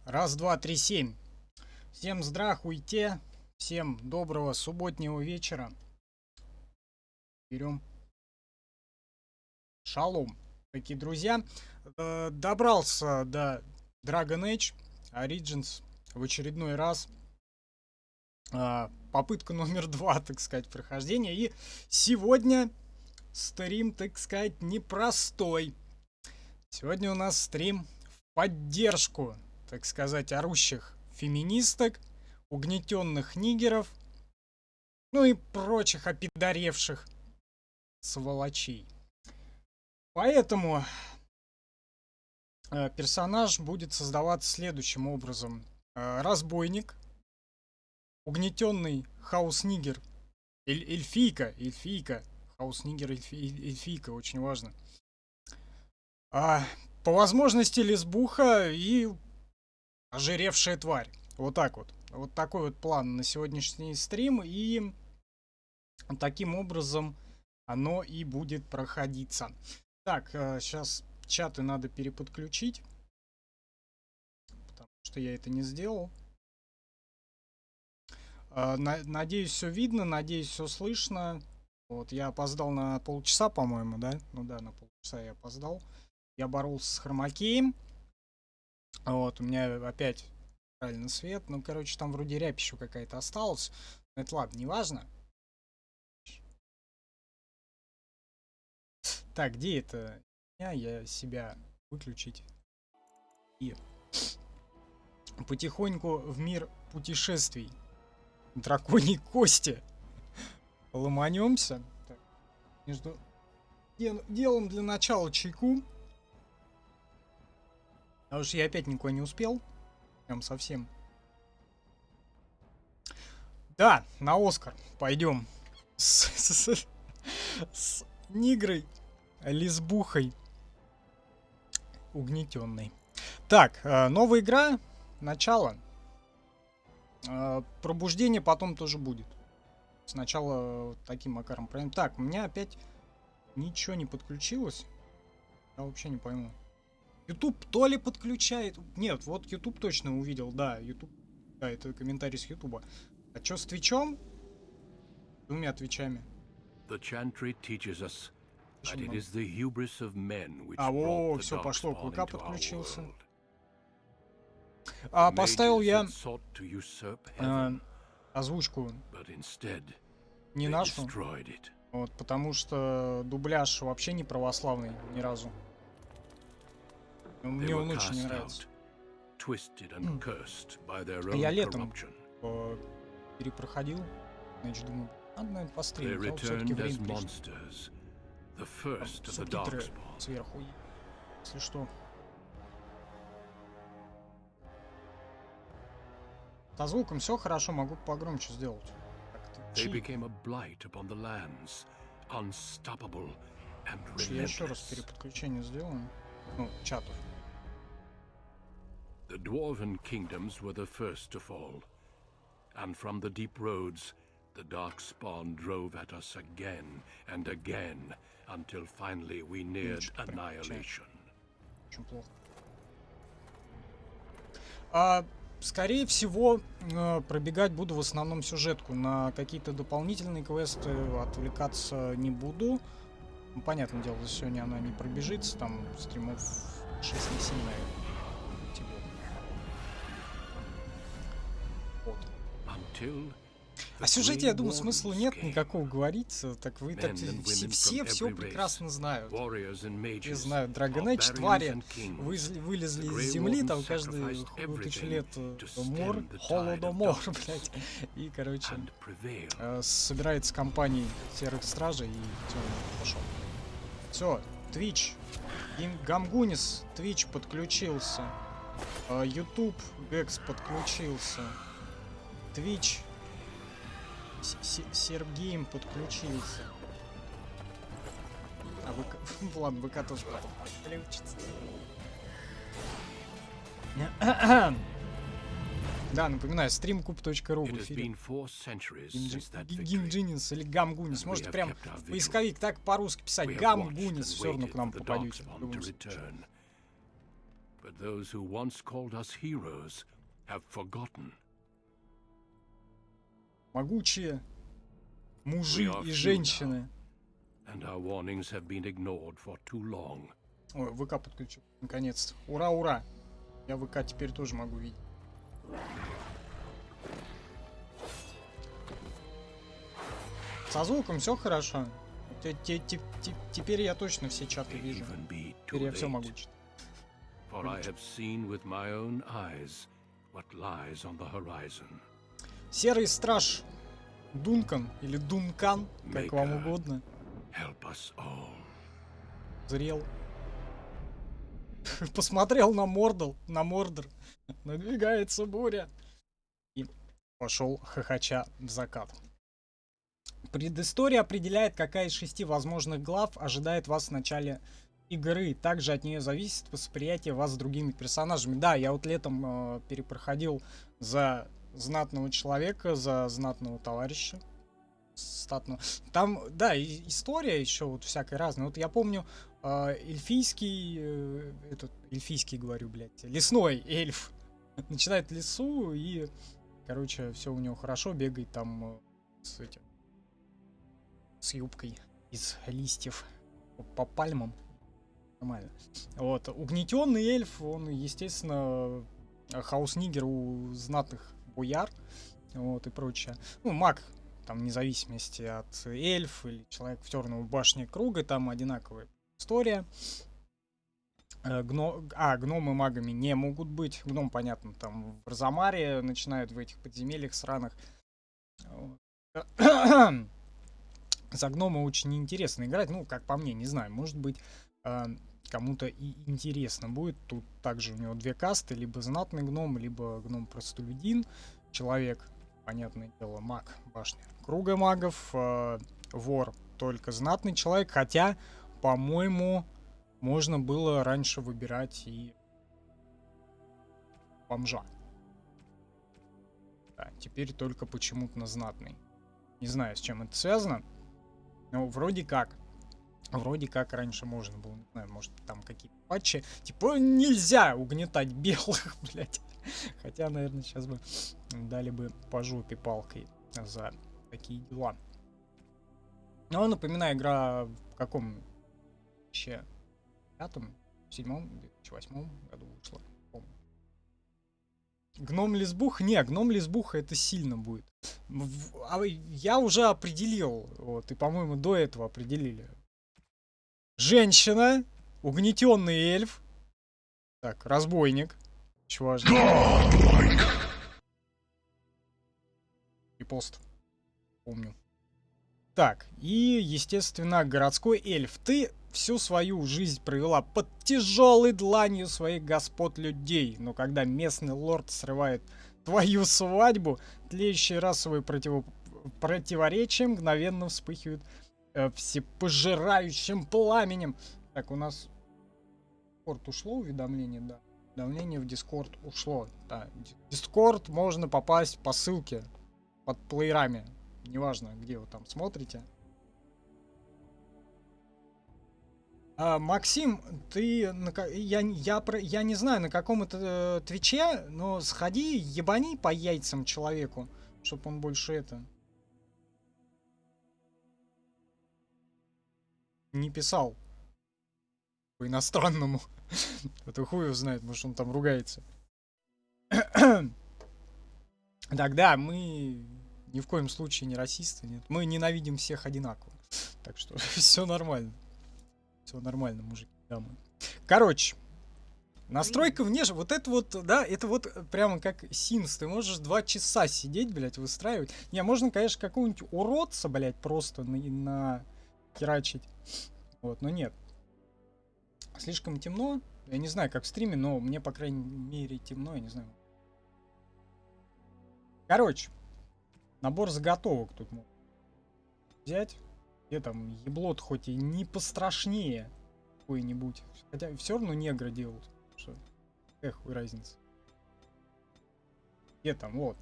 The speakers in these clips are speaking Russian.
Раз, два, три, семь. Всем здравствуйте. Всем доброго субботнего вечера. Берем. Шалом, такие друзья. Добрался до Dragon Age Origins в очередной раз. Попытка номер 2, так сказать, прохождения. И сегодня стрим, так сказать, непростой. Сегодня у нас стрим в поддержку, так сказать, орущих феминисток, угнетенных нигеров, ну и прочих опидоревших сволочей. Поэтому персонаж будет создаваться следующим образом. Разбойник, угнетенный хаус-нигер, эльфийка, хаус-нигер, эльфийка, очень важно. По возможности лесбуха и ожиревшая тварь. Вот так вот. Вот такой вот план на сегодняшний стрим. И таким образом оно и будет проходиться. Так, сейчас чаты надо переподключить. Потому что я это не сделал. Надеюсь, все видно, надеюсь, все слышно. Вот, я опоздал на полчаса, по-моему, да? Ну да, на полчаса я опоздал. Я боролся с хромакеем. Вот, у меня опять правильно свет. Ну, короче, там вроде рябь еще какая-то осталась. Но это ладно, неважно. Так, где это? Я себя выключить. И потихоньку в мир путешествий. Драконьей кости. Ломанемся. Так, между делом для начала чайку. Потому что я опять никуда не успел. Прям совсем. Да, на Оскар. Пойдем. С нигрой, лесбухой, угнетенной. Так, новая игра. Начало. Пробуждение потом тоже будет. Сначала таким макаром пройдем. Так, у меня опять ничего не подключилось. Я вообще не пойму. YouTube то ли подключает... Нет, вот YouTube точно увидел. Да, YouTube... Да, это комментарий с YouTube. А чё с Твичом? Двумя Твичами. О, все пошло. КВК подключился. Поставил я озвучку не нашу. Вот, потому что дубляж вообще не православный ни разу. Мне он очень не нравится. Я летом перепроходил. Значит, думаю, надо, наверное, постримить. А все-таки время субтитры сверху. Если что. Со звуком все хорошо, могу погромче сделать. Я еще раз переподключение сделаю. Ну, чатов. The dwarven kingdoms were the first to fall, and from the deep roads, the darkspawn drove at us again and again, until finally we neared annihilation. Очень плохо. Скорее всего, пробегать буду в основном сюжетку. На какие-то дополнительные квесты отвлекаться не буду. Ну, понятное дело, сегодня она не пробежится, там стримов 6-7, наверное. Вот. О сюжете, я думаю, смысла нет никакого говорить. Так вы так все прекрасно знают. Все знают. Dragon Age, твари вылезли из земли, там каждые тысячу лет мор, холодомор, блядь. И, короче, собирается компания серых стражей и пошел. Все, Twitch. Гамгунис, Twitch подключился. YouTube, Гекс подключился. Twitch. Сергейм подключился. Ладно, ВК тоже потом подключится. Да, напоминаю, streamkub.ru в эфире. Гимджинис или Гамгунис. Можете прям в поисковик так по-русски писать. Гамгунис, все равно к нам попадете. But those who once called us heroes have forgotten. Могучие мужи и женщины. And our warnings have been ignored for too long. Ой, ВК подключил, наконец-то. Ура, ура! Я ВК теперь тоже могу видеть. Со звуком все хорошо. Теперь я точно все чаты вижу. Теперь я все могу читать. For I have seen with my own eyes what lies on the horizon. Серый страж Дункан или Дункан, как вам угодно. Help us all. Зрел. Посмотрел на Мордор. Надвигается буря. И пошел хохоча в закат. Предыстория определяет, какая из 6 возможных глав ожидает вас в начале игры. Также от нее зависит восприятие вас с другими персонажами. Да, я вот летом перепроходил за знатного человека, за знатного товарища. Статного. Там, да, история еще вот всякая разная. Вот я помню, эльфийский говорю, блядь, лесной эльф начинает в лесу и, короче, все у него хорошо, бегает там с юбкой из листьев по пальмам. Нормально. Вот. Угнетенный эльф, он, естественно, хаус-нигер у знатных бояр, вот, и прочее. Ну, маг, там, вне зависимости от эльф или человек в терновой башне круга, там одинаковая история. Гномы магами не могут быть. Гном, понятно, там в Розамаре начинают в этих подземельях сраных. За гнома очень интересно играть. Ну, как по мне, не знаю, может быть, кому-то и интересно будет. Тут также у него 2 касты, либо знатный гном, либо гном-простолюдин. Человек, понятное дело, маг башни круга магов. Вор только знатный человек, хотя, по-моему, можно было раньше выбирать и бомжа. Да, теперь только почему-то на знатный. Не знаю, с чем это связано. Но вроде как раньше можно было, не знаю, может там какие-то патчи. Типа нельзя угнетать белых, блядь. Хотя, наверное, сейчас бы дали бы по жопе палкой за такие дела. Но, напоминаю, игра в каком еще 5-м, 7-м, 2008 году вышла. Гном-лесбух? Не, гном-лесбуха это сильно будет. Я уже определил, вот, и, по-моему, до этого определили. Женщина, угнетенный эльф. Так, разбойник. Очень важно. И пост. Помню. Так, и, естественно, городской эльф. Ты всю свою жизнь провела под тяжелой дланью своих господ людей. Но когда местный лорд срывает твою свадьбу, тлеющие расовые противоречия мгновенно вспыхивают всепожирающим пламенем. Так, у нас в Discord ушло уведомление, да. Уведомление в Discord ушло. Да. В Discord можно попасть по ссылке под плеерами. Неважно, где вы там смотрите. Максим, ты я не знаю, на каком это твиче, но сходи, ебани по яйцам человеку, чтобы он больше это не писал по иностранному. Это хуй его знает, может он там ругается. Тогда мы ни в коем случае не расисты, нет. Мы ненавидим всех одинаково. Так что все нормально. Все нормально, мужики, дамы. Короче, настройка внешне, вот это вот, да, это вот прямо как Sims. Ты можешь 2 часа сидеть, блядь, выстраивать. Не, можно, конечно, какого-нибудь уродца, блядь, просто нахерачить. Вот, но нет. Слишком темно. Я не знаю, как в стриме, но мне, по крайней мере, темно, я не знаю. Короче, набор заготовок тут можно взять. Где там еблот хоть и не пострашнее какой-нибудь. Хотя все равно негры делают. Что? Эх, хуй разница. Где там, вот.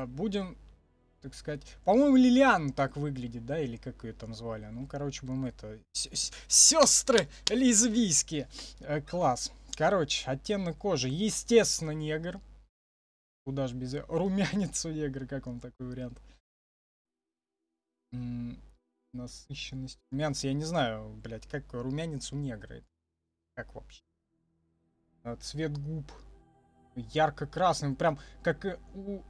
Будем, так сказать... По-моему, Лилиан так выглядит, да? Или как ее там звали? Ну, короче, будем это... Сестры лесбийские. Класс. Короче, оттенок кожи. Естественно, негр. Куда ж без... Румянец у негра, как вам такой вариант? Насыщенность. Румянец, я не знаю, блядь, как румянец у негра. Как вообще? Цвет губ. Ярко-красный. Прям как у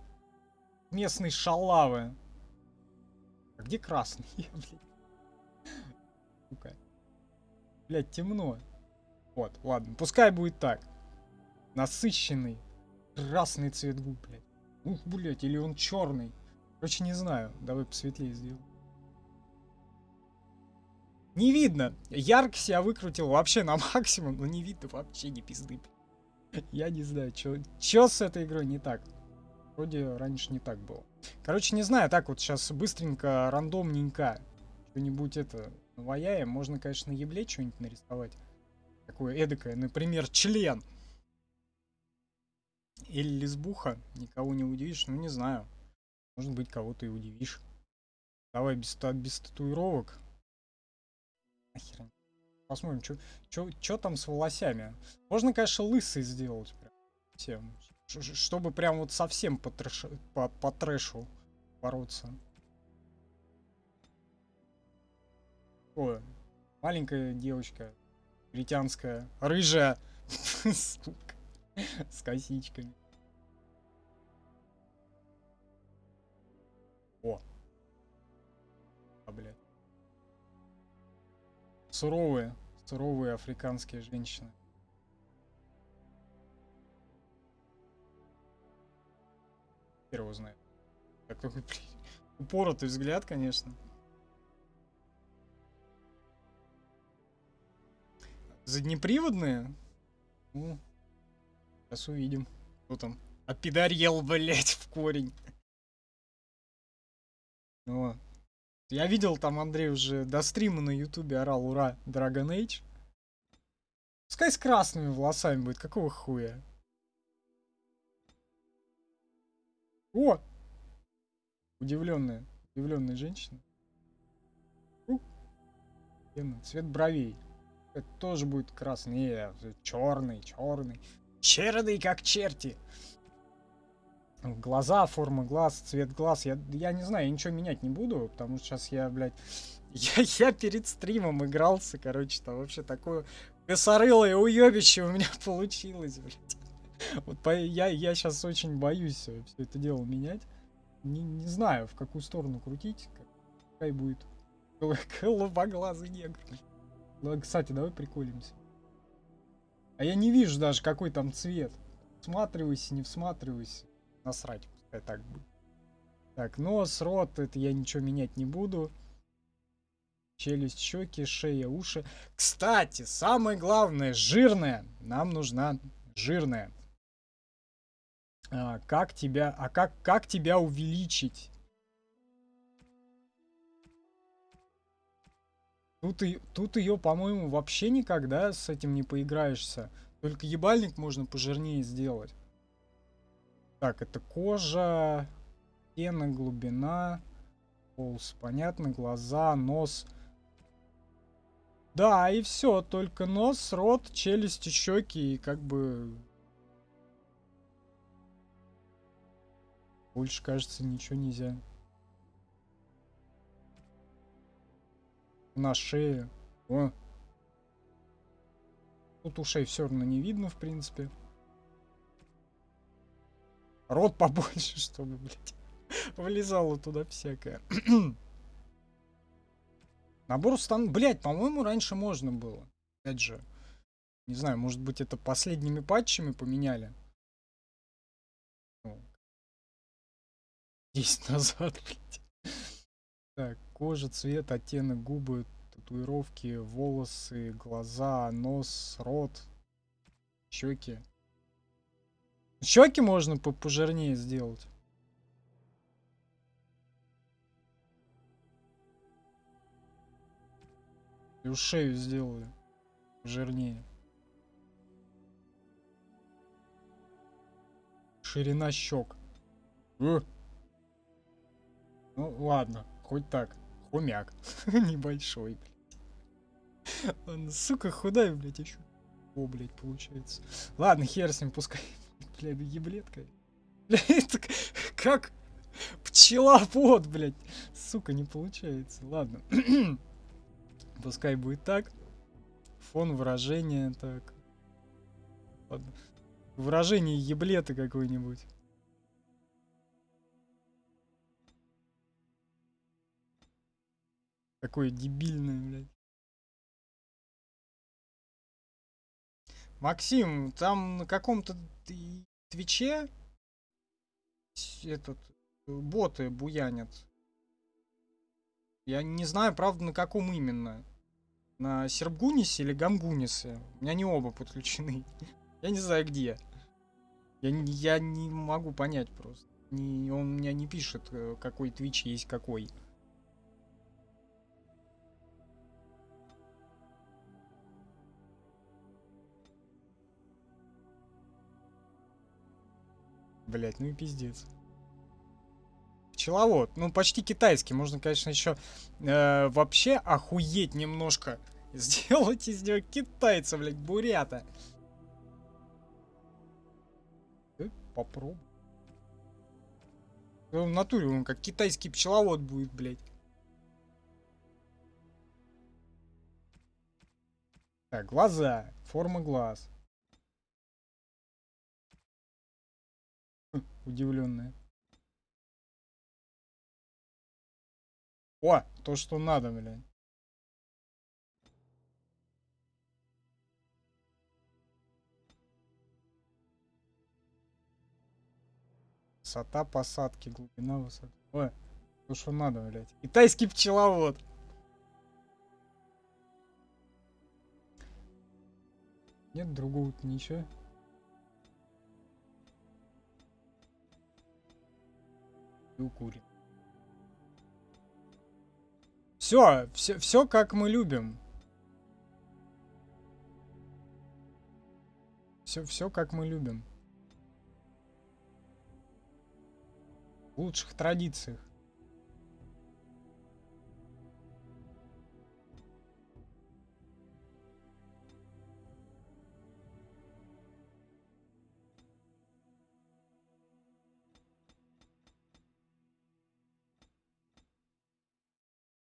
местной шалавы. А где красный? Сука. Блядь, темно. Вот, ладно. Пускай будет так. Насыщенный. Красный цвет губ, блядь. Ух, блядь, или он черный. Короче, не знаю. Давай посветлее сделаем. Не видно. Ярко себя выкрутил вообще на максимум, но не видно вообще ни пизды. Я не знаю, чё с этой игрой не так. Вроде раньше не так было. Короче, не знаю, так вот сейчас быстренько, рандомненько что-нибудь это наваяем. Можно, конечно, ебле что-нибудь нарисовать. Такое эдакое, например, член. Или лесбуха. Никого не удивишь, ну не знаю. Может быть, кого-то и удивишь. Давай без татуировок. Нахер. Посмотрим, что там с волосями. Можно, конечно, лысый сделать. Прям. Всем. Чтобы прям вот совсем по трэшу бороться. О, маленькая девочка. Критянская. Рыжая. Сука. С косичками. О. А, блядь. Суровые африканские женщины. Первого знает. Такой, упоротый взгляд, конечно. Заднеприводные? Ну, сейчас увидим. Кто там? Опидорел, блять, в корень. О. Я видел, там Андрей уже до стрима на ютубе орал: ура, Dragon Age. Пускай с красными волосами будет, какого хуя? О! Удивленная женщина. Цвет бровей. Это тоже будет красный. Нет, черный. Черный, как черти. Глаза, форма глаз, цвет глаз. Я не знаю, я ничего менять не буду, потому что сейчас я, блядь... Я перед стримом игрался, короче, там вообще такое косорылое уебище у меня получилось, блядь. Вот я сейчас очень боюсь все это дело менять. Не знаю, в какую сторону крутить. Какая будет голубоглазый негр. Ну, кстати, давай приколимся. А я не вижу даже, какой там цвет. Всматривайся, не всматривайся. Насрать, пускай так будет. Так, нос, рот, это я ничего менять не буду. Челюсть, щеки, шея, уши. Кстати, самое главное, жирная. Нам нужна жирная. Как тебя увеличить? Тут ее, по-моему, вообще никогда с этим не поиграешься. Только ебальник можно пожирнее сделать. Так, это кожа, стена, глубина, полз, понятно, глаза, нос. Да, и все, только нос, рот, челюсти, щеки и как бы... Больше, кажется, ничего нельзя. На шее. О. Тут ушей все равно не видно, в принципе. Рот побольше, чтобы, блядь, вылезало туда всякое. Набор блядь, по-моему, раньше можно было. Опять же, не знаю, может быть, это последними патчами поменяли. 10 назад, блядь. Так, кожа, цвет, оттенок, губы, татуировки, волосы, глаза, нос, рот, щеки. Щеки можно пожирнее сделать. И шею сделаю жирнее. Ширина щек. Ну ладно, хоть так. Хомяк. Небольшой, блядь. Ладно, сука, худая, блядь, еще. О, блядь, получается. Ладно, хер с ним, пускай. Бля, еблетка. Бля, это как пчеловод, блядь. Сука, не получается. Ладно. Пускай будет так. Фон выражения, так. Ладно. Выражение еблеты какой-нибудь. Такое дебильное, блядь. Максим, там на каком-то твиче этот боты буянят. Я не знаю, правда, на каком именно. На Сербгунисе или Гамгунисе. У меня не оба подключены. Я не знаю где. Я не могу понять просто. Он меня не пишет, какой твич есть какой. Блять, ну и пиздец. Пчеловод. Ну, почти китайский. Можно, конечно, еще вообще охуеть немножко. Сделать из него китайца, блядь, бурята. Попробуй. В натуре он как китайский пчеловод будет, блядь. Так, глаза. Форма глаз. Удивленная. О, то, что надо, блядь. Высота посадки, глубина высоты. Ой, то, что надо, блядь. Китайский пчеловод. Нет другого-то ничего. И укурит. Все как мы любим. Все как мы любим. В лучших традициях.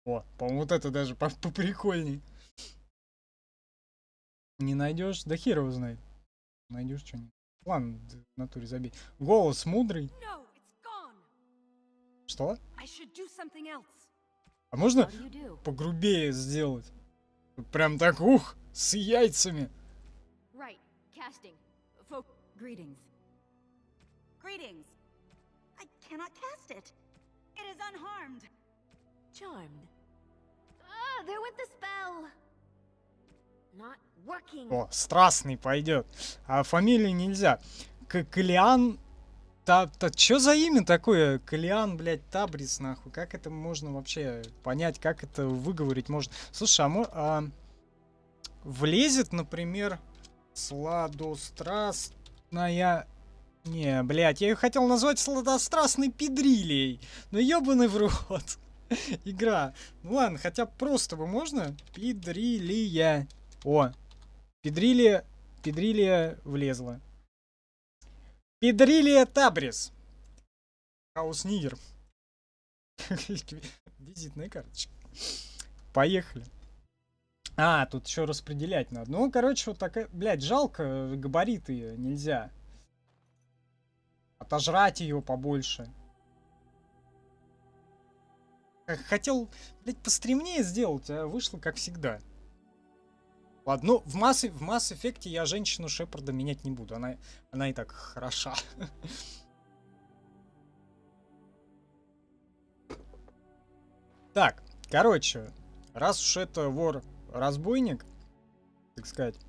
О, по-моему, вот это даже поприкольней. Не найдешь? Да хер его знает. Найдешь что-нибудь. Ладно, в натуре забей. Голос мудрый. Что? А можно погрубее сделать? Прям так, ух, с яйцами. Right, casting. Greetings. Greetings. I cannot cast it. It is unharmed. Charmed. Ah, there went the spell. Not working. О, страстный пойдет. А фамилию нельзя. Калиан. Чё за имя такое? Калиан, блядь, Табрис, нахуй. Как это можно вообще понять, как это выговорить можно? Слушай, влезет, например, сладострастная... Не, блядь, я ее хотел назвать сладострастной педрилией. Но ёбаный в рот. Игра. Ну ладно, хотя просто бы можно. Педрилия. О, Педрилия влезла. Педрилия Табрис. Хаус Нигер. Визитная карточка. Поехали. А, тут еще распределять надо. Ну, короче, вот такая... Блядь, жалко, габариты ее нельзя. Отожрать ее побольше. Хотел, блядь, постремнее сделать, а вышло как всегда. Ладно, ну, в Mass Effect я женщину Шепарда менять не буду. Она и так хороша. Так, короче, раз уж это вор-разбойник, так сказать,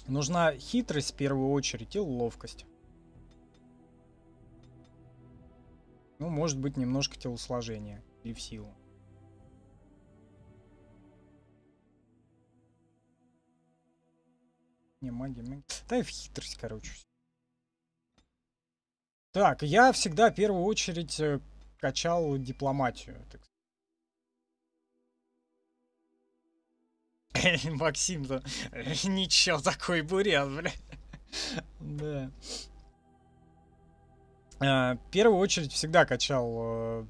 нужна хитрость в первую очередь и ловкость. Ну, может быть, немножко телосложения или в силу. Не, магия. Да и в хитрость, короче. Так, я всегда в первую очередь качал дипломатию. Максим-то ничего такой бурят, бля. Да. В первую очередь всегда качал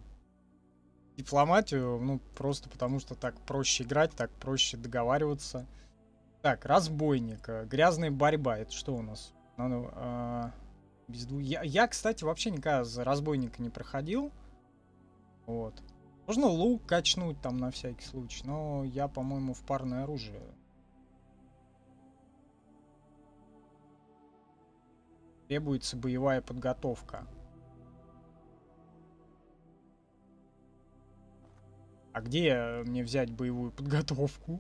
дипломатию, ну, просто потому что так проще играть, так проще договариваться. Так, разбойник, грязная борьба, это что у нас? Я, кстати, вообще никогда за разбойника не проходил. Вот. Можно лук качнуть там на всякий случай, но я, по-моему, в парное оружие. Требуется боевая подготовка. А где мне взять боевую подготовку?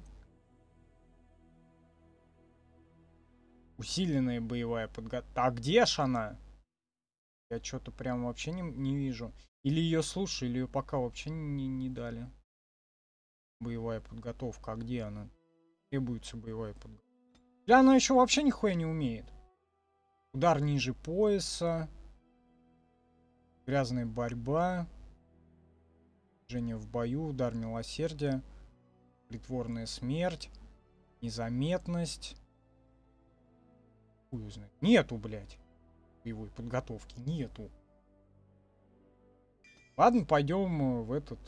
Усиленная боевая подготовка. А где ж она? Я что-то прям вообще не вижу. Или ее слушай, или ее пока вообще не дали. Боевая подготовка. А где она? Требуется боевая подготовка. Или она еще вообще нихуя не умеет? Удар ниже пояса. Грязная борьба. Движение в бою. Удар милосердия. Притворная смерть. Незаметность. Хуй знает. Нету, блядь. Боевой подготовки. Нету. Ладно, пойдем в этот...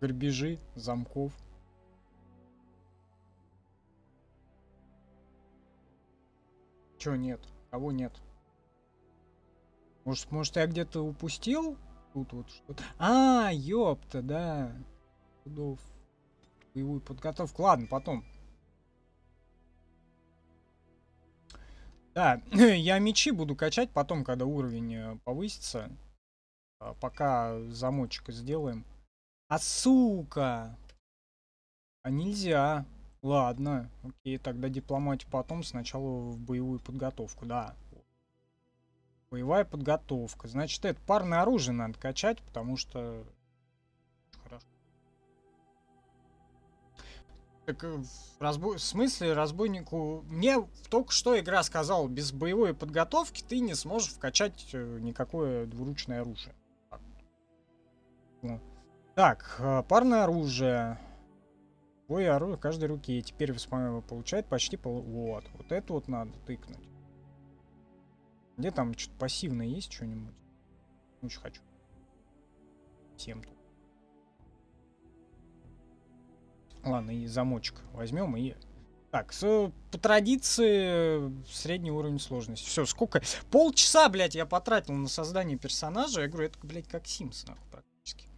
грабежи замков. Чё нет? Кого нет? Может я где-то упустил? Тут вот что-то... А, ёпта, да. Судов. Боевую подготовку. Ладно, потом. Да, я мечи буду качать потом, когда уровень повысится. Пока замочек сделаем. А сука! А нельзя. Ладно, окей, тогда дипломатию потом, сначала в боевую подготовку, да. Боевая подготовка. Значит, это парное оружие надо качать, потому что... Хорошо. Так в смысле разбойнику... Мне только что игра сказала, без боевой подготовки ты не сможешь вкачать никакое двуручное оружие. Так, парное оружие. Бой оружие в каждой руке. Теперь получает почти Вот это вот надо тыкнуть. Где там что-то пассивное есть что-нибудь? Очень хочу. Всем тут. Ладно, и замочек возьмем и... Так, по традиции средний уровень сложности. Все, сколько? Полчаса, блядь, я потратил на создание персонажа. Я говорю, это, блядь, как Sims, нахуй, практически.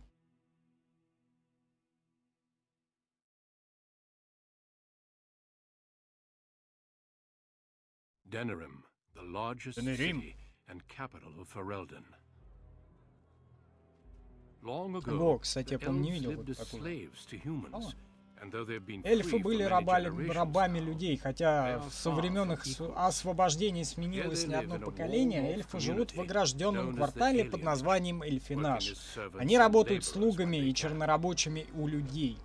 Denerim, the largest city and capital of Ferelden. Long ago, кстати, я, помню, не видел вот такого. Эльфы были рабами людей, хотя со времен их освобождения сменилось не одно поколение. Эльфы живут в огражденном квартале под названием Эльфинаж. Они работают слугами и чернорабочими у людей.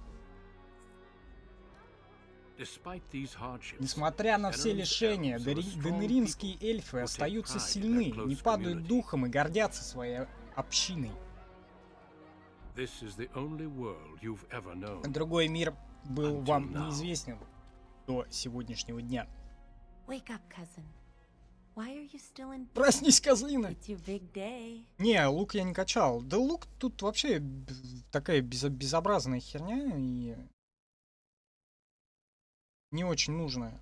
Несмотря на все лишения, денеринские эльфы остаются сильны, не падают духом и гордятся своей общиной. Другой мир был вам неизвестен до сегодняшнего дня. Проснись, козлина! Не, лук я не качал. Да лук тут вообще такая безобразная херня и не очень нужная.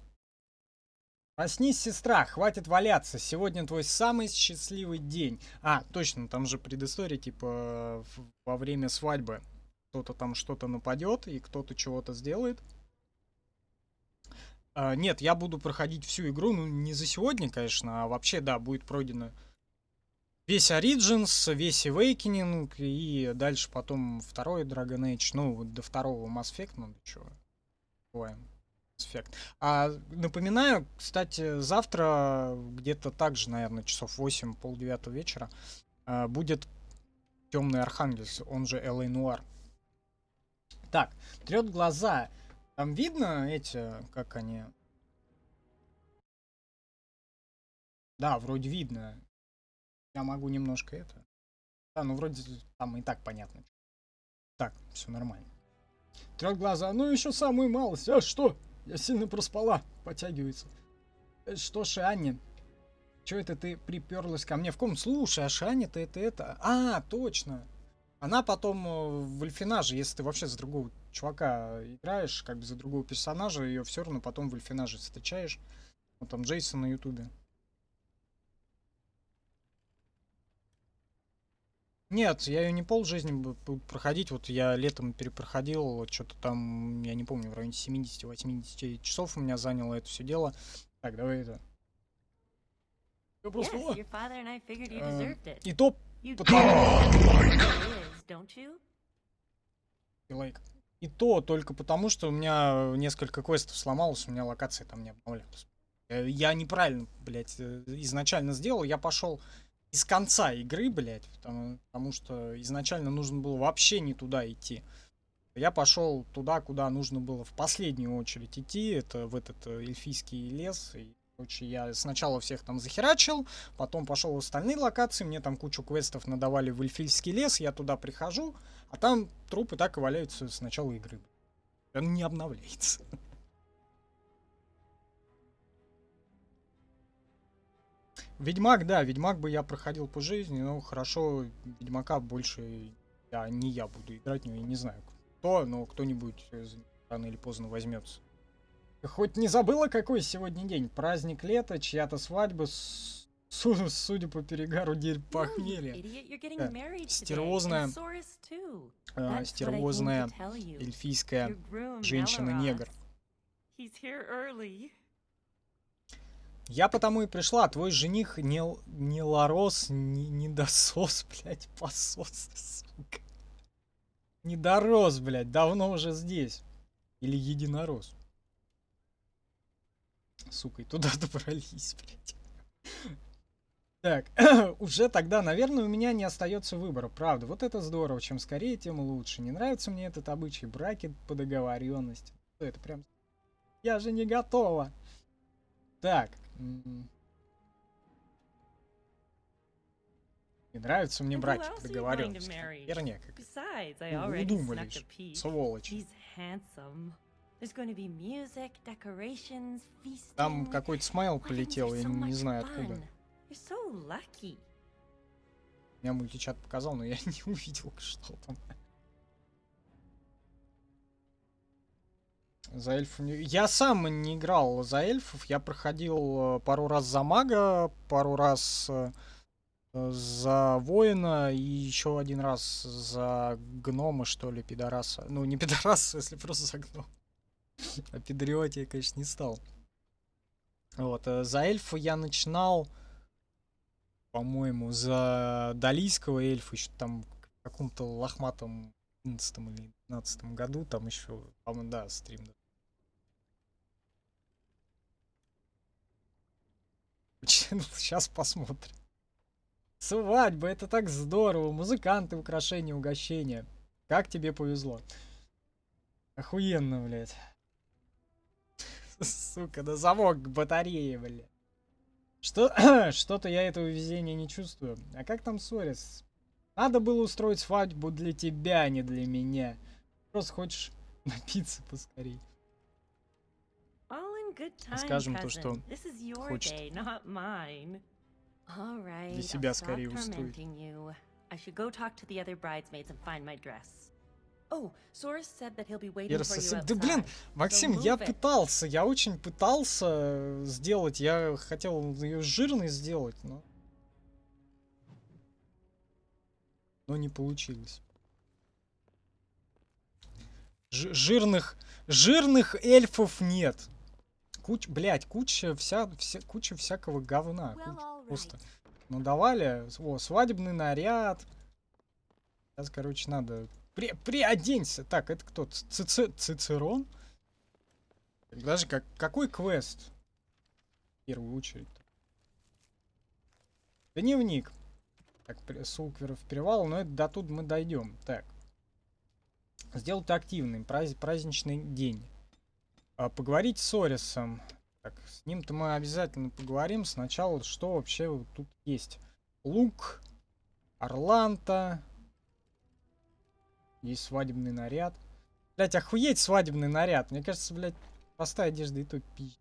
Проснись, сестра, хватит валяться. Сегодня твой самый счастливый день. А, точно, там же предыстория, типа, во время свадьбы. Кто-то там что-то нападет, и кто-то чего-то сделает. Нет, я буду проходить всю игру, ну, не за сегодня, конечно, а вообще, да, будет пройдено весь Origins, весь Awakening, и дальше потом второй Dragon Age, ну, вот до второго Mass Effect, ну, чего, бываем. Напоминаю, кстати, завтра где-то так же, наверное, часов 8, полдевятого вечера будет Темный Архангельск, он же L.A. Noire. Так, трет глаза. Там видно эти, как они... Да, вроде видно. Я могу немножко это... Да, ну вроде там и так понятно. Так, все нормально. Трехглазая, ну еще самую малость. А что? Я сильно проспала. Подтягивается. Что, Шианни? Че это ты приперлась ко мне в комнату? Слушай, а Шианни-то это... А, точно. Она потом в Эльфинаже, если ты вообще за другого чувака играешь, как бы за другого персонажа, ее все равно потом в Эльфинаже встречаешь. Вот там Джейсон на ютубе. Нет, я ее не полжизни буду проходить. Вот я летом перепроходил, вот что-то там, я не помню, в районе 70-80 часов у меня заняло это все дело. Так, давай это. Я просто... Yes, your father and I figured you deserved it. И то You потому... don't you? Лайк. И то только потому, что у меня несколько квестов сломалось, у меня локации там не обновлялись. Я неправильно, блядь, изначально сделал. Я пошел из конца игры, блядь, потому что изначально нужно было вообще не туда идти. Я пошел туда, куда нужно было в последнюю очередь идти. Это в этот эльфийский лес. И, короче, я сначала всех там захерачил, потом пошел в остальные локации. Мне там кучу квестов надавали в эльфийский лес. Я туда прихожу, а там трупы так и валяются с начала игры. Он не обновляется. Ведьмак, да, Ведьмак бы я проходил по жизни, но хорошо, Ведьмака больше не я буду играть в него, я не знаю кто, но кто-нибудь рано или поздно возьмется. Хоть не забыла, какой сегодня день? Праздник лета, чья-то свадьба, судя по перегару, день похмелья. Стервозная эльфийская женщина-негр. Я потому и пришла, твой жених не лорос, не досос, блядь, посос, сука. Не дорос, блядь, давно уже здесь. Или единорос. Сука, и туда добрались, блядь. Так, уже тогда, наверное, у меня не остается выбора, правда. Вот это здорово, чем скорее, тем лучше. Не нравится мне этот обычай браки по договоренности. Это прям... Я же не готова. Так. Не нравится мне браки по договоренности. Херня какая. Удумались, сволочи. Там какой-то смайл полетел, я не знаю откуда. Меня мультичат показал, но я не увидел, что там. За эльфов... Я сам не играл за эльфов. Я проходил пару раз за мага, пару раз за воина и еще один раз за гнома, что ли, пидораса. Ну, не пидораса, если просто за гном. А пидориоте я, конечно, не стал. Вот, за эльфа я начинал, по-моему, за далийского эльфа, еще там в каком-то лохматом 11 или 12 году, там еще, по-моему, да, стрим. Сейчас посмотрим. Свадьба, это так здорово. Музыканты, украшения, угощения. Как тебе повезло. Охуенно, блядь. Сука, да замок к батарее, блядь. Что-то я этого везения не чувствую. А как там Сорис? Надо было устроить свадьбу для тебя, а не для меня. Просто хочешь напиться поскорей. Скажем то, что хочет для себя скорее устроить. Да блин, Максим, я очень пытался сделать, я хотел ее жирной сделать, но не получилось. Жирных эльфов нет. Куча всякого говна. Просто надавали. О, свадебный наряд. Сейчас, короче, надо... Приоденься. Так, это кто? Цицерон? Даже какой квест? В первую очередь. Дневник. Так, Сулкверов перевал, но это до тут мы дойдем. Так. Сделать активным. Праздничный день. Поговорить с Сорисом. Так, с ним-то мы обязательно поговорим. Сначала, что вообще вот тут есть. Лук, орланта. Есть свадебный наряд. Блять, охуеть свадебный наряд. Мне кажется, блять, простая одежда и то пи.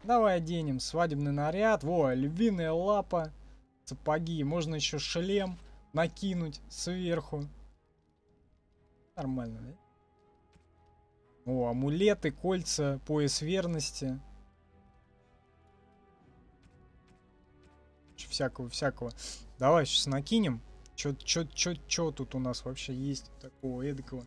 Давай оденем свадебный наряд. Во, львиная лапа. Сапоги. Можно еще шлем накинуть сверху. Нормально, да? О, амулеты, кольца, пояс верности. Всякого. Давай сейчас накинем. Чё тут у нас вообще есть такого эдакого?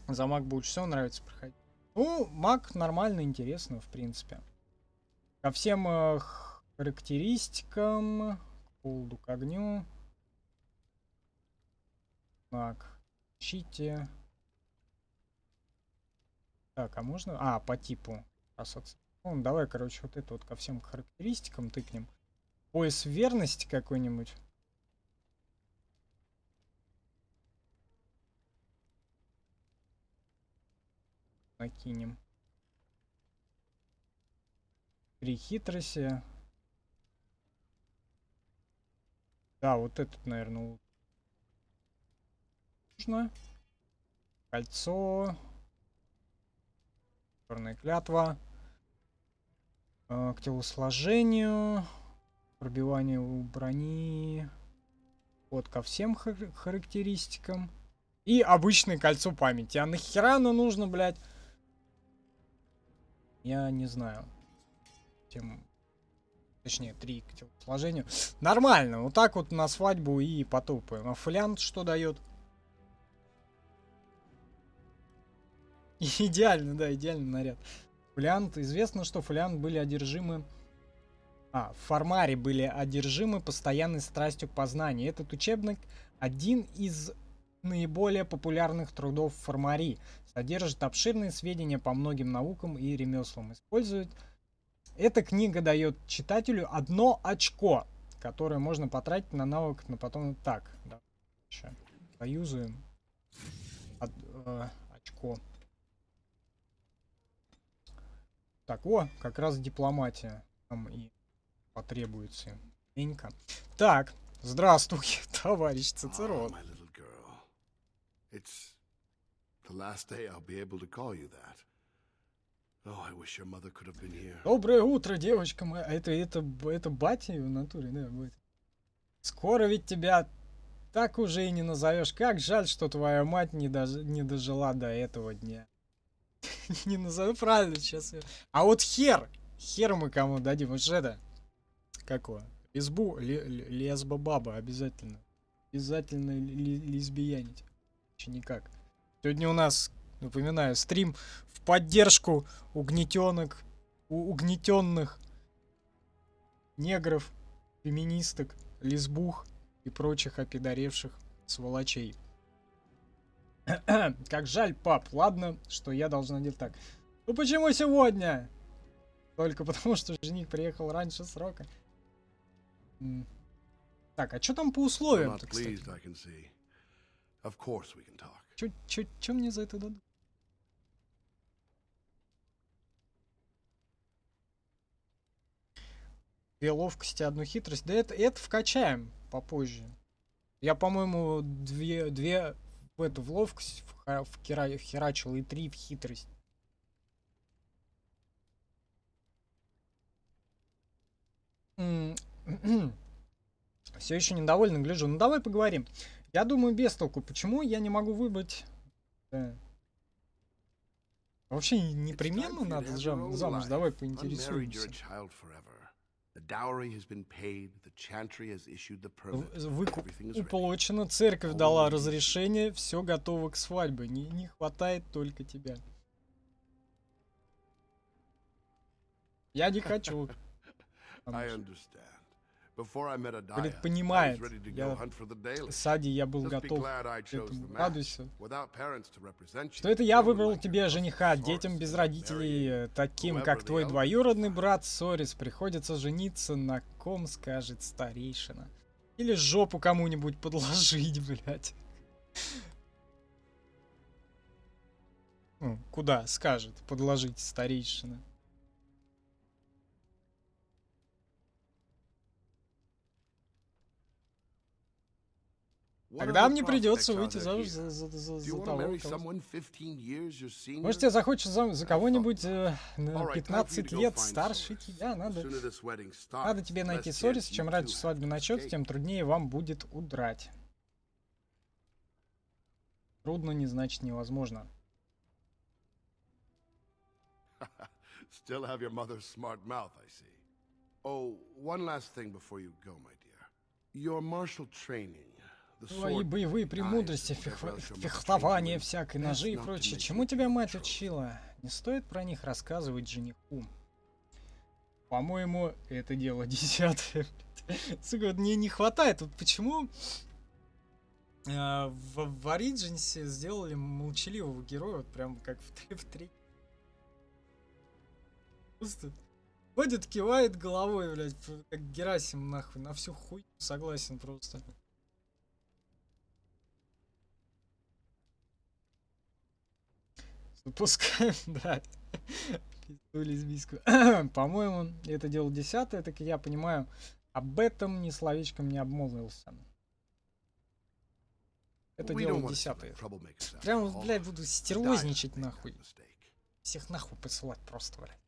За маг больше всего нравится проходить. Ну, маг нормально, интересно, в принципе. Ко всем характеристикам. К холоду, к огню. Так. Щите. Так, а можно... А, по типу. Ну, давай, короче, вот это вот ко всем характеристикам тыкнем. Пояс верности какой-нибудь. Накинем. 3 хитрости. Да, вот этот, наверное, нужно. Кольцо. Черная клятва. К телосложению. Пробивание у брони. Вот ко всем характеристикам. И обычное кольцо памяти. А нахера оно нужно, блядь? Я не знаю. Точнее, 3 к телосложению. Нормально. Вот так вот на свадьбу и потопаем. А фолиант что дает? Идеально, да, идеальный наряд. Фолиант. Известно, что фолиант были одержимы... в Фармаре были одержимы постоянной страстью к познанию. Этот учебник один из наиболее популярных трудов Фармари. Содержит обширные сведения по многим наукам и ремеслам. Использует... Эта книга дает читателю 1 очко, которое можно потратить на навык, но потом... Так, да. Сейчас. Поюзаем. Очко. Так, как раз дипломатия нам и потребуется. Энька. Так, здравствуй, товарищ Цицерон. Доброе утро, девочка моя. Это батя в натуре, да, будет. Скоро ведь тебя так уже и не назовешь. Как жаль, что твоя мать не дожила до этого дня. Не назову правильно сейчас. А вот хер мы кому дадим. Вот же это. Какого? Лесба-баба обязательно. Обязательно лесбиянить. Че никак. Сегодня у нас, напоминаю, стрим в поддержку угнетенных негров, феминисток, лесбух и прочих опидоревших сволочей. Как жаль, пап. Ладно, что я должна делать так. Ну почему сегодня? Только потому, что жених приехал раньше срока. Так, а что там по условиям-то, кстати? Чё мне за это дадут? 2 ловкости, 1 хитрость. Да это вкачаем попозже. Я, по-моему, 2 в ловкость херачил и 3 в хитрость. Все еще недовольно гляжу. Ну давай поговорим. Я думаю, без толку. Почему я не могу выбрать... Да. Вообще непременно надо замуж. Давай поинтересуемся. Выкуп уплочено, церковь дала разрешение, все готово к свадьбе. Не хватает только тебя. Я не хочу. Говорит, понимает. Сади, я был готов к этому. Радуйся. Что это я выбрал тебе жениха. Детям без родителей, таким как твой двоюродный брат Сорис, приходится жениться на ком, скажет старейшина. Или жопу кому-нибудь подложить, блядь. Куда скажет подложить старейшина? Тогда мне придется выйти замуж за того, кого... Может, тебе захочется за кого-нибудь на 15 лет старше тебя. Надо тебе найти Сорис. Чем раньше свадьба начнется, тем труднее вам будет удрать. Трудно не значит невозможно. Still have your mother's smart mouth, I see. Oh, one last thing before you go, my dear. Your martial training. Твои боевые премудрости, фехтование, всякой ножи и прочее. Чему тебя мать учила? Не стоит про них рассказывать жениху. По-моему, это дело 10-е. Сука, вот мне не хватает. Вот почему в Origins сделали молчаливого героя, вот прям как в 3. Просто ходит, кивает головой, блядь, как Герасим, нахуй, на всю хуйню согласен просто. Запускаем, да. Пизду лесбийскую. По-моему, это дело 10-е, так и я понимаю, об этом ни словечком не обмолвился. Это дело 10-е. Прям, блядь, буду стервозничать, нахуй. Всех нахуй посылать просто, блядь.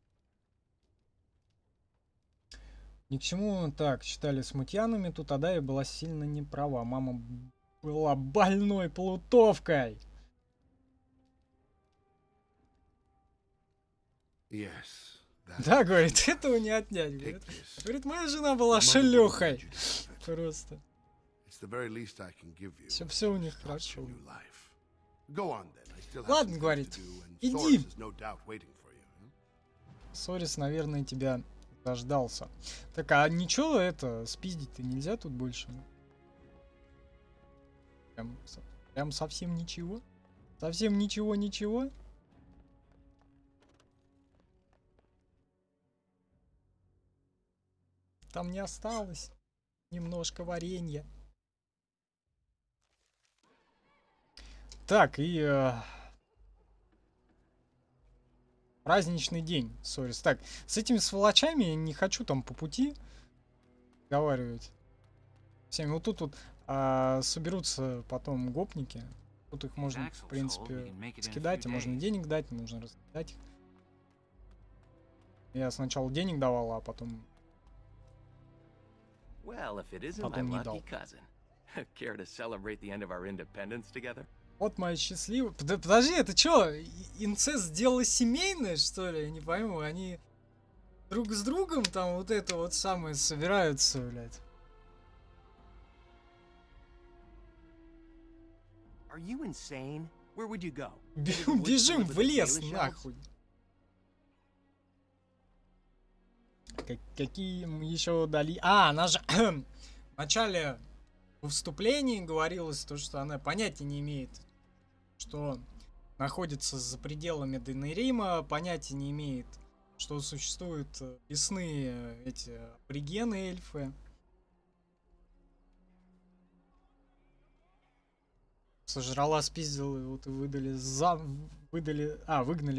Ни к чему так считали смутьянами, тут Адая была сильно не права. Мама была больной плутовкой. Да, говорит, этого не отнять. Говорит, моя жена была шлюхой. Просто. Все у них хорошо. Ладно, говорит, иди. Сорис, наверное, тебя дождался. Так, а ничего это, спиздить-то нельзя тут больше? Прям совсем ничего? Совсем ничего? Там не осталось немножко варенья. Так, и... праздничный день, Сорис. Так, с этими сволочами я не хочу там по пути разговаривать. Всеми. Вот тут вот соберутся потом гопники. Тут их можно, в принципе, скидать, и можно денег дать, нужно раскидать их. Я сначала денег давал, а потом... потом не дал. Вот моя счастливая... Подожди, это что, инцест дело семейное, что ли? Я не пойму, они друг с другом там вот это вот самое собираются, блядь. Бежим в лес, нахуй. Какие еще дали... она же в начале вступлений говорилось то, что она понятия не имеет, что находится за пределами Денерима, понятия не имеет, что существуют лесные эти аборигены, эльфы. Сожрала, спиздила, вот и выгнали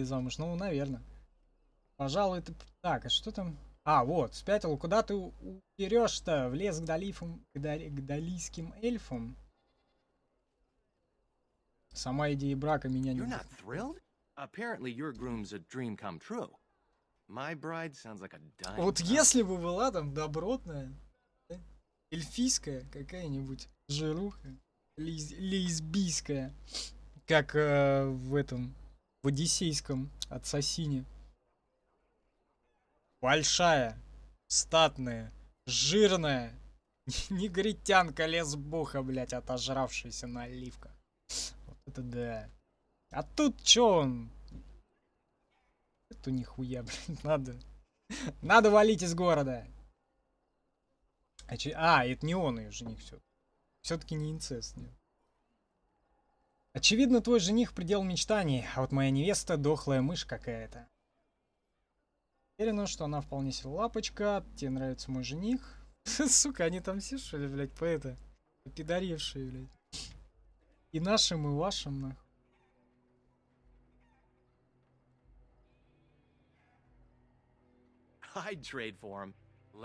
замуж. Ну, наверное. Пожалуй, это... Так, а что там? Вот, спятил. Куда ты уперешь-то? В лес к далийским эльфам? Сама идея брака меня не... Вот если бы была там добротная, эльфийская какая-нибудь жируха, лесбийская, как в этом, в одиссейском ассасине. Большая, статная, жирная, негритянка лесбуха, блять, отожравшаяся на оливках. Вот это да. А тут чё он? Это нихуя, блядь, надо валить из города. Это не он ее жених, все-таки не инцест, нет. Очевидно, твой жених предел мечтаний, а вот моя невеста дохлая мышь какая-то. Уверена, что она вполне себе лапочка. Тебе нравится мой жених? Сука, они там все, что ли, блядь, пидоревшие, блядь. И нашим, и вашим, нахуй.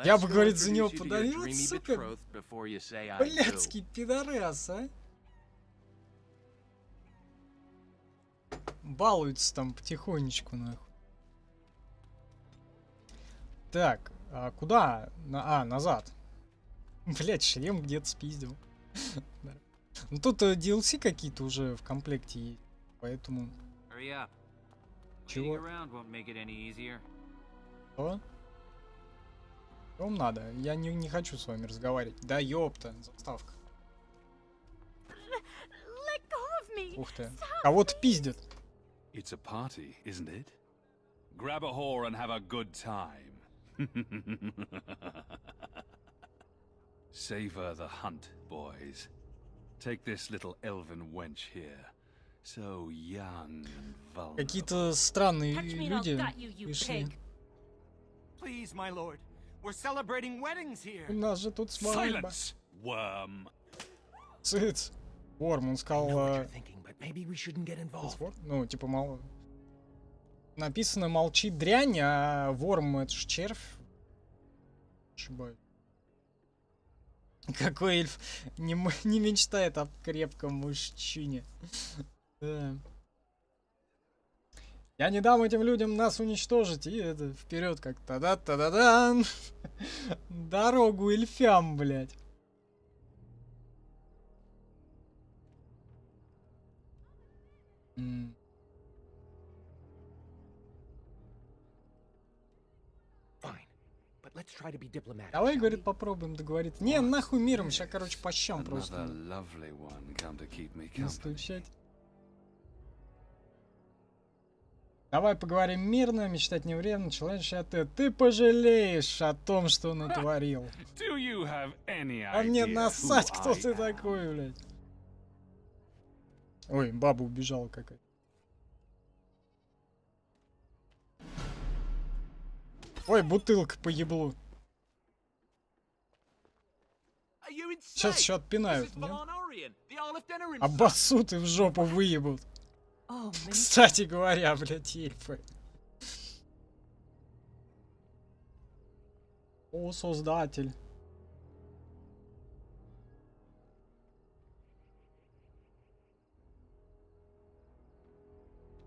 Я бы, говорит, за него подарил, сука. Блядский пидорас, а? балуются там потихонечку, нахуй. Так, а куда? Назад. Блять, шлем где-то спиздил. Ну тут DLC какие-то уже в комплекте есть, поэтому... Чего? Что? Что вам надо? Я не хочу с вами разговаривать. Да ёпта, заставка. Ух ты. Кого-то пиздят. It's a party, isn't it? Grab a whore and have a good time. Savor the hunt, boys. Take this little elven wench here. So young and vulnerable. Какие-то странные люди пришли. Please, my lord. We're celebrating weddings here. У нас же тут свадьба. Silence, worm. Цыц. Ворм, он I сказал... know what you're thinking, but maybe we shouldn't get involved. Ну, типа, мало... Написано молчи дрянь, а ворм это ж червь. Ошибаюсь. Какой эльф не мечтает о крепком мужчине. Да. Я не дам этим людям нас уничтожить. И это вперед как та-да-та-да-дан. Дорогу эльфям, блядь. Let's try to be diplomatic. Давай, shall говорит, we? попробуем договориться. Не, нахуй миром, сейчас, короче, по щам Another просто lovely one come to keep me company. настучать. Давай поговорим мирно, мечтать не вредно, человече, а ты пожалеешь о том, что натворил. Do you have any А мне idea насать, who кто I ты am? такой, блядь. Ой, баба убежала какая-то. Ой, бутылка по еблу. Are you insane? Сейчас еще This отпинают, is нет? Valon Orient, the Olive Dinner Обоссут и в жопу выебут. Oh, Кстати говоря, блядь, эльфы. О, создатель.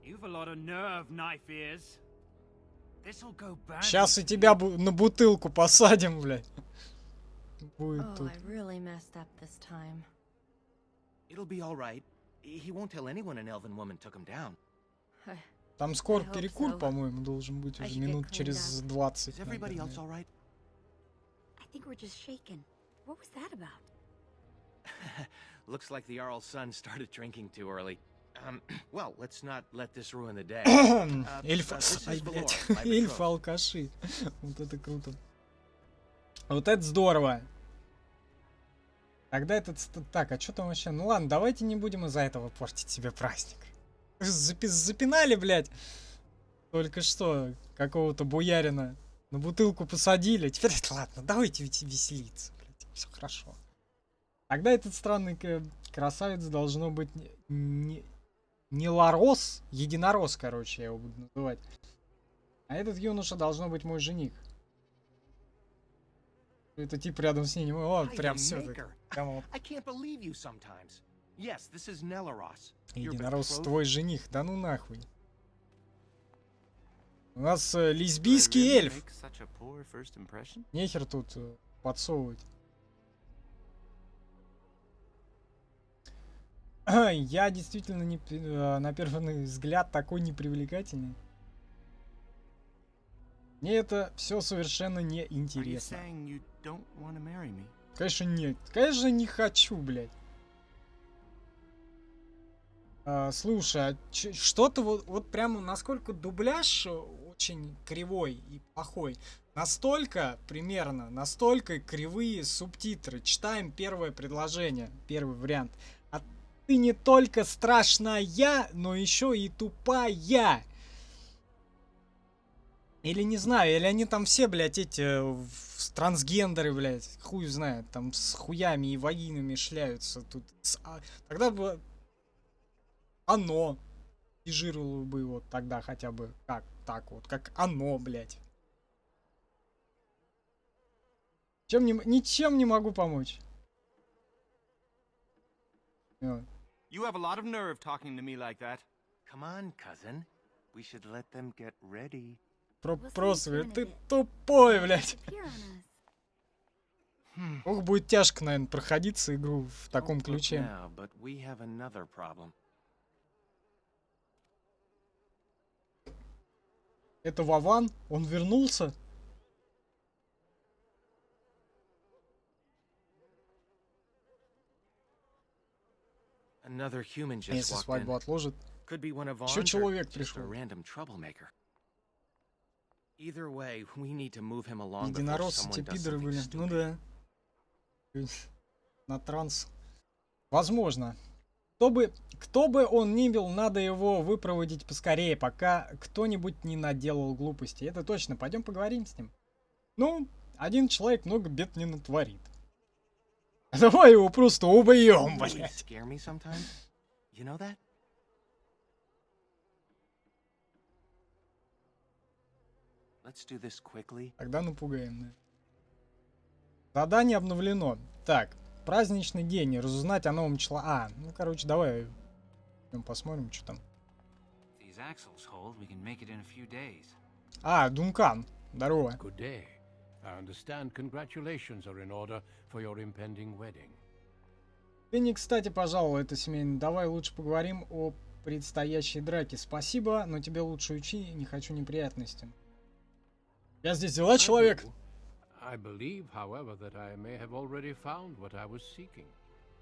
You've a lot of nerve, knife ears. This'll go bad. Сейчас и тебя на бутылку посадим, блядь. Будет Oh, тут. I really messed up this time. It'll be all right. He won't tell anyone an elven woman took him down. Там скоро I hope перекур, so. по-моему, должен быть I уже should get минут cleaned через up. 20. Is everybody else наверное. all right? I think we're just shaken. What was that about? Looks like the Jarl's son started drinking too early. Well, let's not let this ruin the day. Эльф... This Ай, is блядь. Valor, my Эльфы betrothed. алкаши. Вот это круто. Вот это здорово. Тогда этот... Так, а что там вообще? Ну ладно, давайте не будем из-за этого портить себе праздник. Запинали, блядь. Только что какого-то буярина на бутылку посадили. Теперь ладно, давайте веселиться, блядь. Все хорошо. Тогда этот странный красавец должно быть не Ларос, единорос, короче, я его буду называть. А этот юноша должно быть мой жених. Это тип рядом с ним. О, прям все. I can't believe you sometimes. Yes, this is Nelaros. Your Единорос betrothed. твой жених. Да ну нахуй. У нас лесбийский эльф. Make such a poor first impression? Нехер тут подсовывать. Я действительно на первый взгляд такой непривлекательный. Мне это все совершенно не Are you интересно. saying you don't want to marry me? Конечно нет. Конечно не хочу, блядь. Слушай, а что-то вот прямо насколько дубляж очень кривой и плохой, настолько примерно, настолько кривые субтитры. Читаем первое предложение, первый вариант. А ты не только страшная, но еще и тупая. Или не знаю, или они там все, блядь, эти трансгендеры, блядь, хуй знает, там с хуями и вагинами шляются тут. Тогда бы оно тиражировало бы вот тогда хотя бы как так вот, как оно, блядь. Ничем не могу помочь. You have a lot of nerve talking to me like that. Come on, cousin. We should let them get ready. Просто, говорит, ты тупой, блядь. Appear on us. Ох, будет тяжко, наверное, проходиться игру в таком Don't look ключе. now, but we have another problem. Это Вован? Он вернулся? Another human just Если walked in. свадьбу отложит. Could be one of Еще Vaughn's or человек just a пришел. random troublemaker. Either way, we need to move him along before Единороссы, someone те does пидоры something были. Ну stupid. да. На транс. Возможно. Кто бы он ни был, надо его выпроводить поскорее, пока кто-нибудь не наделал глупости. Это точно. Пойдем поговорим с ним. Ну, один человек много бед не натворит. Давай его просто убьем, You really блядь. scare me sometimes. You know that? Let's do this quickly. Тогда напугаем, да. Задание обновлено. Так, праздничный день. Разузнать о новом человеке. Ну, короче, давай посмотрим, что там. These axles hold, we can make it in a few days. Дункан. Здорово. Good day. I understand congratulations are in order for your impending wedding. Ты не кстати пожаловал, это семейно. Давай лучше поговорим о предстоящей драке. Спасибо, но тебе лучше учи, не хочу неприятностей. Я здесь дела, человек. I believe, however, that I may have already found what I was seeking.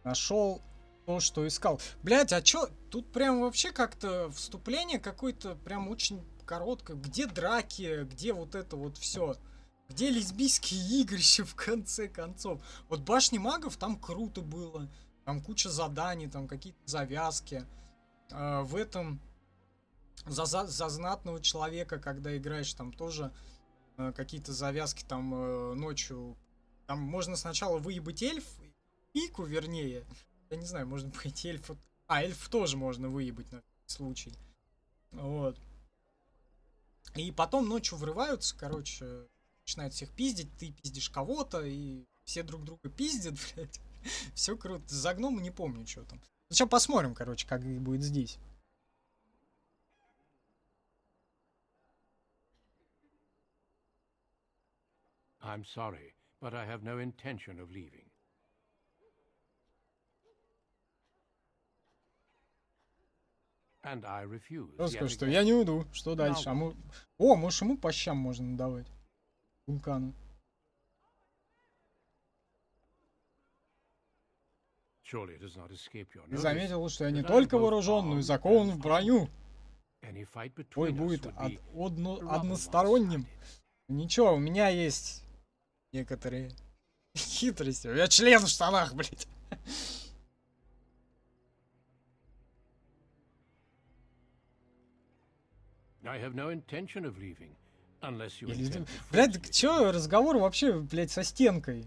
Нашел то, что искал. Блять, а чё? Тут прям вообще как-то вступление какое-то прям очень короткое. Где драки, где вот это вот все? Где лесбийские игрища в конце концов? Вот башни магов там круто было. Там куча заданий, там какие-то завязки. В этом за знатного человека, когда играешь, там тоже какие-то завязки там ночью. Там можно сначала выебать пику, вернее. Я не знаю, можно быть эльфа. Эльф тоже можно выебать на случай. Вот. И потом ночью врываются, короче, начинают всех пиздить, ты пиздишь кого-то, и все друг друга пиздят, блядь. Все круто. За гнома не помню, что там. Сейчас посмотрим, короче, как будет здесь. I'm sorry, but I have no intention of leaving. And I refuse. Просто yet что again. я не уйду. Что дальше? Может ему по щам можно надавать. Дункану. Surely it does not escape your Ты notice заметил, что я не that I am только both вооружен, но и armed закован and в броню. armed. Any fight Бой between us будет would be односторонним. Ничего, у меня есть некоторые хитрости. У меня член в штанах, блядь. I have no intention of leaving, unless you Или- intend to Блядь, force так me. чё разговор вообще, блядь, со стенкой?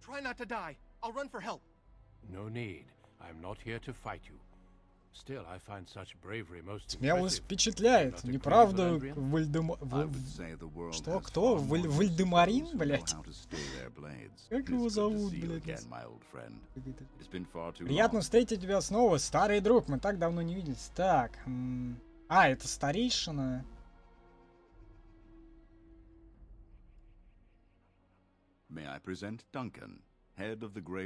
Try not to die. I'll run for help. No need. I'm not here to fight you. Still, I find such bravery most Смелость impressive. впечатляет. Not agree, Не правда, Valandrian? Что? Кто? Вальдемарин, блядь? Как его зовут, блядь? Приятно встретить тебя снова, старый друг. Мы так давно не виделись. Так. Это старейшина.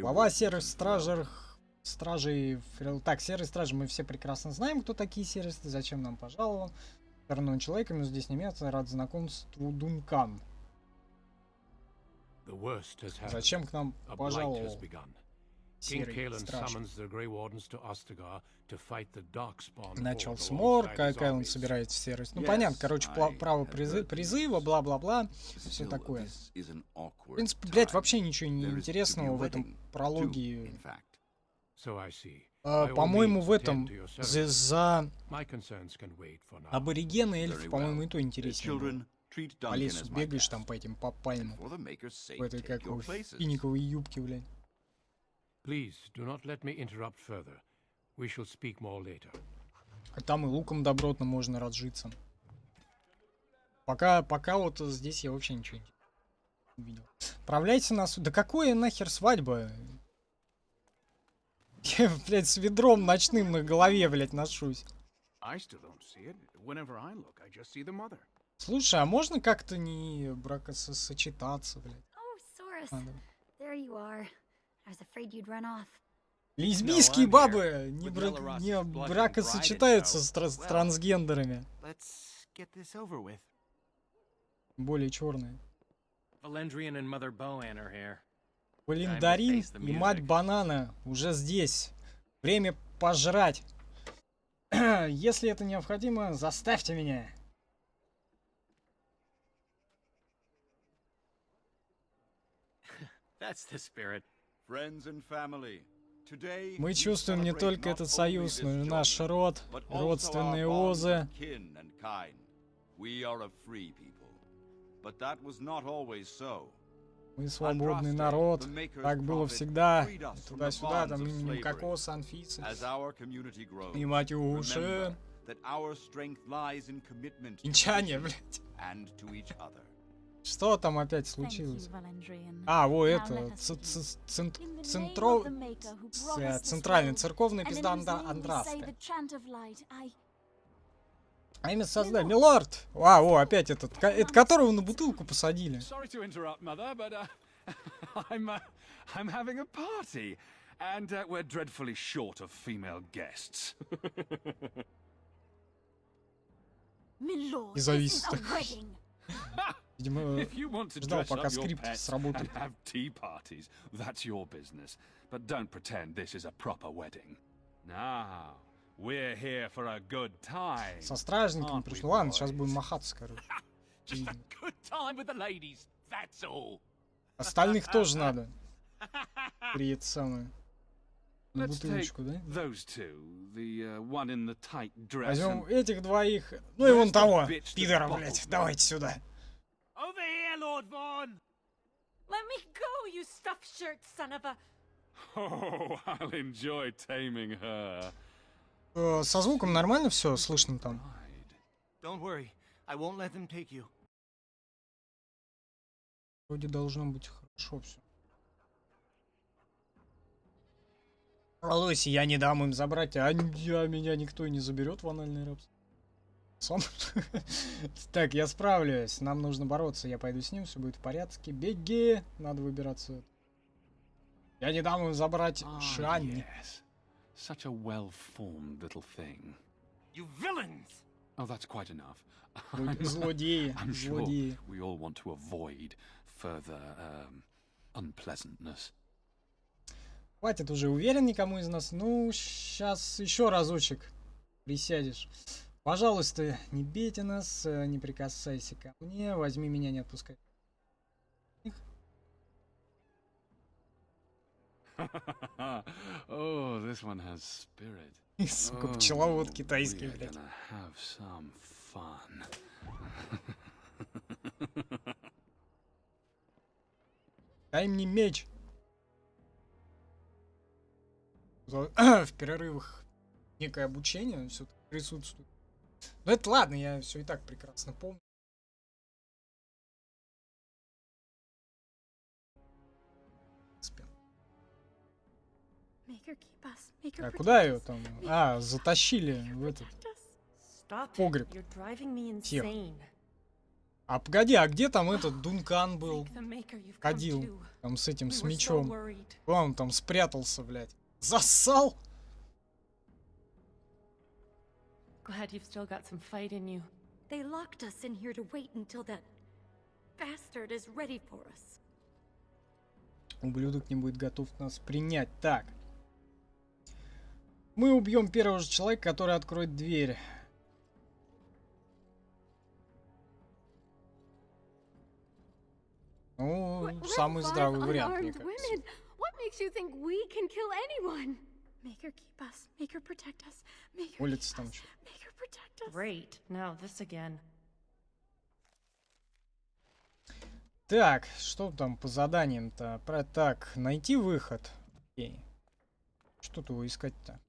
Глава серых стражей. Так, серые стражи, мы все прекрасно знаем, кто такие серые стражи, зачем нам пожаловал. Стороной человека, но здесь не место, рад знакомству Дункан. The worst has happened. Зачем к нам A blight has пожаловал begun. King серый Kalen страж? summons the Grey Wardens to Ostagar to fight the Darkspawn Начал horde смор, alongside his какая он armies. собирает серость. Ну Yes, понятно, короче, I право have heard призыва, бла-бла-бла. Все такое. В принципе, блядь, вообще ничего не интересного в этом прологе. So I see. By all По-моему, means, в этом attend to your ceremony. за My concerns can wait for now. аборигены эльфы, по-моему, и то интереснее было. По лесу бегаешь там по пальмам. В этой как финиковой юбке, блядь. Please do not let me interrupt further. We shall speak more later. А там и луком добротно можно разжиться. Пока вот здесь я вообще ничего не видел. Отправляйте нас... Да какое нахер свадьба? Я, блядь, с ведром ночным на голове, блядь, ношусь. I still don't see it. Whenever I look, I just see the mother. Слушай, а можно как-то не бракосочетаться, блядь? Oh, Soros. Надо. There you are. I was afraid you'd run off. Лесбийские I'm бабы here. не, With Yellow не Ross's blood and бракосочетаются pride, с well, трансгендерами. Let's get this over with. Более черные. Valendrian and Mother Boan are here. Валендарин face the и мать music. банана уже здесь. Время пожрать. Если это необходимо, заставьте меня. That's the spirit. Friends and family, today Мы we чувствуем не celebrate только not этот only союз, но и this наш joy, род, but also родственные our bonds узы. of kin and kind. We are a free people. But that was not always so. Мы свободный народ. Так было всегда. Туда-сюда, там минимум кокос, Анфисы. As our community grows, И Матюши. remember that our strength lies in commitment to Венчание, each блядь. and to each other. Что там опять случилось? А, во, это, центральный церковный пизда Андраста. А имя создателя, милорд! А, о, опять этот, это которого на бутылку посадили. Sorry to interrupt, Mother, but I'm having a party, and we're dreadfully short of female guests. И зависит. Видимо, If you want to ждал, dress пока up your скрипт pets сработает. and have tea parties, that's your business. But don't pretend this is a proper wedding. Now, we're here for a good time. Со стражниками пришло. Ладно, сейчас будем махаться, короче. Just a good time with the ladies. That's all. Остальных тоже надо. При это самое. На Let's take бутылочку, да? those two, the one in the tight dress. Возьмем And... этих двоих. Ну и вон того, bitch that пидора, bottled блядь. me? Давайте сюда. Over here, Lord Vaughn. Let me go, you stuffed shirt, son of a... Oh, I'll enjoy taming her. Со звуком нормально все слышно там? Don't worry. I won't let them take you. Вроде должно быть хорошо все. Лоси, я не дам им забрать, а меня никто и не заберет в анальный рабство. Сам. Так, я справлюсь. Нам нужно бороться. Я пойду с ним, все будет в порядке. Беги! Надо выбираться. Я не дам им забрать Шанни. Yes. Such a well-formed little thing. You villains! Oh, that's quite enough. Злодеи, I'm sure злодеи. we all want to avoid further unpleasantness. Хватит уже, уверен никому из нас? Ну, сейчас еще разочек присядешь. Пожалуйста, не бейте нас, не прикасайся ко мне, возьми меня, не отпускай. Oh, this one has spirit. Сука, пчеловод китайский, We're блядь. gonna have some fun. Дай мне меч. В перерывах некое обучение все присутствует. Но это ладно, я все и так прекрасно помню. А куда ее там? А, затащили в этот Stop it. погреб. You're driving me Тех. insane. А погоди, а где там этот Дункан был? Thank the Maker you've come Ходил. to. Там с этим, We с were so мечом. worried. Куда он там спрятался, блядь? Зассал? Glad you've still got some fight in you. They locked us in here to wait until that bastard is ready for us. Ублюдок не будет готов нас принять. Так. Мы убьем первого же человека, который откроет дверь. Ну, самый здравый вариант, мне кажется. What makes you think we can kill anyone? Make her keep us. Make her protect us. Make her Улица keep там us. что? Make her protect us. Great. Now this again. Так, что там по заданиям-то? Так, найти выход. Окей. Что тут его искать-то?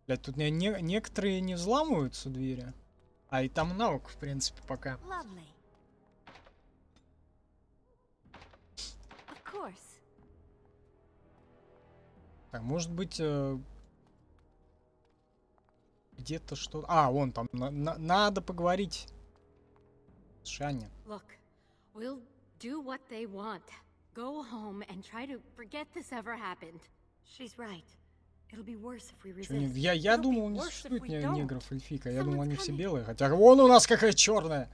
Блять, тут некоторые не взламываются двери. А и там наук, в принципе, пока. Lovely. Of course. Так, может быть, где-то что... А, вон там, надо поговорить с Шанни. Look, we'll do what they want. Go home and try to forget this ever happened. She's right. It'll be worse if we resist. Я думал, не существует негров эльфийка. Я думал, они все белые. Хотя вон у нас какая черная.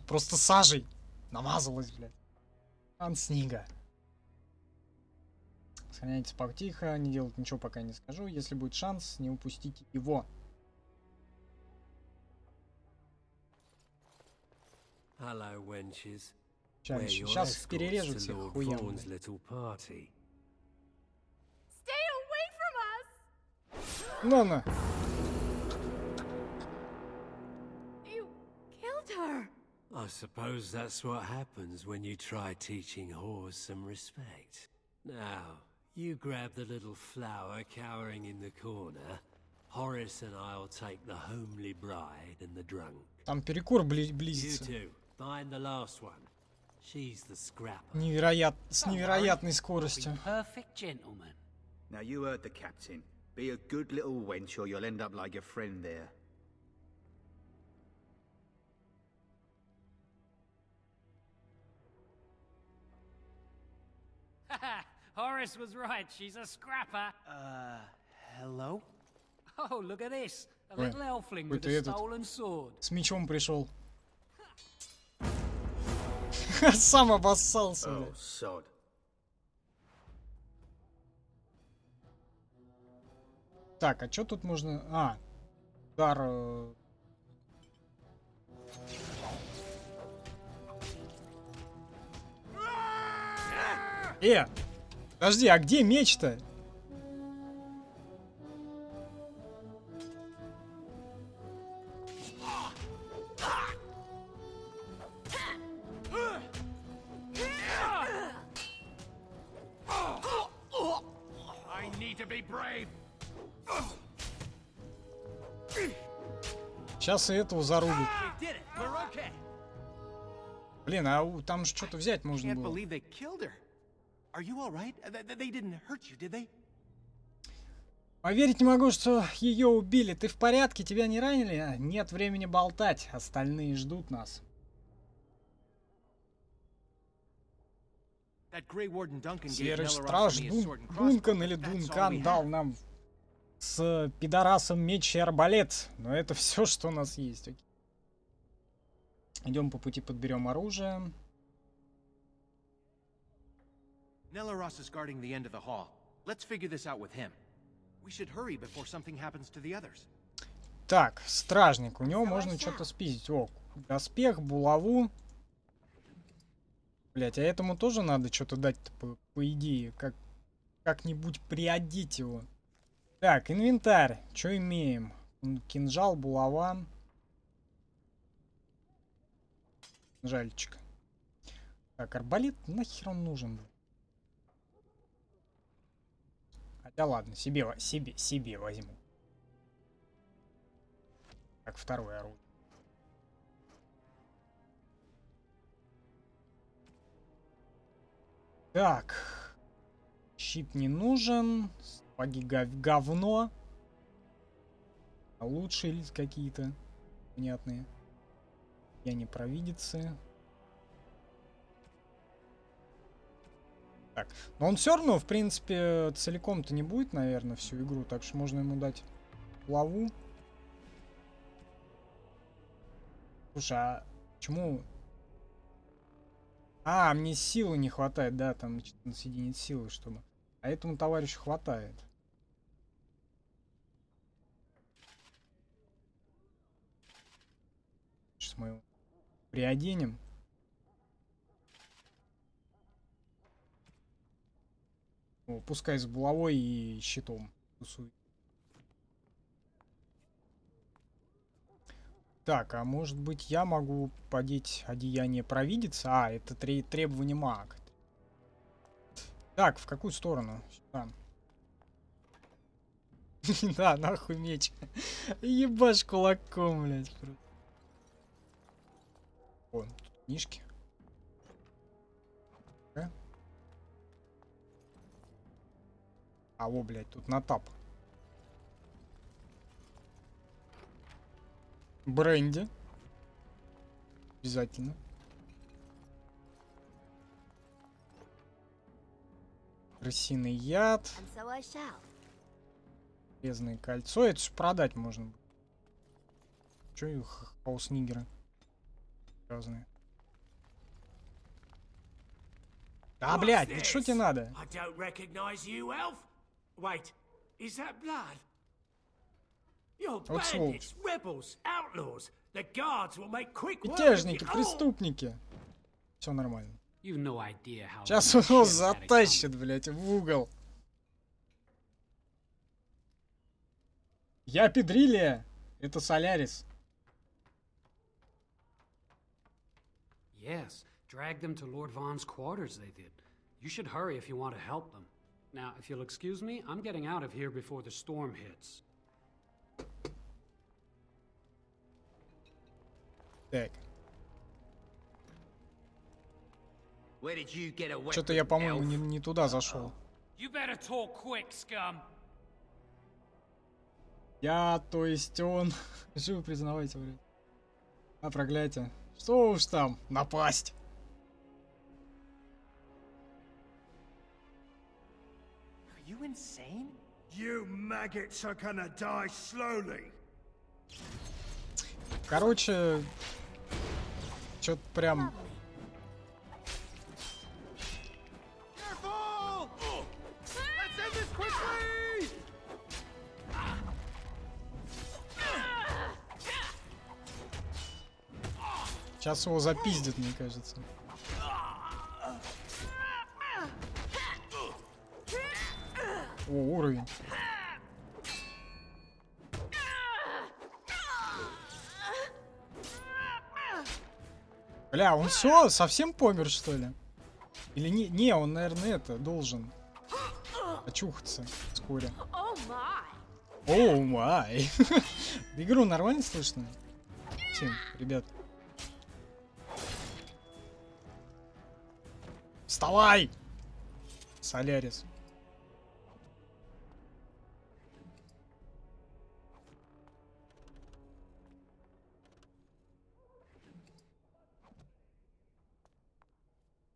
Просто сажей намазалась, блядь. Анснига. Сохраняйте спак тихо, не делать ничего, пока не скажу. Если будет шанс, не упустите его. Hello, wenches. Сейчас перережут всех хуям. Stay away from us! Ну-на. You killed her. I suppose that's what happens when you try teaching whores some respect. Now, you grab the little flower cowering in the corner. Horace and I'll take the homely bride and the drunk. Там перекур You близится. two, find the last one. She's the scrapper. С невероятной скоростью. Perfect gentleman. Now you heard the captain. Be a good little wench or you'll end up like your friend there. Horace was right. She's a scrapper. Hello? Oh, look at this. A Ой, little elfling with какой-то a этот. stolen sword. С мечом пришел. Сам обоссался. Oh, блядь. sod. Так, а что тут можно... А, удар... Подожди, а где меч-то? I need to be brave. Сейчас и этого зарубит. We did it. We're okay. Блин, а там же что-то взять можно Can't было. believe they killed her. Are you all right? They didn't hurt you, did they? Поверить не могу, что ее убили. Ты в порядке? Тебя не ранили? Нет времени болтать. Остальные ждут нас. That Grey Warden Duncan gave Серый Nella страж Ross and me a sword and Дункан crossbow, или but that's all we Дункан дал have. нам с пидорасом меч и арбалет. Но это все, что у нас есть. Окей. Идем по пути, подберем оружие. Nella Ross is guarding the end of the hall. Let's figure this out with him. We should hurry before something happens to the others. Так, стражник. У него можно что-то спиздить. О, доспех, булаву. Блять, а этому тоже надо что-то дать-то, по идее. Как-нибудь приодеть его. Так, инвентарь. Что имеем? Кинжал, булава. Жальчик. Так, арбалет, нахер он нужен? Хотя ладно, себе возьму. Как второе оружие. Так. Щит не нужен. Сапоги говно. А лучше ли какие-то понятные. Я не провидицы. Так. Но он все равно, в принципе, целиком-то не будет, наверное, всю игру. Так что можно ему дать лаву. Слушай, а почему... А, мне силы не хватает, да, там соединить силы, чтобы... А этому товарищу хватает. Сейчас мы его приоденем. О, пускай с булавой и щитом тусует. Так, а может быть я могу подеть одеяние провидицы? А, это требование мага. Так, в какую сторону? Сюда. Да, нахуй меч. Ебашь кулаком, блядь. О, тут книжки. А, во, блядь, тут на тап. Бренди. Обязательно. Крысиный яд. Железное кольцо. Это же продать можно. Чё их хаус-нигеры? Разные. Да, блядь, ведь что тебе надо? Мятежники, преступники. Все нормально. Сейчас он его затащит, блядь, в угол. Я Педрилия. Это Солярис. Yes, drag them to Lord Vaughn's quarters, they did. You should hurry if you want to help them. Now, if you'll excuse me, I'm getting out of here before the storm hits. Так. Что-то я, по-моему, не туда зашел. Я, то есть он... Живо признавайте, блядь. А, проклятие. Что уж там, напасть. You insane? You maggots are gonna die slowly. Короче, что-то прям... Сейчас его запиздят, мне кажется. О, уровень. Бля, он все, совсем помер, что ли? Или не? Не, он, наверное, это должен очухаться вскоре. Оу май. Игру нормально слышно? Всем, ребят. Вставай! Солярис.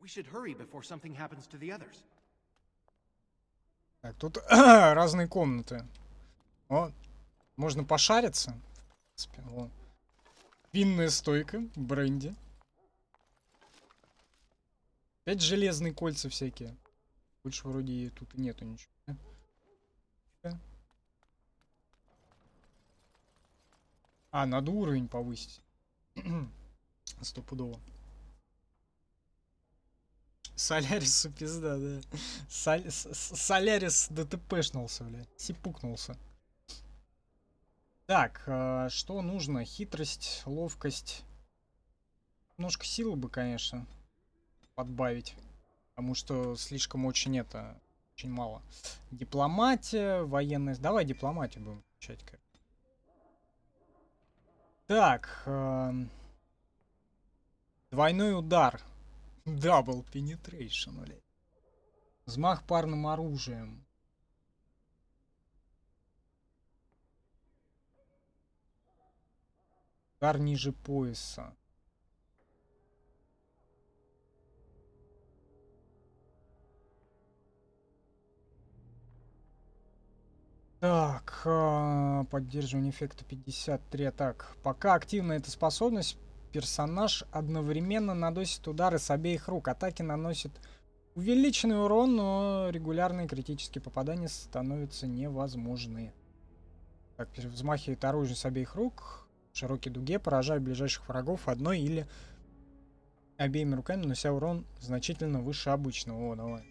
We should hurry before something happens to the others. Так, тут разные комнаты. О, можно пошариться. О. Винная стойка, бренди. Опять железные кольца всякие. Больше вроде тут и нету ничего. А, надо уровень повысить. Стопудово. Солярису пизда, да. Солярис ДТПшнулся, бля. Сипукнулся. Так, что нужно? Хитрость, ловкость. Немножко силы бы, конечно, подбавить. Потому что слишком очень это... Очень мало. Дипломатия, военность. Давай дипломатию будем включать. Так. Двойной удар. Double penetration, блядь. Взмах парным оружием. Удар ниже пояса. Так, поддерживание эффекта 53. Так, пока активна эта способность, персонаж одновременно наносит удары с обеих рук. Атаки наносят увеличенный урон, но регулярные критические попадания становятся невозможны. Так, взмахивает оружие с обеих рук. В широкой дуге поражает ближайших врагов одной или обеими руками, нанося урон значительно выше обычного. О, давай.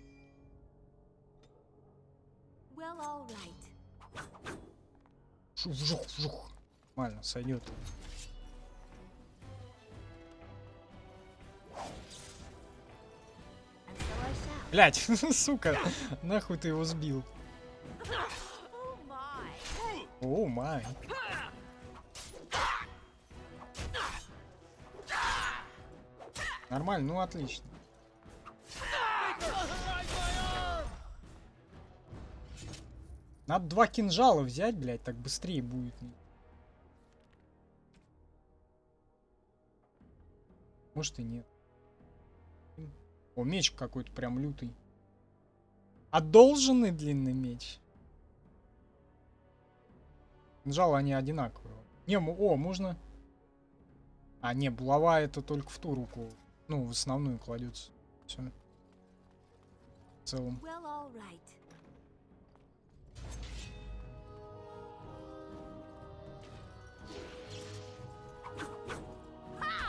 Жух. Нормально, сойдет. Блять, сука, нахуй ты его сбил. О, май. Нормально, ну отлично. Надо 2 кинжала взять, блядь, так быстрее будет. Может и нет. О, меч какой-то прям лютый. Одолженный длинный меч. Кинжалы они одинаковые. Не, о, можно... А, не, булава это только в ту руку. Ну, в основную кладется. Все. В целом.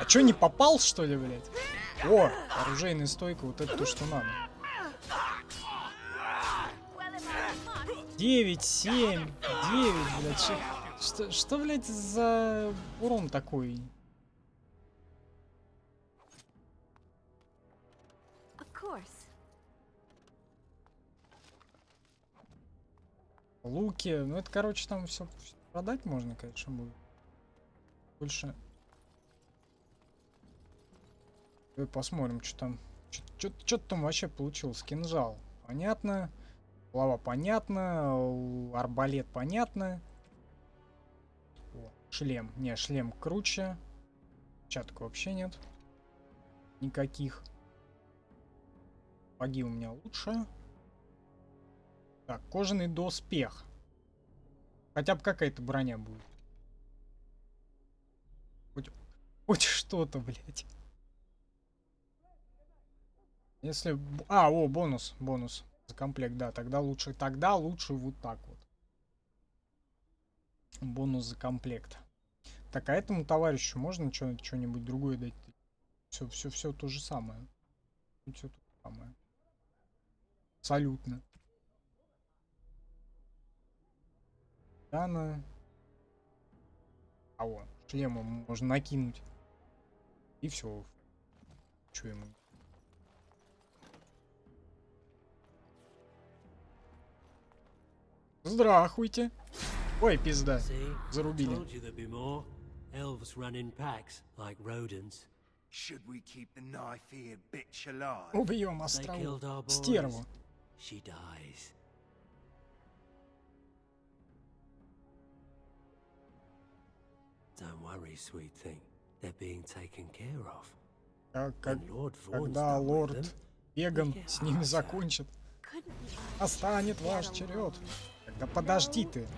А чё, не попал, что ли, блядь? О, оружейная стойка, вот это то, что надо. 9, 7, 9, блядь. Что, блядь, за урон такой? Луки, ну это, короче, там все продать можно, конечно, будет. Больше. Давай посмотрим, что там. Что там вообще получилось? Кинжал. Понятно. Лава понятно. Арбалет понятно. О, шлем. Не, шлем круче. Чаток вообще нет. Никаких. Баги у меня лучше. Так, кожаный доспех. Хотя бы какая-то броня будет. Хоть что-то, блядь. Если... А, о, бонус. Бонус за комплект, да. Тогда лучше вот так вот. Бонус за комплект. Так, а этому товарищу можно что-нибудь другое дать? Все то же самое. Все то же самое. Абсолютно. Дана. А вот, шлему можно накинуть. И все. Че ему? Здравствуйте. Ой, пизда. Зарубили. Убьем острову. Стерву. Когда лорд Веган с ними закончит, настанет ваш черед. Тогда подожди ты.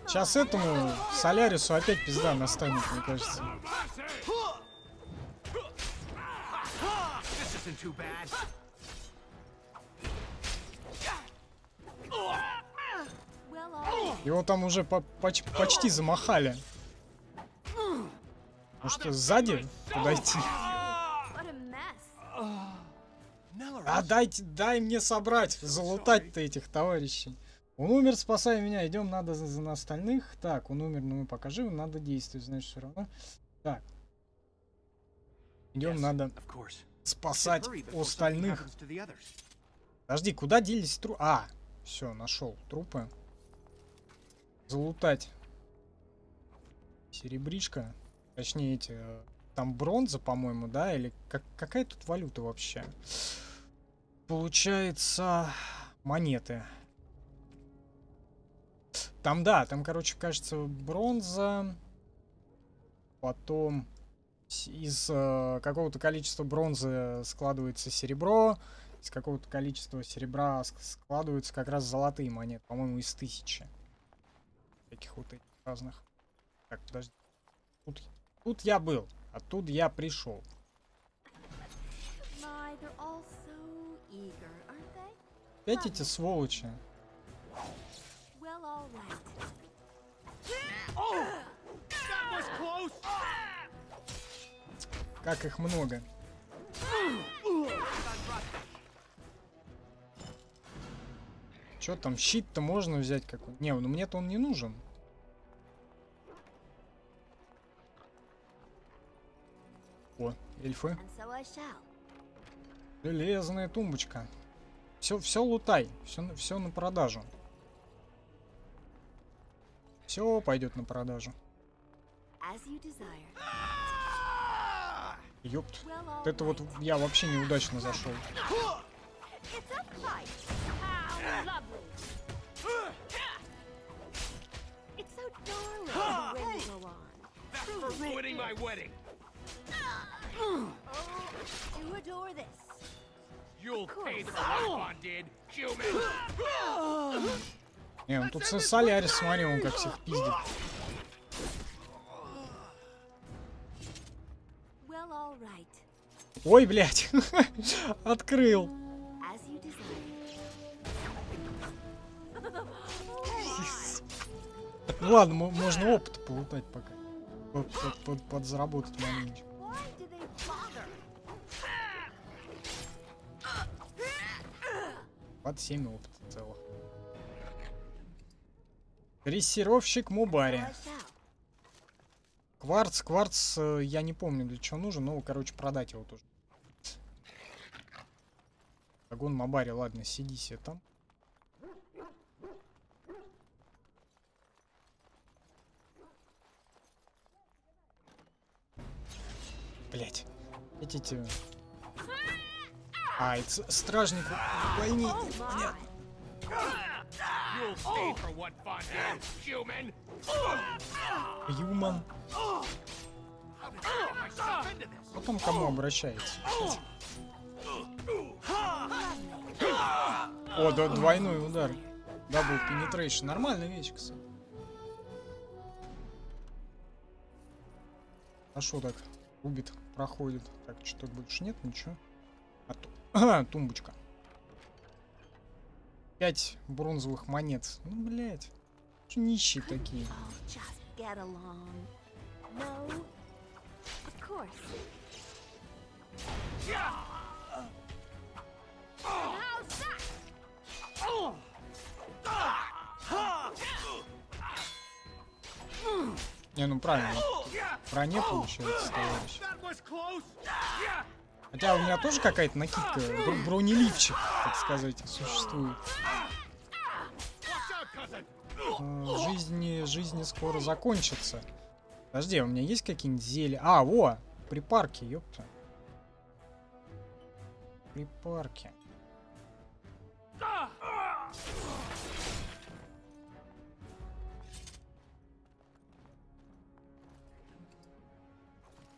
Сейчас этому Солярису опять пизда настанет, мне кажется. Его там уже почти замахали. Может, сзади подойти? А дай мне собрать, залутать-то этих товарищей. Он умер, спасай меня, идем, надо за остальных. Так, он умер, но мы пока живы, надо действовать, значит, все равно. Так. Идем, надо спасать остальных. Подожди, куда делись трупы? А, все, нашел трупы. Залутать. Серебришка. Точнее, эти... Там бронза, по-моему, да? Или какая тут валюта вообще? Получается... Монеты. Там, да, там, короче, кажется, бронза. Потом из какого-то количества бронзы складывается серебро. Из какого-то количества серебра складываются как раз золотые монеты. По-моему, из 1000. Таких вот этих разных. Так, подожди. Тут я был, а тут я пришел. Опять эти сволочи. Как их много. Чё там, щит-то можно взять какой? Не, ну мне-то он не нужен. О, эльфы. Железная тумбочка. Все лутай, все на продажу. Все пойдет на продажу. Ёпт. Вот это вот я вообще неудачно зашел. Не, ну тут Солярис, смотри, он как всех пиздит. Ой, блядь. Открыл. Ну ладно, можно опыт полутать пока. Подзаработать маленечко. Под 7 опыта целых. Дрессировщик Мубари. Кварц, я не помню для чего нужен, но, короче, продать его тоже. Агон Мубари, ладно, сиди себе там. Блять, эти... А, это стражник войны. Понятно. Юман. Потом кому обращается? О, да, двойной удар. Дабл пенетрейшн. Нормальная вещь, кстати. А шо так? Рубит, проходит. Так, что больше нет, ничего. Тумбочка. 5 бронзовых монет. Ну, блять. Что нищие такие? Не, ну правильно. Броня получается, товарищ. Хотя у меня тоже какая-то накидка, бронеливчик, так сказать, существует. Жизни скоро закончатся. Подожди, у меня есть какие-нибудь зелья? А, во! Припарки, ёпта. Припарки.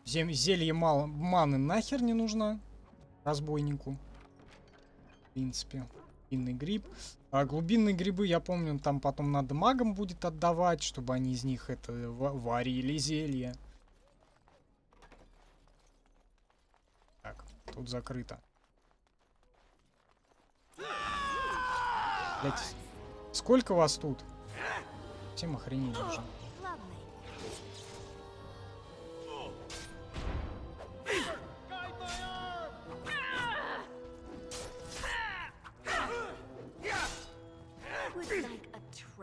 Зелье маны нахер не нужно разбойнику. В принципе. Глубинный гриб. А глубинные грибы, я помню, там потом надо магам будет отдавать, чтобы они из них это варили зелье. Так, тут закрыто. Блять, сколько вас тут? Всем охренеть нужно.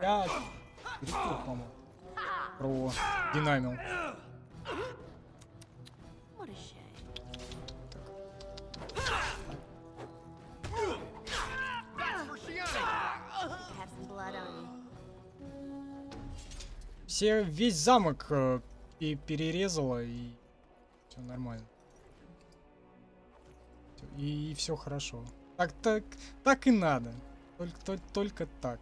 Я по-моему, про динамил. Весь замок перерезала, и все нормально. И все хорошо. Так и надо. Только так.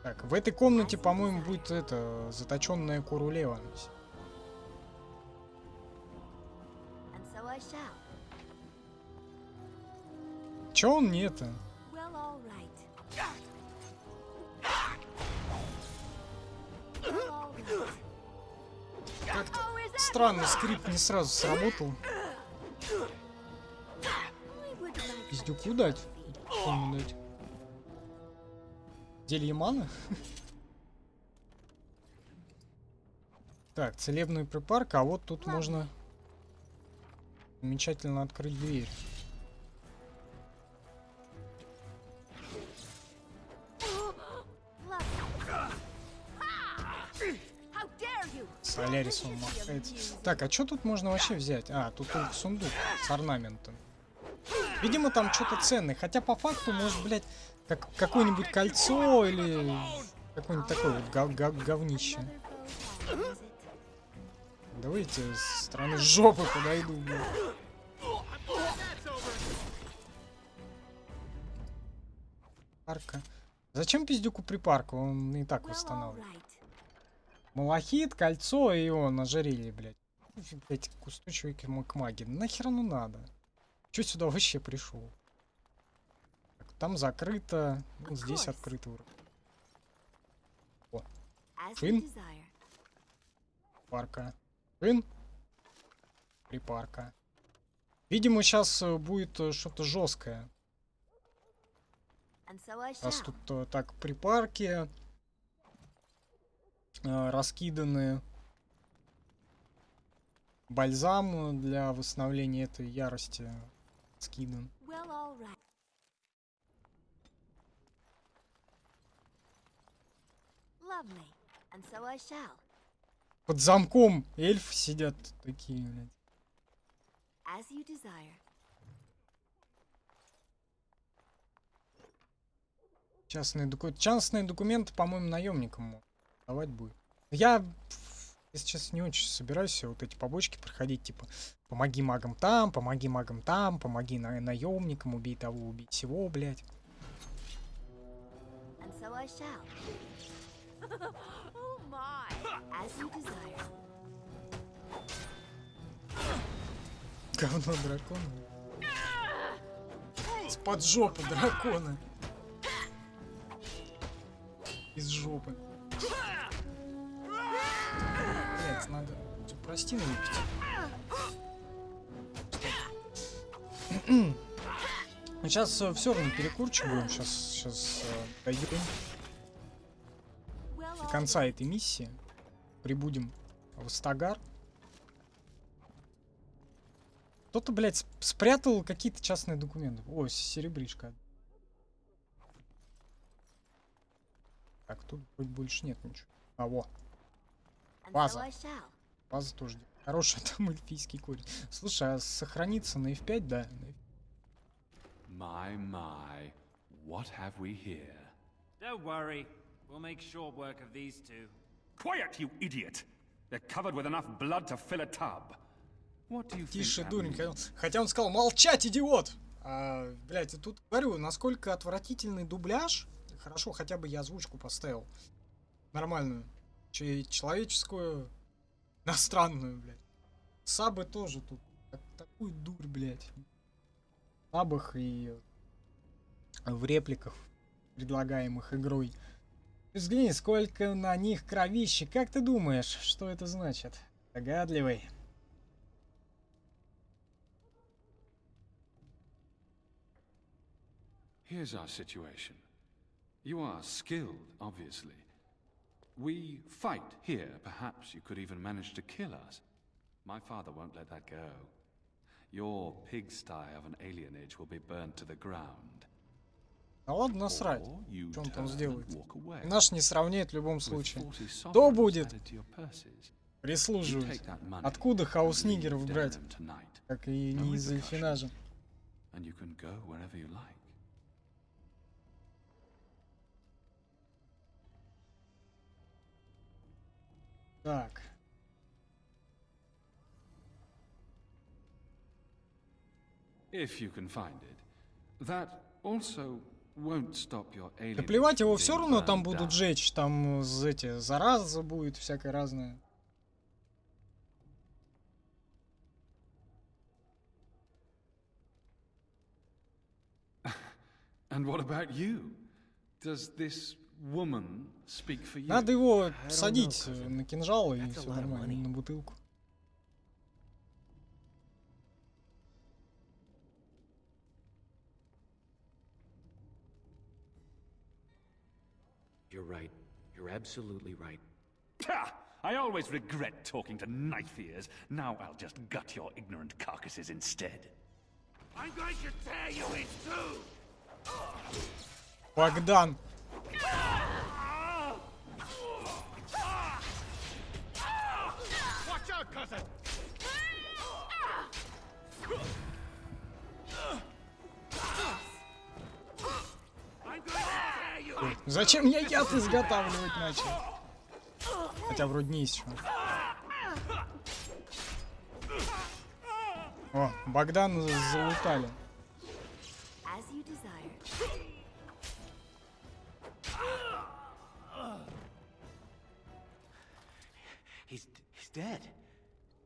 Так, в этой комнате, по-моему, будет это заточенная Королева. Чё он не это? Как-то странно, скрипт не сразу сработал. Пиздюку дать? Кому дать? Зелье маны? Так, целебный припарк, а вот тут можно замечательно открыть дверь. Солярисом махается. Так, а что тут можно вообще взять? А, тут только сундук с орнаментом. Видимо, там что-то ценное. Хотя по факту, может, блядь, какое-нибудь кольцо или какое-нибудь такое вот говнище. Давайте со стороны жопы подойду, блядь. Припарка. Зачем пиздюку припарка? Он и так восстанавливает. Малахит, кольцо и он ожерелье, блядь. Эти кусочки к магии. Нахер оно надо? Чё сюда вообще пришел? Так, там закрыто. Ну, здесь открыто. О. Шин. Парка. Шин. Припарка. Видимо, сейчас будет что-то жесткое. Раз тут так припарки раскиданы. Бальзам для восстановления этой ярости скидан. Под замком эльфы сидят такие, блядь. Частные документы, по-моему, наемникам давать будет. Я, если честно, не очень собираюсь вот эти побочки проходить, типа, помоги магам там, помоги наемникам, убей того, убей сего, блядь. Говно дракона. С-под жопы дракона. Из жопы. Блять, надо супростину выпить. Сейчас все равно перекурчик будем. Сейчас дойдем до конца этой миссии. Прибудем в Астагар. Кто-то, блядь, спрятал какие-то частные документы. О, серебришка. Так, тут хоть больше нет ничего. А, во. База. База тоже. Хороший там эльфийский корень. Слушай, а сохранится на F5, да? My, what have we here? Don't worry, we'll make short work of these two. Quiet, you idiot! They're covered with enough blood to fill a tub. What do you think? Тише, дурень. Хотя он сказал, молчать, идиот! Блять, я тут говорю, насколько отвратительный дубляж. Хорошо, хотя бы я озвучку поставил. Нормальную. Человеческую. Иностранную, блядь. Сабы тоже тут. Такую дурь, блядь. В сабах и в репликах, предлагаемых игрой. Взгляни, сколько на них кровищи. Как ты думаешь, что это значит? Догадливый. Here's our situation. You are skilled, obviously. We fight here. Perhaps you could even manage to kill us. My father won't let that go. Your pigsty of an alienage will be burned to the ground. Да ладно, насрать. Что он там сделает? И наш не сравняет в любом случае. Кто будет прислуживать? Откуда хаос нигеров брать? Как и не из эльфинажа. Так. Да плевать, его все равно там будут жечь, там эти зараза будет всякое разное. Надо его садить на кинжал и все нормально, на бутылку. You're right. You're absolutely right. Ha! I always regret talking to knife ears. Now I'll just gut your ignorant carcasses instead. I'm going to tear you in two! Богдан! Зачем я яд изготавливать начал? Хотя вроде не есть что. О, Богдан залутали. He's dead.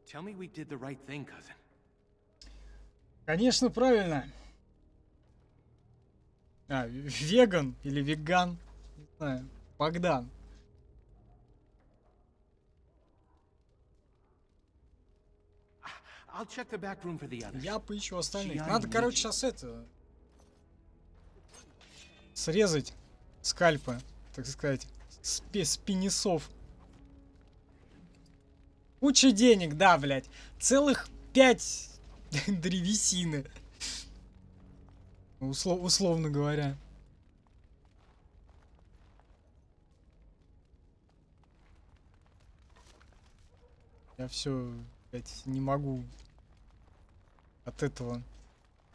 Tell me we did the right thing, cousin. Конечно, правильно. А, веган или веган. Не знаю. Богдан. I'll check the back room for the others. Я поищу остальных. Надо, короче, сейчас это... срезать скальпы, так сказать, с пенисов. Куча денег, да, блядь. Целых 5 древесины. Условно говоря. Я все, блядь, не могу от этого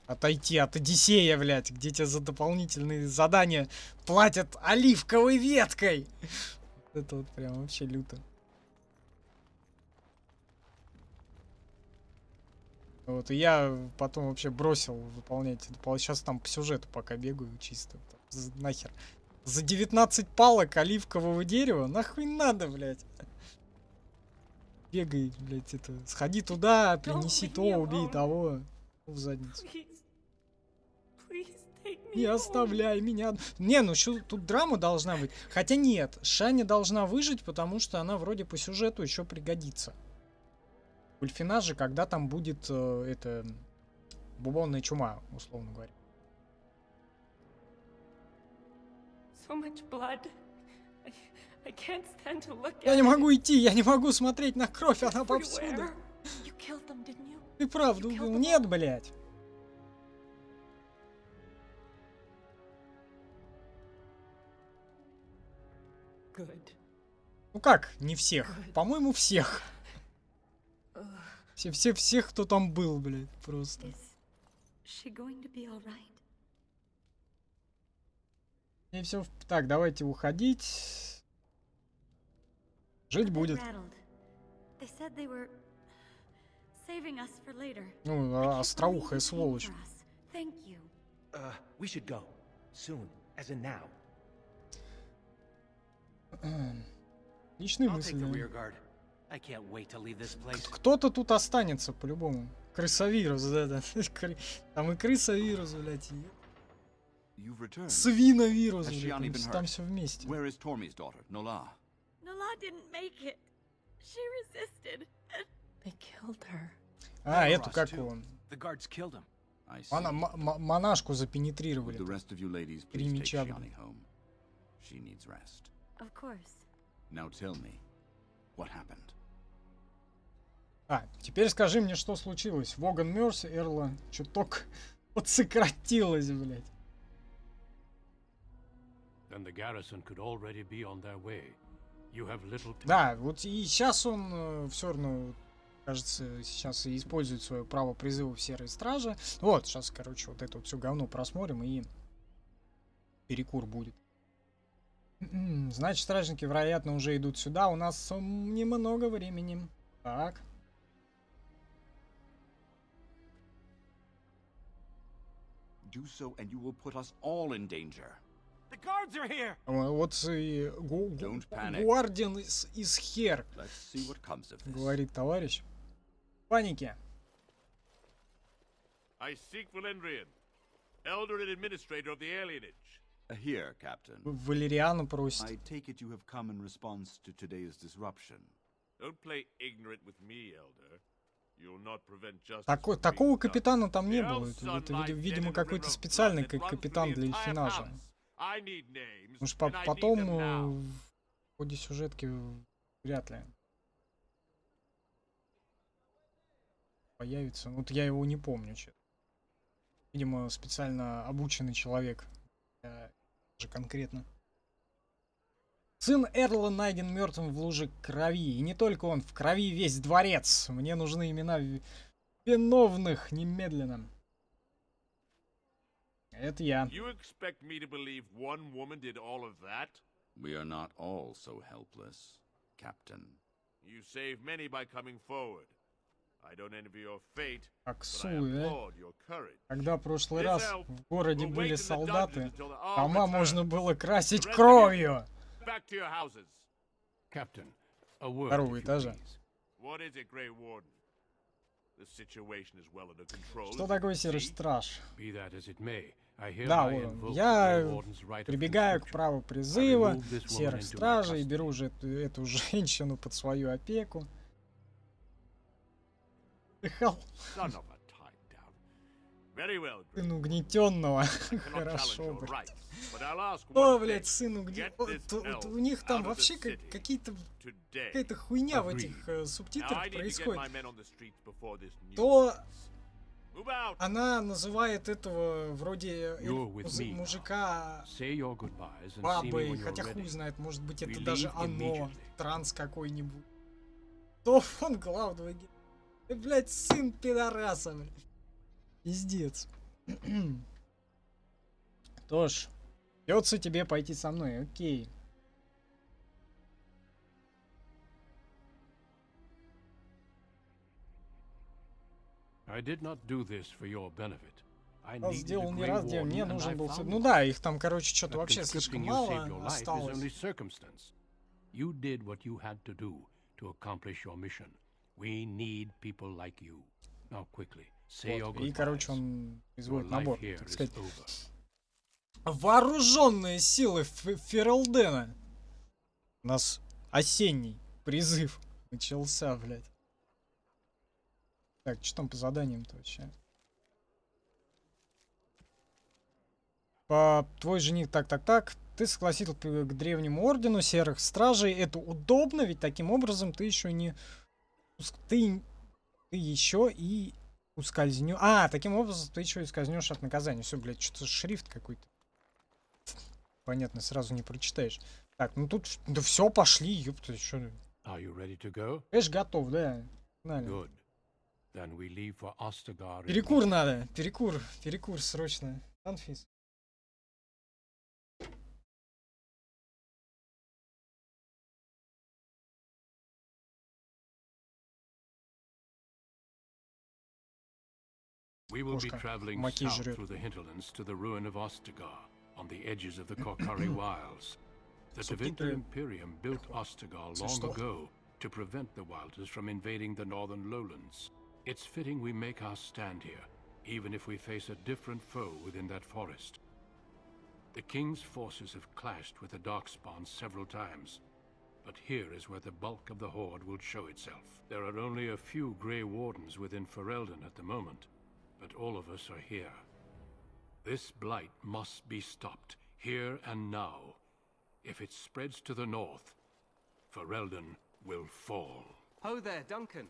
отойти, от Одиссея, блядь, где тебе за дополнительные задания платят оливковой веткой. Это вот прям вообще люто. Вот, и я потом вообще бросил выполнять. Сейчас там по сюжету пока бегаю чисто. Нахер. За 19 палок оливкового дерева? Нахуй надо, блядь. Бегай, блядь, это. Сходи туда, принеси то, убей того. В задницу. Не оставляй меня. Не, ну что, тут драма должна быть. Хотя нет, Шаня должна выжить, потому что она вроде по сюжету еще пригодится. Ульфина же, когда там будет это бубонная чума, условно говоря. Я не могу идти, я не могу смотреть на кровь, она повсюду. Ты правда убил? Нет, блядь. Ну как, не всех? По-моему, всех. Всех, кто там был, блядь, просто. И все. Так, давайте уходить. Жить будет. Ну, остроухая сволочь. We should go. Soon, as in now. Отличные мысли. I can't wait to leave this place. Кто-то тут останется, по-любому. Крысовирус, да. Там и крысовирус, блядь. Свиновирус, блядь. Там все вместе. Where is Tormy's daughter, Nola? Nola didn't make it. She resisted. They killed her. А, эту как он? The guards killed him. Монашку запенетрировали. The rest of you ladies, Три please take меча. Shiani home. She needs rest. Of course. Now tell me, what happened? А, теперь скажи мне, что случилось. Воган мерз, Эрла чуток подсократилась, блядь. Да, вот и сейчас он все равно, кажется, сейчас и использует свое право призыва в Серой Страже. Вот, сейчас, короче, вот это вот все говно просмотрим и перекур будет. Значит, стражники, вероятно, уже идут сюда. У нас немного времени. Так. Do so, and you will put us all in danger. The guards are here. Вот и Гуардиан из Хер, говорит товарищ. Паники. I seek Valendrian, elder and administrator of the alienage. Here, Captain. Валериану просит. I take it you have come in response to today's disruption. Don't play ignorant with me, elder. Такого капитана там не было. Это, видимо, какой-то специальный капитан для Эльфинажа. Может, потом в ходе сюжетки вряд ли появится. Вот я его не помню, честно. Видимо, специально обученный человек. Же конкретно. Сын Эрла найден мертвым в луже крови. И не только он, в крови весь дворец. Мне нужны имена виновных немедленно. Это я. You expect me to believe one woman did all of that? We are not all so helpless, Captain. You saved many by coming forward. I don't envy your fate, but I Таксуя. applaud your courage. Когда в прошлый раз в городе We'll были wait in the солдаты, dungeons until the дома arm можно returns. было красить The rest of you, кровью. Back to your houses. Captain, a word, Второго if you этажа. please. What is it, Grey Warden? The situation is well under control. Что такое серый страж? Be that as it may, I Да, hereby invoke the я Grey Warden's right of прибегаю к conscription. праву призыва I remove this woman серых into my стражей и custody. беру же эту женщину под свою опеку. Дыхал. Son of a tie-down. Very well, Grey. Сын угнетенного. I cannot challenge Хорошо, your блядь. rights, but I'll ask О, one блядь, thing. сын Get угнетенного. this elf У них там out of the вообще city какие-то today. какая-то хуйня в Agreed. этих Now I субтитрах need to get my происходит. men on the streets before this news То spreads. Move out. она называет этого вроде You're with me now. мужика Say your goodbyes and see me бабой, when you're хотя ready. хуй знает, может быть это We даже leave оно, immediately. транс какой-нибудь. То он главного героя. Ты, блядь, сын пидораса, блядь. Пиздец. Что ж, придется тебе пойти со мной, окей. I did not do this for your benefit. I Я needed a сделал не Grey раз, где Warden, мне and I нужен был... found Ну one. да, их там, короче, что-то But вообще слишком conscripting you saved your мало life is осталось. only circumstance. You did what you had to do to accomplish your mission. We need people like you. Now quickly, say your Вот. И, goodbyes. короче, он Your производит life набор, here так is сказать. over. Вооруженные силы Ферелдена. У нас осенний призыв начался, блядь. Так, что там по заданиям-то вообще? Твой жених так. Ты согласился к древнему ордену серых стражей. Это удобно, ведь таким образом ты еще не... Ты еще и ускользнешь... таким образом ты еще и ускользнешь от наказания. Все, блядь, что-то шрифт какой-то. Понятно, сразу не прочитаешь. Так, ну тут... Да все, пошли, ёпта, что... Are you ready to go? Конечно, готов, да. Погнали. Good. Then we leave for Ostagar. Перекур надо. Перекур срочно. Анфис. We will be Кошка traveling маки south жрет. through the hinterlands to the ruin of Ostagar, on the edges of the Korkari Wilds. The Tevinter Imperium built Ostagar long Что? ago to prevent the Wilders from invading the northern lowlands. It's fitting we make our stand here, even if we face a different foe within that forest. The King's forces have clashed with the Darkspawn several times, but here is where the bulk of the Horde will show itself. There are only a few Grey Wardens within Ferelden at the moment, but all of us are here. This blight must be stopped, here and now. If it spreads to the north, Ferelden will fall. Ho there, Duncan.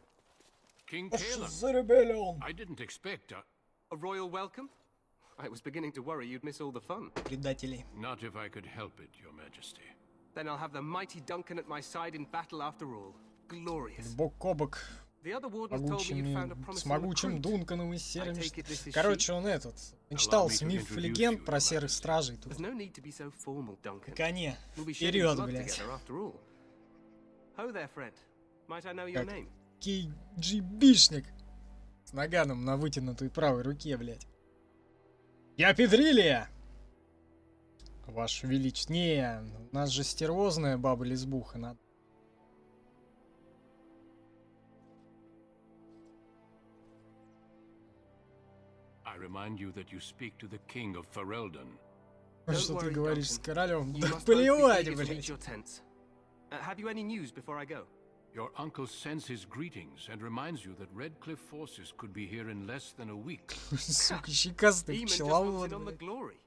King За Caelan, ребелион. I didn't expect A royal welcome? I was beginning to worry you'd miss all the fun. Предатели. Not if I could help it, Your Majesty. Then I'll have the mighty Duncan at my side in battle after all. Glorious. Бок о бок. The other wardens told me you found a С promising могучим recruit. Дунканом и серыми... I take it this is Короче, он этот... Читал me to миф и introduce легенд you, про Your серых стражей. Тут There's no need to be so formal, Duncan. коне. We'll be shedding Вперед, blood блядь. together after all. Ho there, friend. Might I know your Так. name? KGB-шник. С наганом на вытянутой правой руке, блядь. Я Педрилия! Ваше Величество. Не, у нас же стервозная баба-лесбуха. Надо. I remind you that you speak to the King of Ferelden. Что ты worry, говоришь с Duncan. королем? You Да must both be плевать, eager to reach блядь. your tents. Have you any news before I go? Your uncle sends his greetings and reminds you that Redcliffe forces could be here in less than a week. Сука, щекастый Eamon just пчеловод, wants in on the блядь. glory.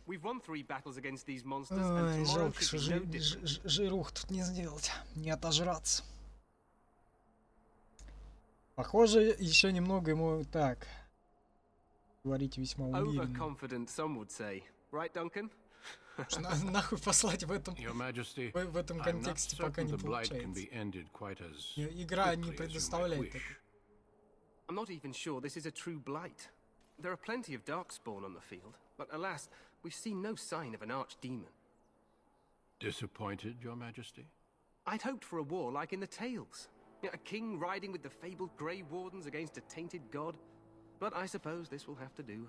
We've won 3 battles against these monsters, Ой, and tomorrow жалко, что should be no different. жирух тут не сделать. Не отожраться. Похоже, еще немного ему так. Говорите весьма уверенно. Overconfident, some would say. Right, Duncan? Нахуй послать в этом, Your Majesty, в этом I'm not контексте пока certain не the blight can получается. be ended quite as Игра не quickly as you might предоставляет wish. такого. I'm not even sure this is a true blight. There are plenty of Darkspawn on the field. But alas, we've seen no sign of an archdemon. Disappointed, Your Majesty? I'd hoped for a war like in the tales. A king riding with the fabled Grey Wardens against a tainted god. But I suppose this will have to do.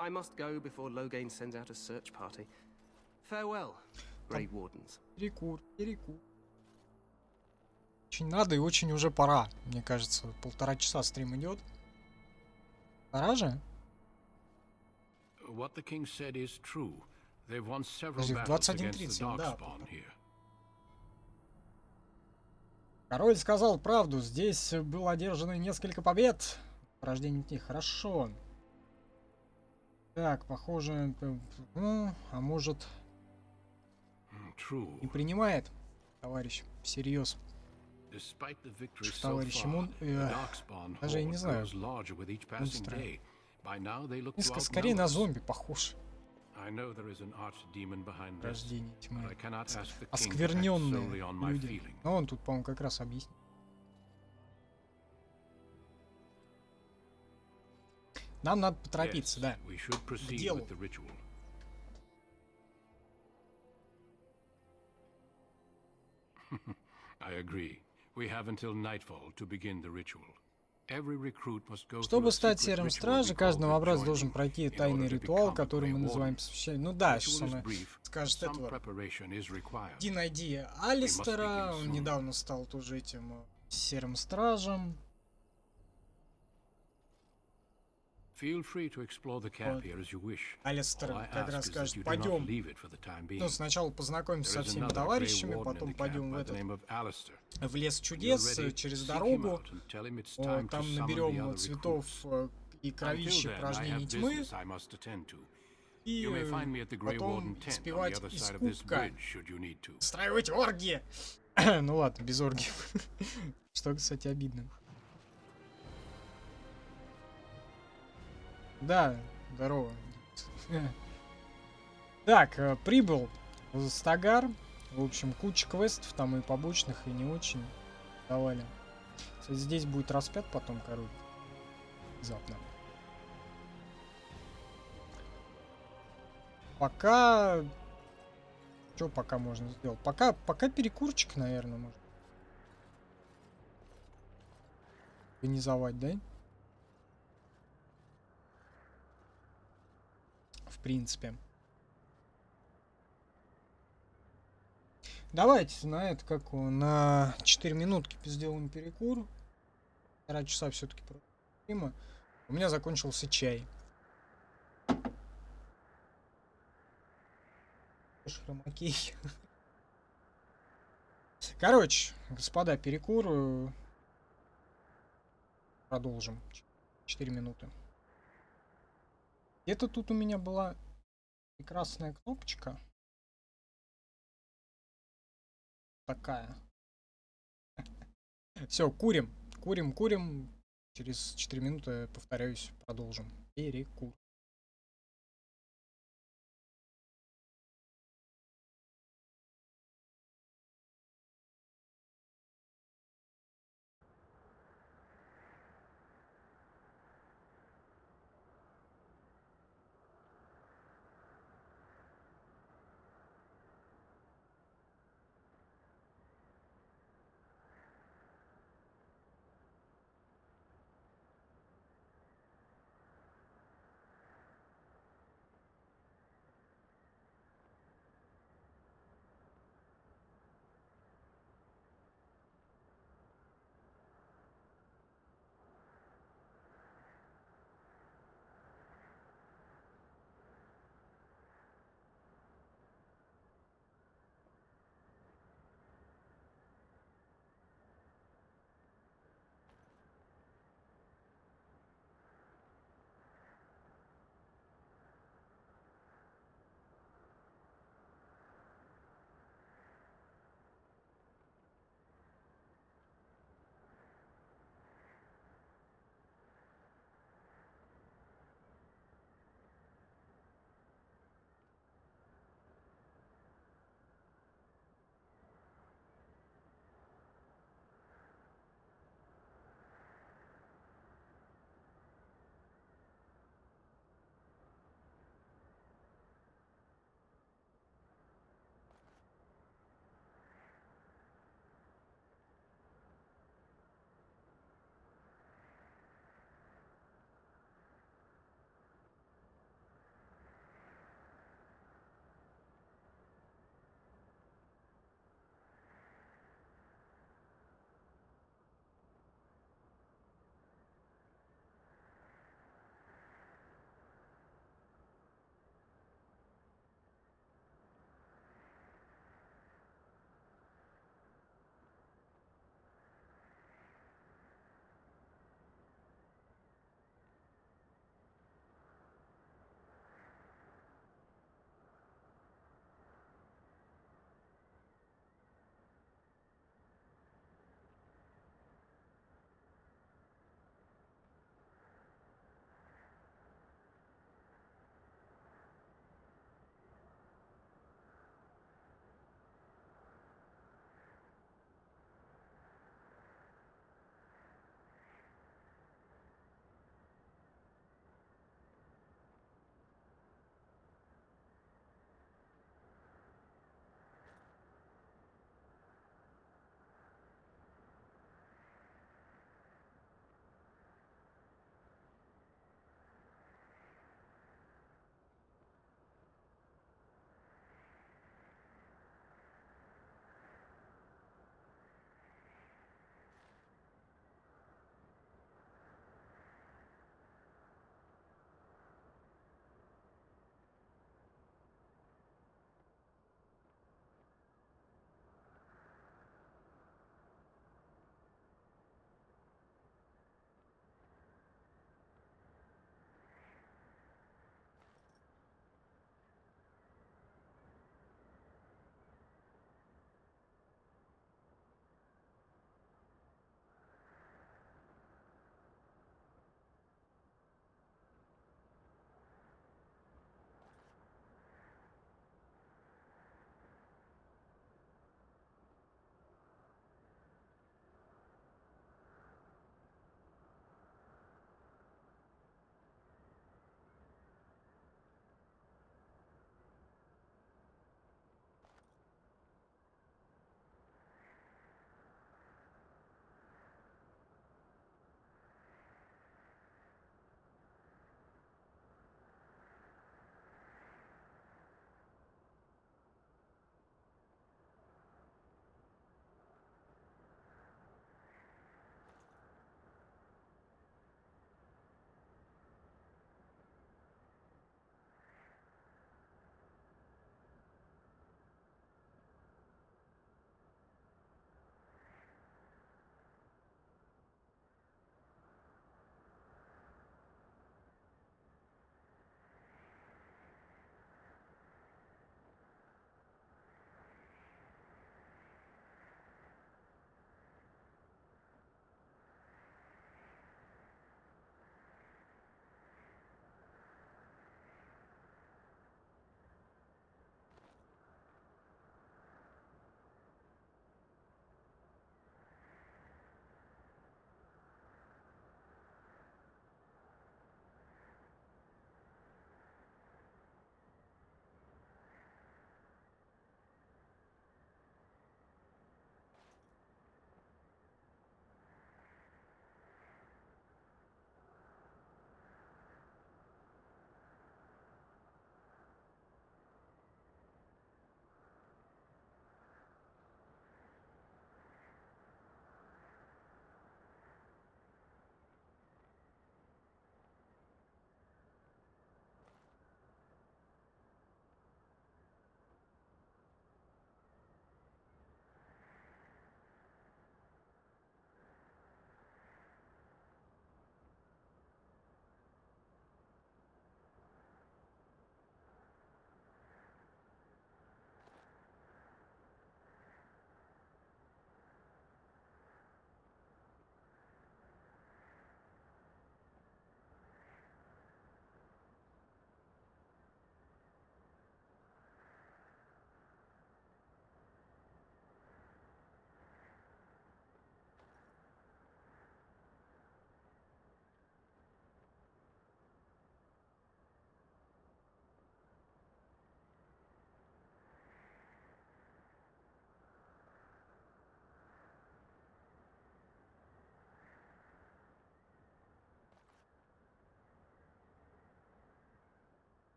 I must go before Loghain sends out a search party. Farewell, Grey Wardens. Перекур. Очень надо и очень уже пора. Мне кажется, 1,5 часа стрим идет. Пора же? What the king said is true. They've won several Подожди, в battles against the 21:30, да. Darkspawn here. Король сказал правду. Здесь было одержано несколько побед. Рождение детей. Хорошо. Так, похоже... а может... Не принимает, товарищ. Всерьез. Товарищ, ему... даже я не знаю. Несколько скорее на зомби похож. Рождение тьмы. Оскверненные люди. Но он тут, по-моему, как раз объяснил. Нам надо поторопиться, да. К делу. I agree. We have until nightfall to begin the ritual. Чтобы стать серым стражем, каждый новобранец должен пройти тайный ритуал, который мы называем посвящением. Ну да, сейчас он скажет этого. Иди найди Алистера, он недавно стал тоже этим серым стражем. Алистер как раз скажет, пойдем. Ну, сначала познакомимся со всеми товарищами, потом пойдем в лес чудес, через дорогу. Там наберем цветов и кровища порождений тьмы. И потом спевать из кубка. Устраивать оргии! Ну ладно, без оргии. Что, кстати, обидно. Да, здорово. Так, прибыл в Стагар. В общем, куча квестов там и побочных, и не очень давали. Кстати, здесь будет распят потом король. Внезапно. Пока... Что пока можно сделать? Пока перекурчик, наверное, можно организовать, да? В принципе. Давайте на это как на 4 минутки сделаем перекур. 1,5 часа все-таки стрима. У меня закончился чай. Хромакей. Короче, господа, перекур. Продолжим. 4 минуты. Где-то тут у меня была прекрасная кнопочка. Такая. Все, курим. Курим. Через 4 минуты, повторяюсь, продолжим. Перекур.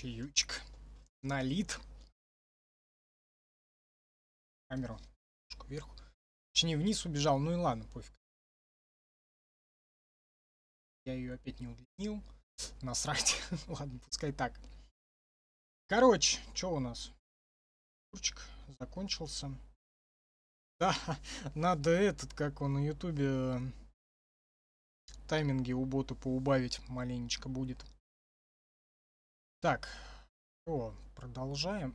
Чаючек. Налит. Камеру вверху. Точнее, вниз убежал. Ну и ладно, пофиг. Я ее опять не удлинил. Насрать. Ладно, пускай так. Короче, что у нас? Турчик закончился. Да, надо этот, как он на ютубе, тайминги у бота поубавить маленечко будет. Так, продолжаем.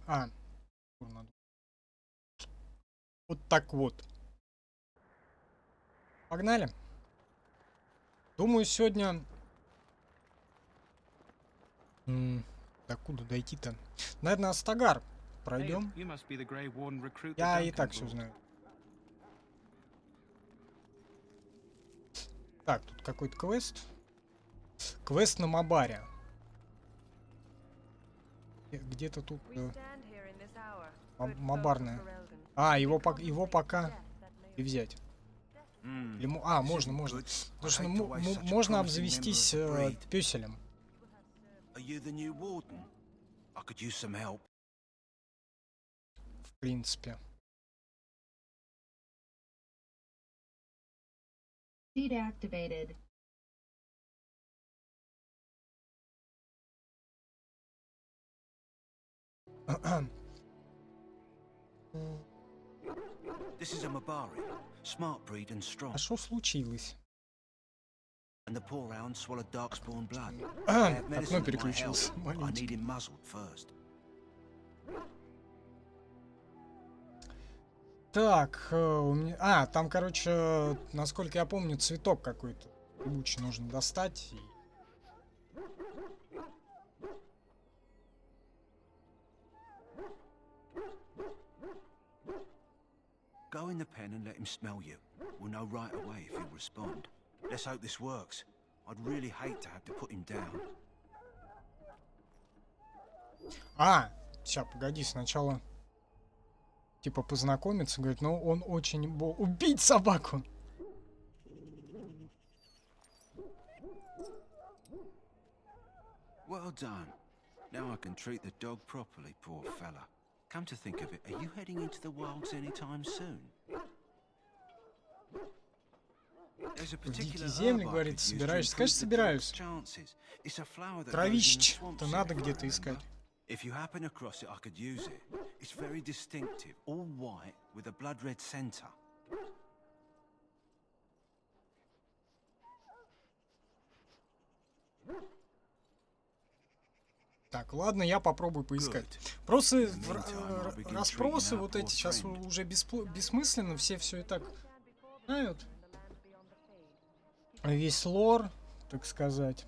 Вот так вот. Погнали. Думаю, сегодня... До куда дойти-то? Наверное, Астагар пройдем. Я и так все знаю. Так, тут какой-то квест. Квест на Мабаре. Где-то тут Мабарная. Его пока и взять. Или, можно. Потому что можно обзавестись пёселем. В принципе. Deactivated. This is a Mabari, smart breed and strong. А что случилось? And the poor hound swallowed darkspawn blood. Окно переключился. I need him muzzled first. Так, у меня... там, короче, насколько я помню, цветок какой-то ебучий нужно достать. Go in the pen and let him smell you. We'll know right away if he'll respond. Let's hope this works. I'd really hate to have to put him down. Сейчас, погоди, сначала... Типа познакомиться, говорит, но он очень... Убить собаку! Well done. Now I can treat the dog properly, poor fella. Come to think of it, are you heading into the wilds anytime soon? В дикие земли, говорит, собираешься. Конечно, собираюсь. Травищ-то надо где-то искать. If you happen across it, I could use it. It's very distinctive, all white with a blood red center. Так, ладно, я попробую поискать. Просто расспросы вот эти сейчас уже бессмысленно, все и так знают. Весь лор, так сказать.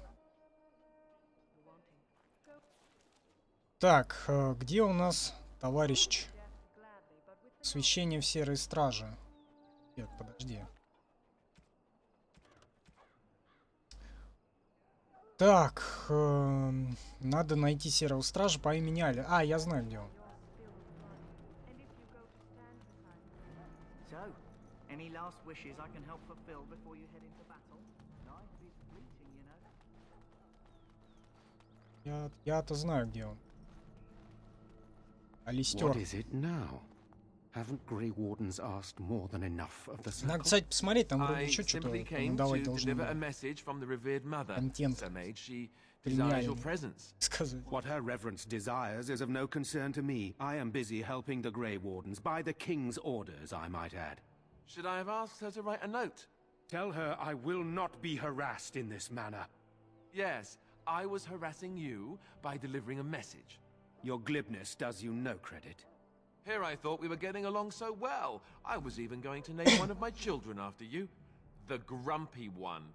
Так, где у нас товарищ? Священие в серой страже. Нет, подожди. Так, надо найти серого стража по имени Али. Я знаю, где он. Я-то знаю, где он. Алистер. Надо, кстати, посмотреть, там вроде еще что-то давать должны. Контент. What her reverence desires is of no concern to me. I am busy helping the Grey Wardens, by the King's orders, I might add. Should I have asked her to write a note? Tell her I will not be harassed in this manner. Yes, I was harassing you by delivering a message. Your glibness does you no credit. Here I thought we were getting along so well. I was even going to name one of my children after you. The Grumpy One.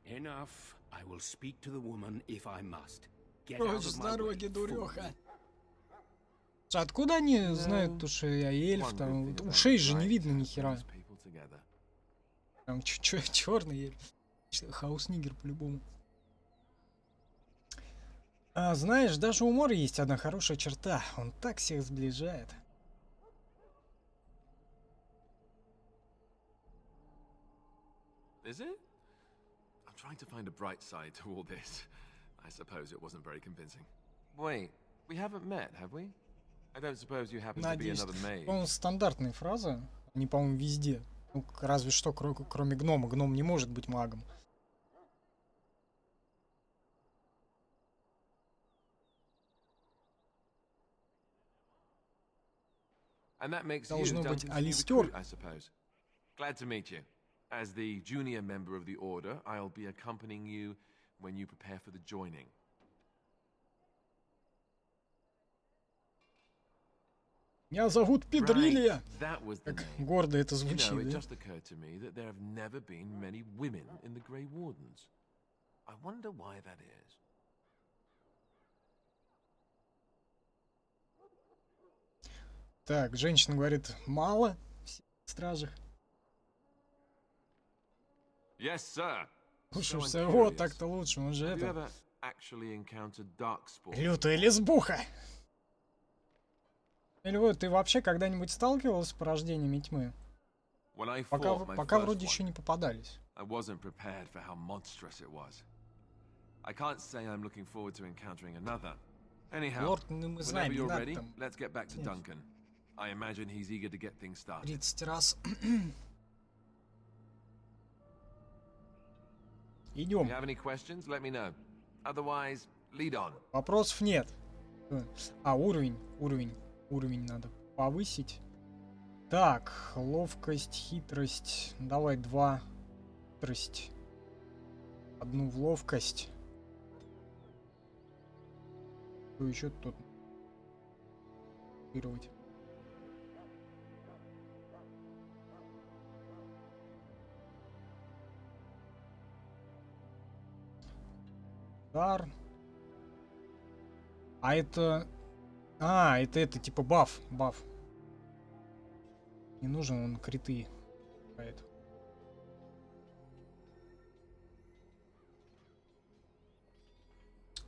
Enough. I will speak to the woman if I must. Get out Прочь of с my дороги, way, дуреха. Откуда они знают, то, что я эльф? Там ушей же не видно ни хера. Там черный эльф. Хаус-нигер по-любому. Знаешь, даже у Мора есть одна хорошая черта. Он так всех сближает. Is it? I'm trying to find a bright side to all this. I suppose it wasn't very convincing. Wait, we haven't met, have we? I don't suppose you happen to be Надеюсь. another mage. По-моему, стандартные фразы. Они, по-моему, везде. Ну, разве что, кроме гнома. Гном не может быть магом. And that makes you Должно быть Duncan's new Алистер. recruit, I suppose. Glad to meet you. As the junior member of the Order, I'll be accompanying you when you prepare for the joining. Меня зовут Педрилия. Right, that was the Как name. гордо это You звучит, know, it да? just occurred to me that there have never been many women in the Grey Wardens. I wonder why that is. Так, женщина говорит, мало в стражах. Yes, sir. Лучше So I'm всего, curious. так-то лучше, он же Have you это... ever actually encountered Darkspawn? Лютая лесбуха. Или вот ты вообще когда-нибудь сталкивался с порождениями тьмы? When I Пока, fought my пока first вроде one, еще не попадались. I wasn't prepared for how monstrous it was. I can't say I'm looking forward to encountering another. Anyhow, Лорд, ну, мы whenever знаем, не you're надо ready, там let's get back to Нет. Duncan. I imagine he's eager to get things started. 30 раз. If Идем. you have any questions, let me know. Otherwise, lead on. Вопросов нет. А, уровень надо повысить. Так, ловкость, хитрость. Давай 2. Хитрость. 1 в ловкость. Что еще тут? Копировать. Дар. А это... А, это типа баф. Не нужен он криты. Поэтому.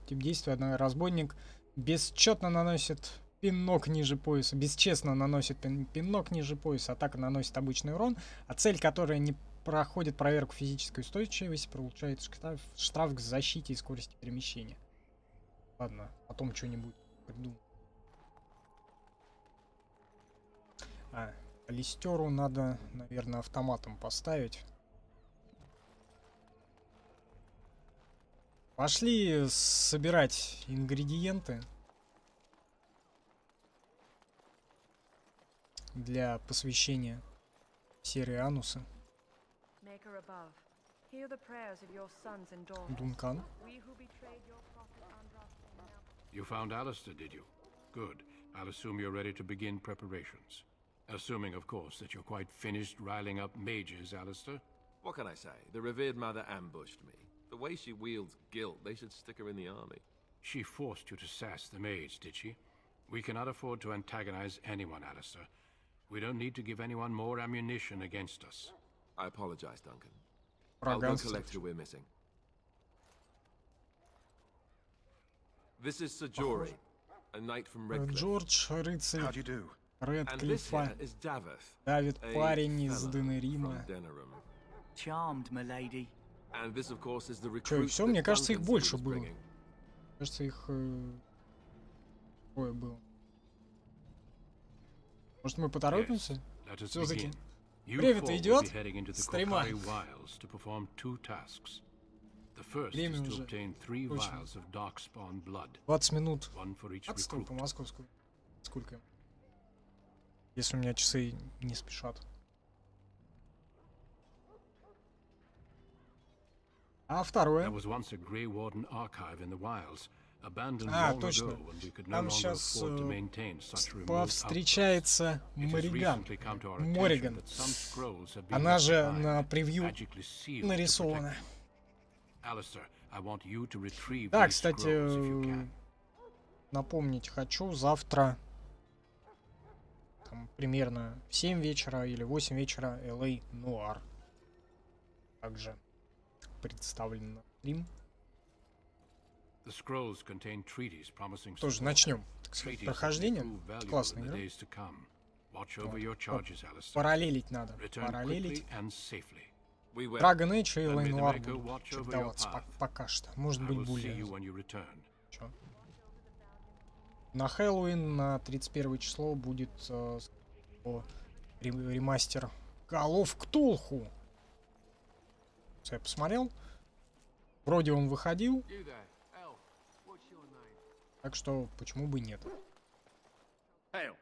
Тип действия, разбойник бесчетно наносит пинок ниже пояса. Бесчестно наносит пинок ниже пояса. Атака наносит обычный урон. А цель, которая не проходит проверку физической устойчивости, получает штраф к защите и скорости перемещения. Ладно, потом что-нибудь придумаю. А, Алистеру надо, наверное, автоматом поставить. Пошли собирать ингредиенты для посвящения серии Ануса. Дункан. You found Alistair, did you? Good. I'll assume you're ready to begin preparations. Assuming, of course, that you're quite finished riling up mages, Alistair. What can I say? The revered mother ambushed me. The way she wields guilt, they should stick her in the army. She forced you to sass the mage, did she? We cannot afford to antagonize anyone, Alistair. We don't need to give anyone more ammunition against us. I apologize, Duncan. I'll go collect who we're missing. This is Sir Jory, a knight from Redcliffe. Джордж, рыцарь Редклифа. Давид, парень из Денерима. Charmed, my lady. And this, of course, is the Чё, recruit все, that мне кажется, их Duncan больше was было. bringing. Кажется, их трое было. Может, мы поторопимся? Let us Все-таки. begin. You Время-то four will идет. be heading into the Стрима. Kokari Wilds to perform 2 tasks. The first Время is to уже. obtain 3 Точно. vials of darkspawn blood. 20 минут. One for each Отстой recruit. по московскому. Сколько? Если у меня часы не спешат. А второе? There was once a Grey Warden archive in the wilds, abandoned А, long точно. ago when we could no Там longer сейчас afford to maintain such remote повстречается outposts. It has Мориган. recently come to our attention Мориган. that some scrolls have been Она left же behind, на превью magically sealed to нарисована. protect them. Alistair, I want you to retrieve Да, these кстати, scrolls if you can. напомнить хочу, завтра там, примерно в 7 вечера или 8 вечера LA Noir также представлен на стрим. The scrolls contain treaties promising Тоже support. начнем, так сказать, Treaties that прохождение. will prove valuable Классная in the игра. days to come. Watch over Вот. your charges, Alistair. Параллелить надо. Return Параллелить. quickly and safely. We will. Dragon Age и And LA may the Noir Maker будут watch over your чередоваться path. пока что. Может I быть, will see более. you when you return. Чё? На Хэллоуин, на 31 число будет ремастер Call of Cthulhu. Я посмотрел. Вроде он выходил. Так что почему бы нет? Hail.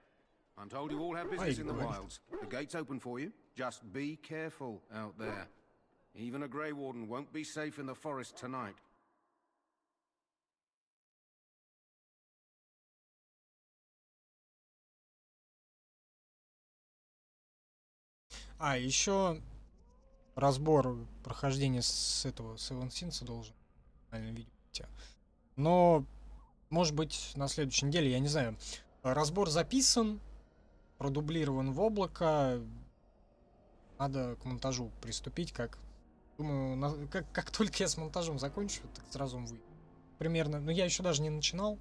I'm told you all have business in the wilds. The gate's open for you. Just be careful out there. Even a Grey Warden won't be safe in the forest tonight. А, еще разбор прохождения с этого Seven Sins должен видеть. Но, может быть, на следующей неделе, я не знаю. Разбор записан, продублирован в облако. Надо к монтажу приступить, думаю, как только я с монтажом закончу, так сразу он выйдет. Примерно, но я еще даже не начинал.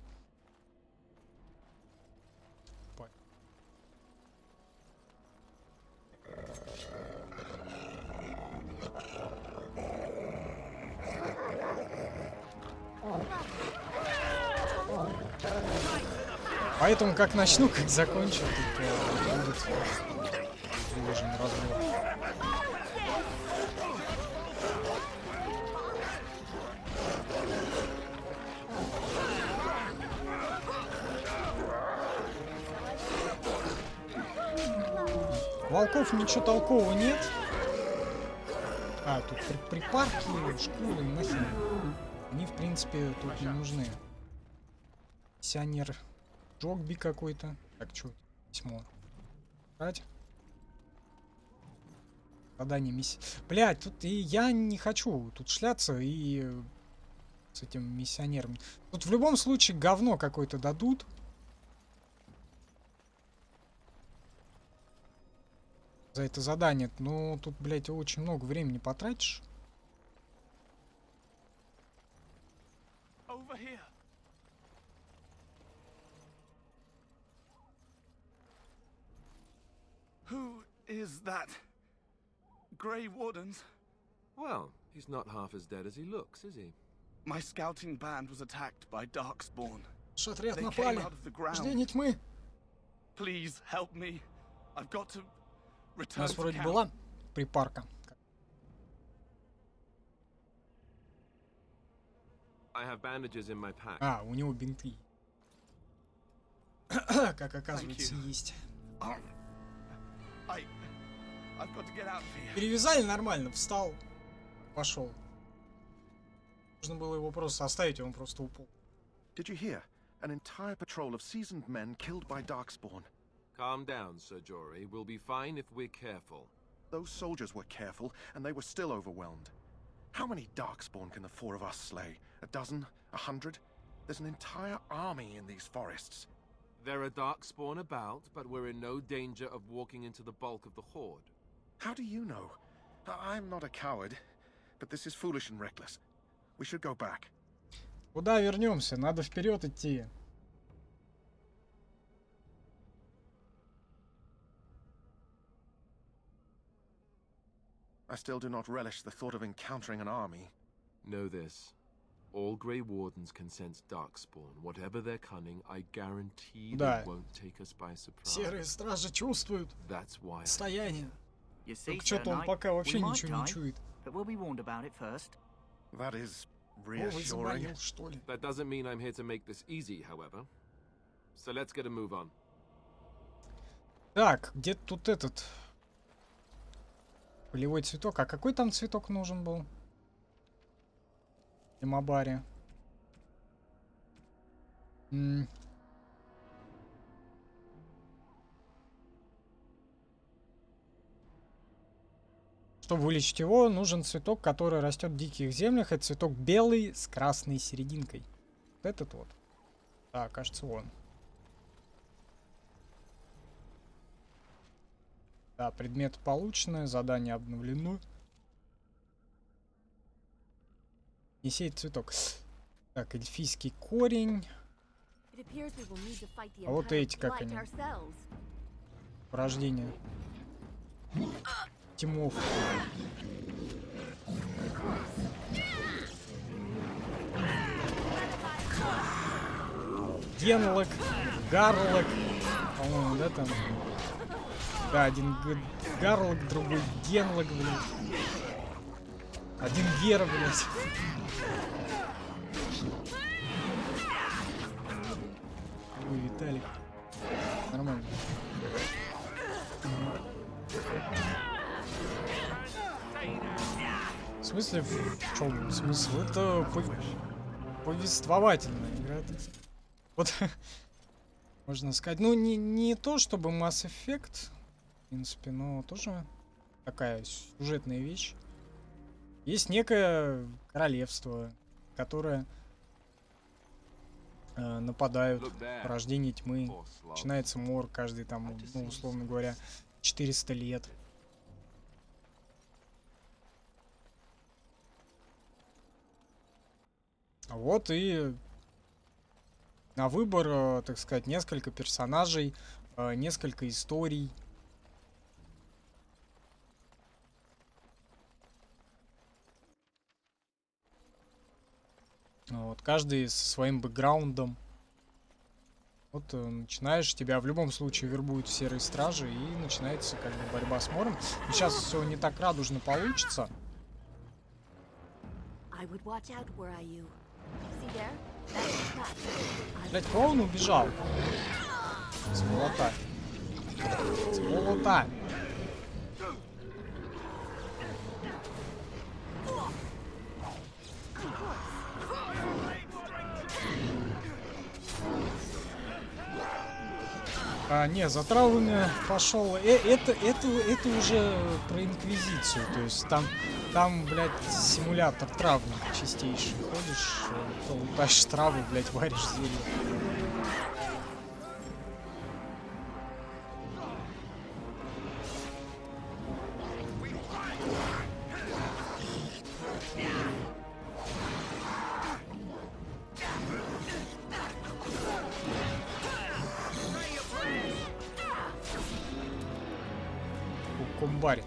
Поэтому как начну, как закончу, так будет выложен разбор. Волков ничего толкового нет. А, тут припарки, школы, нахер. Они, в принципе, тут не нужны. Миссионер Джогби какой-то. Так, что? Письмо. Брать. Задание миссии. Блять, тут и я не хочу тут шляться и с этим миссионером. Тут в любом случае говно какое-то дадут. За это задание. Ну, тут, блять, очень много времени потратишь. Who is that? Grey Wardens? Well, he's not half as dead as he looks, is he? My scouting band was attacked by Darkspawn. Отряд напали. Рождение тьмы. Please help me. I've got to У return нас to вроде camp. была припарка. I have bandages in my pack. А, у него бинты. Как оказывается, есть. I've got to get out of here. Перевязали нормально, встал, пошел. Нужно было его просто оставить, и он просто упал. Did you hear? An entire patrol of seasoned men killed by Darkspawn. Calm down, Sir Jory. We'll be fine if we're careful. Those soldiers were careful, and they were still overwhelmed. How many Darkspawn can the four of us slay? A dozen? 100? There's an entire army in these forests. There are Darkspawn about, but we're in no danger of walking into the bulk of the Horde. How do you know? I'm not a coward, but this is foolish and reckless. We should go back. Куда вернемся? Надо вперед идти. I still do not relish the thought of encountering an army. Know this. All Grey Wardens can sense Darkspawn. Whatever their cunning, I guarantee Да. they won't take us by surprise. Серые стражи чувствуют That's why I... состояние. You see, Только что-то он Sir пока Knight, вообще we might ничего не die, чует. but we'll be warned about it first. That is Вовой заболел, что ли? That doesn't mean I'm here to make this easy, however. So let's get a move on. Так, где тут этот полевой цветок? А какой там цветок нужен был? В Мабаре. Чтобы вылечить его, нужен цветок, который растет в диких землях. Это цветок белый с красной серединкой. Вот этот вот. Да, кажется, он. Да, предметы получены, задание обновлено. Не сеять цветок. Так, эльфийский корень. А вот эти, как они? Порождение. Тимов. Генлок. Гарлок, по-моему, да, там? Да, один Гарлок, другой Генлок, блядь. Один Гера, блядь. Ой, Виталик. Нормально. В смысле, в чем смысл? Это повествовательная игра. Вот, можно сказать. Ну, не то, чтобы Mass Effect, в принципе, но тоже такая сюжетная вещь. Есть некое королевство, которое нападают, порождение тьмы. Начинается мор каждый там, ну, условно говоря, 400 лет. Вот и на выбор, так сказать, несколько персонажей, несколько историй. Вот, каждый со своим бэкграундом. Вот начинаешь, тебя в любом случае вербуют в серые стражи, и начинается как бы борьба с мором. И сейчас все не так радужно получится. Блять, клоун убежал. Сволота. Сволота. Не, за травами пошел. Это уже про инквизицию. То есть там, блядь, симулятор травник чистейший. Ходишь, лутаешь травы, блядь, варишь зелье. Комбарь.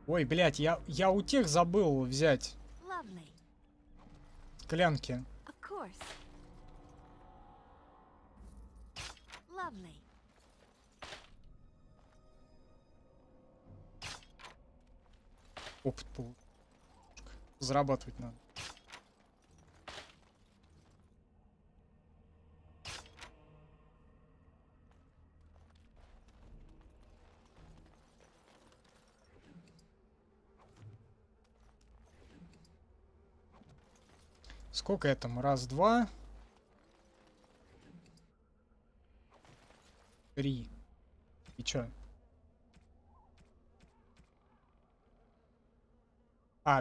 Ой, блядь, я у тех забыл взять склянки. Опыт зарабатывать надо. Сколько я там? Раз, два. 3. И чё?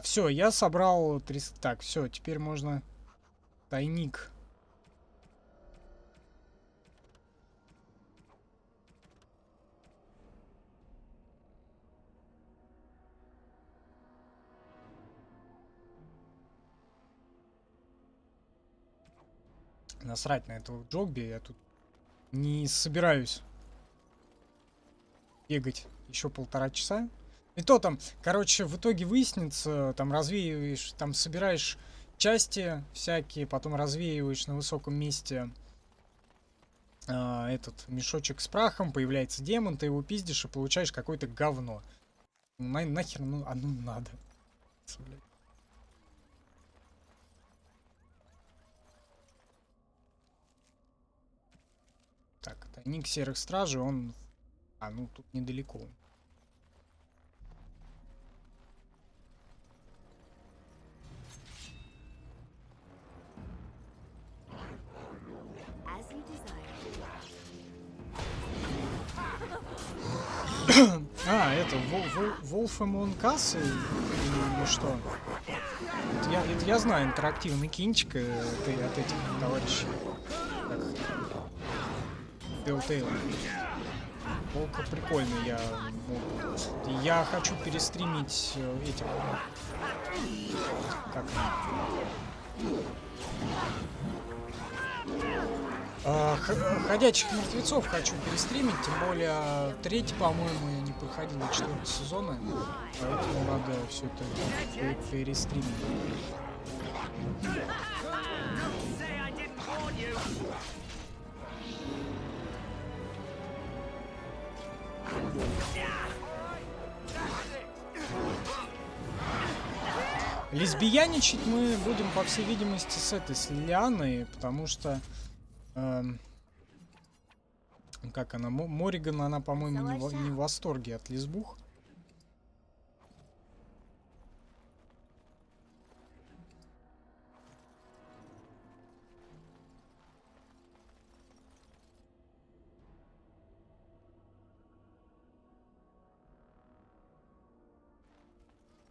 Все, я собрал 300. Так, все, теперь можно тайник. Насрать на этого Джогби, я тут не собираюсь бегать еще 1,5 часа. И то там, короче, в итоге выяснится, там развеиваешь, там собираешь части всякие, потом развеиваешь на высоком месте этот мешочек с прахом, появляется демон, ты его пиздишь и получаешь какое-то говно. Нахер, оно надо. Так, тайник серых стражей, он... ну тут недалеко. Это Wolfamon Castle или что? Это я знаю, интерактивный кинчик от этих товарищей. Telltale. Волка прикольный, я хочу перестримить этих. Как? Ходячих мертвецов хочу перестримить, тем более третий, по-моему, я не проходил до 4-го сезона, поэтому надо все это перестримить. Лесбияничать мы будем, по всей видимости, с Лианой, потому что как она, Морриган, она, по-моему, не в восторге от лесбух.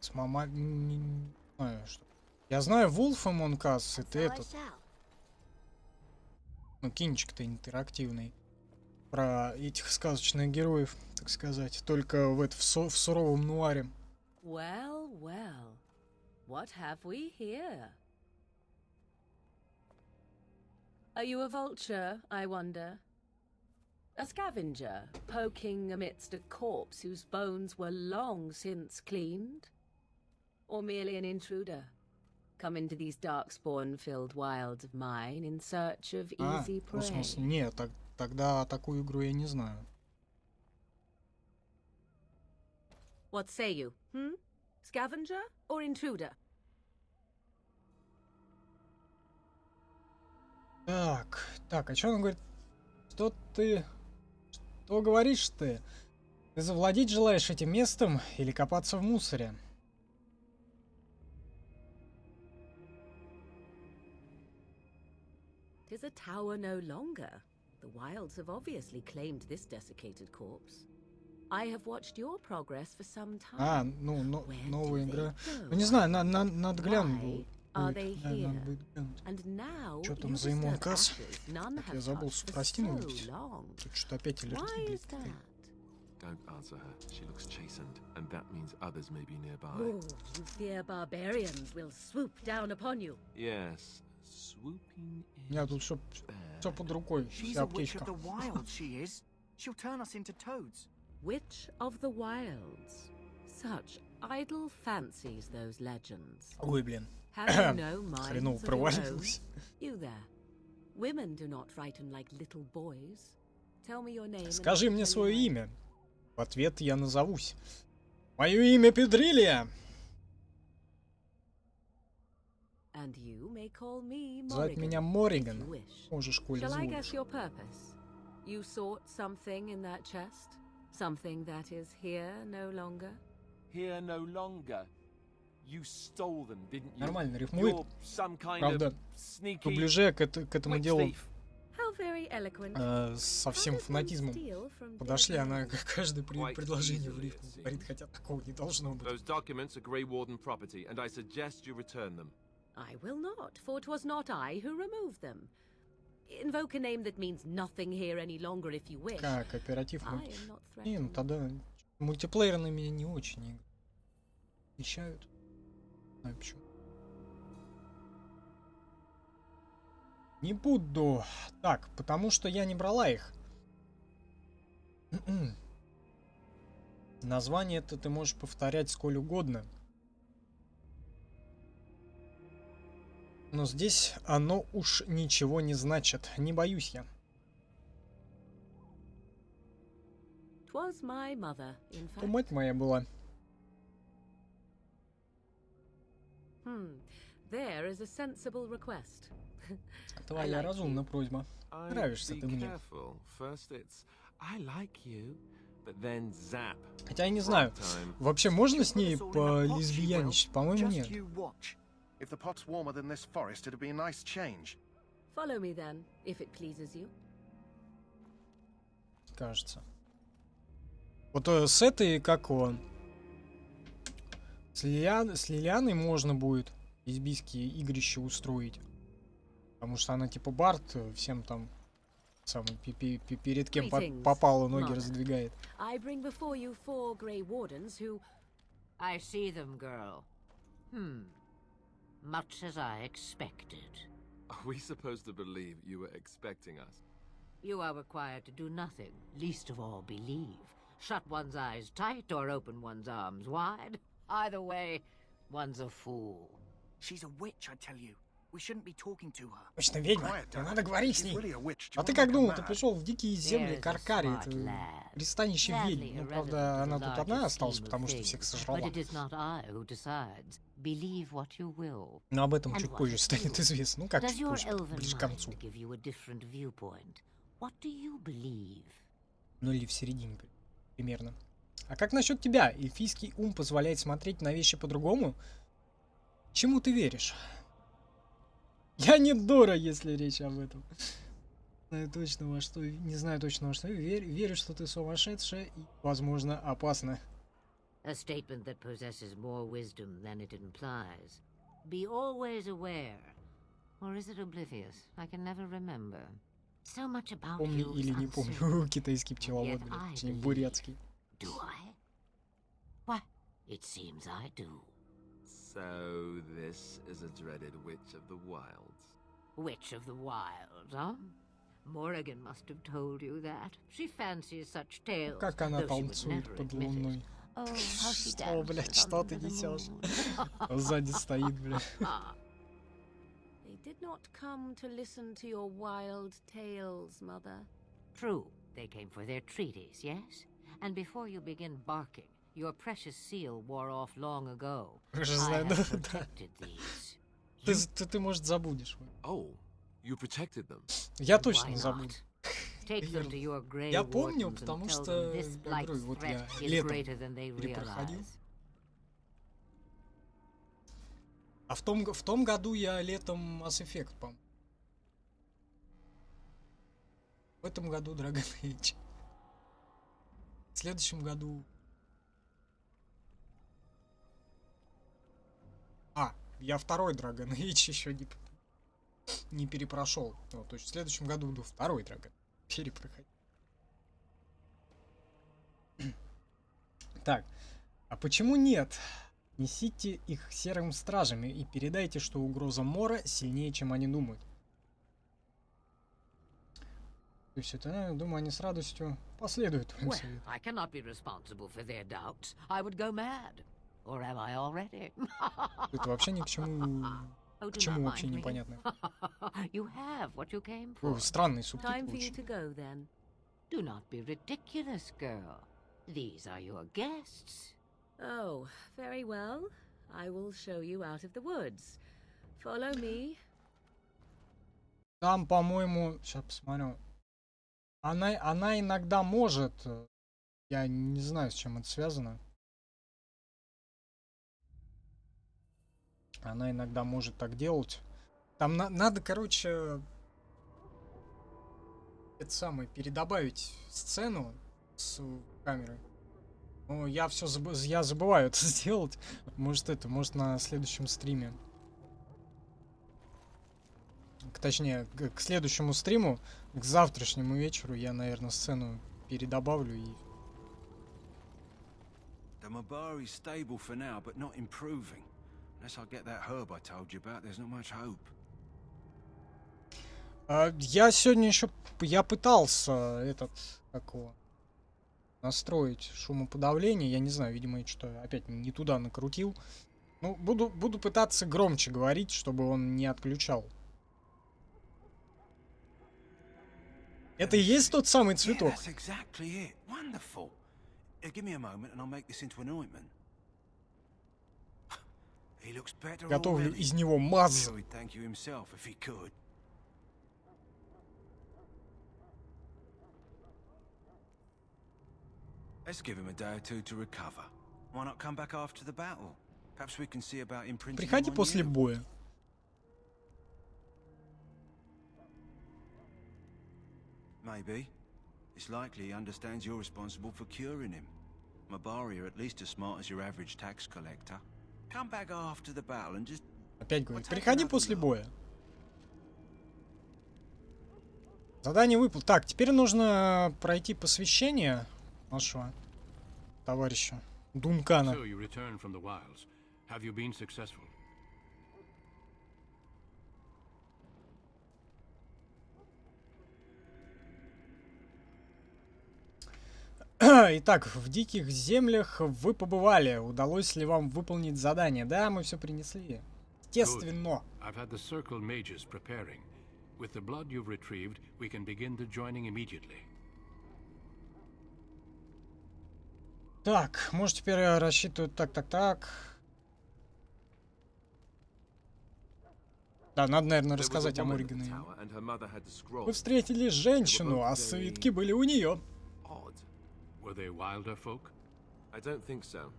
С мама... Не знаю, что... Я знаю Wolf Among Us, это этот... Ну, кинчик-то интерактивный. Про этих сказочных героев, так сказать. Только в суровом нуаре. Well, well. What have we here? Are you a vulture, I wonder? A scavenger, poking amidst a corpse whose bones were long since cleaned? Or merely an intruder, come into these darkspawn-filled wilds of mine in search of easy prey? Ну, в смысле, нет, тогда такую игру я не знаю. What say you, Scavenger or intruder? Так, а что он говорит? Что говоришь ты? Ты завладеть желаешь этим местом или копаться в мусоре? Tis a tower no longer. The wilds have obviously claimed this desiccated corpse. I have watched your progress for some time. Ну, новая игра. Ну, не знаю, надо глянуть. Что там за Among Us? Я забыл супростину выпить. Тут что-то опять аллергия, блядь, какая. Don't answer her. She looks chastened, and that means others may be nearby. Oh, you fear barbarians will swoop down upon you. Yes, swooping in. У меня тут все под рукой, вся аптечка. She'll turn us into toads. Witch of the Wilds. Such idle fancies, those legends. Ой, блин. Хреново провалилась. You there. Women do not frighten like little boys. Tell me your name. Скажи мне свое имя. В ответ я назовусь. Мое имя Педрилия. And you may call me Звать меня Морриган. Можешь, коли Shall I звучишь. guess your purpose? You sought something in that chest? Something that is here no longer? Here no longer. You stole them, didn't you? Нормально рифмует. You're some kind Правда, of sneaky дубляже к этому делу How very eloquent. со всем фанатизмом подошли. Она каждое предложение в рифму говорит, хотя такого не должно быть. Those documents are Grey Warden property, and I suggest you return them. I will not, for it was not I who removed them. Invoke a name that means nothing here any longer if you wish. Кооператив. Не, ну тогда мультиплеер на меня не очень обещают. Не знаю почему. Не буду. Так, потому что я не брала их. Название это ты можешь повторять сколь угодно. Но здесь оно уж ничего не значит. Не боюсь я. То мать моя была. There is a sensible request. Твоя разумная просьба. Нравишься ты мне. Хотя я не знаю, вообще можно с ней полесбияничать? По-моему, нет. If the pot's warmer than this forest, it'd be a nice change. Follow me then, if it pleases you. Кажется. Вот с этой, как он? С Лилианой можно будет лесбийские игрища устроить. Потому что она типа Барт, всем там самый перед кем попало ноги раздвигает. I bring before you 4 Grey Wardens who... I see them, girl. Much as I expected. Are we supposed to believe you were expecting us? You are required to do nothing, least of all believe. Shut one's eyes tight or open one's arms wide. Either way, one's a fool. She's a witch, I tell you. We shouldn't be talking to her. Точно ведьма, не надо говорить с ней. А ты как думал, ты пришел в дикие земли Каркарии, это пристанище ведьм. Ну, правда, она тут одна осталась, потому что всех сожрала. Но об этом чуть позже станет известно. Ну, как чуть позже, ближе к концу. Ну, или в середине, примерно. А как насчет тебя? Эльфийский ум позволяет смотреть на вещи по-другому? Чему ты веришь? Я не дура, если речь об этом. Знаю точно во что, не знаю точно во что. Верю, что ты сумасшедшая и, возможно, опасна. A statement that possesses more wisdom than it implies. Be always aware. Or is it oblivious? I can never remember. So much about Помни you или не помню. Китайский пчеловод, блядь. Точнее, бурятский. Do I? Why, it seems I do. So this is a dreaded Witch of the Wilds. Witch of the Wilds, huh? Morrigan must have told you that. She fancies such tales. Как она танцует под луной. Что, блядь, что ты несешь? Сзади стоит, блядь. They did not come to listen to your wild tales, Mother. True, they came for their treaties, yes? And before you begin barking, your precious seal wore off long ago. I have protected these. Ты, может, забудешь. Oh, you protected them. Я точно забуду. Take them to your grey Я помню, wardens потому and tell что, them this я говорю, blight's вот я threat is летом greater than they перепроходил. realize. А в том году я летом Mass Effect, по-моему. В этом году Dragon Age. В следующем году... Я второй Dragon Age еще не перепрошел. Ну, то есть в следующем году буду второй Dragon перепроходить. Так, а почему нет? Несите их серым стражами и передайте, что угроза Мора сильнее, чем они думают. И все это, думаю, они с радостью последуют твоим советам. I cannot be responsible for their doubts. I would go mad. Or am I already? Это вообще ни к чему... К чему вообще непонятно. You have what you came for. Странный субтитр Time for you очень. to go then. Do not be ridiculous, girl. These are your guests. Oh, very well. I will show you out of the woods. Follow me. Там, по-моему... Сейчас посмотрю. Она иногда может... Я не знаю, с чем это связано. Она иногда может так делать. Там надо, короче... Это самое, передобавить сцену с камерой. Но я все я забываю это сделать. Может на следующем стриме. Точнее, к следующему стриму, к завтрашнему вечеру я, наверное, сцену передобавлю и... The Mabari's stable for now, but not improving. Unless I get that herb I told you about, there's not much hope. Я сегодня еще... Я пытался настроить шумоподавление. Я не знаю, видимо, я что-то опять не туда накрутил. Ну, буду пытаться громче говорить, чтобы он не отключал. Это и есть тот самый цветок. Готовлю из него массу. Let's give him a day or two to recover. Why not come back after the battle? Perhaps we can see about imprinting. Приходи после боя. Maybe. It's likely he understands you're responsible for curing him. Mabari are at least as smart as your average tax collector. Come back after the battle and just... Опять говорит, приходи после боя. Задание выполнено. Так, теперь нужно пройти посвящение нашего товарища Дункана. So you return from the wilds. Have you been successful? Итак, в диких землях вы побывали. Удалось ли вам выполнить задание? Да, мы все принесли. Естественно. I've had the circle mages preparing. With the blood you've retrieved, we can begin the joining immediately. Так, может теперь рассчитывать так. Да, надо, наверное, рассказать о Морригане. Вы встретили женщину, а свитки были у нее. Were they wilder folk? I don't think so.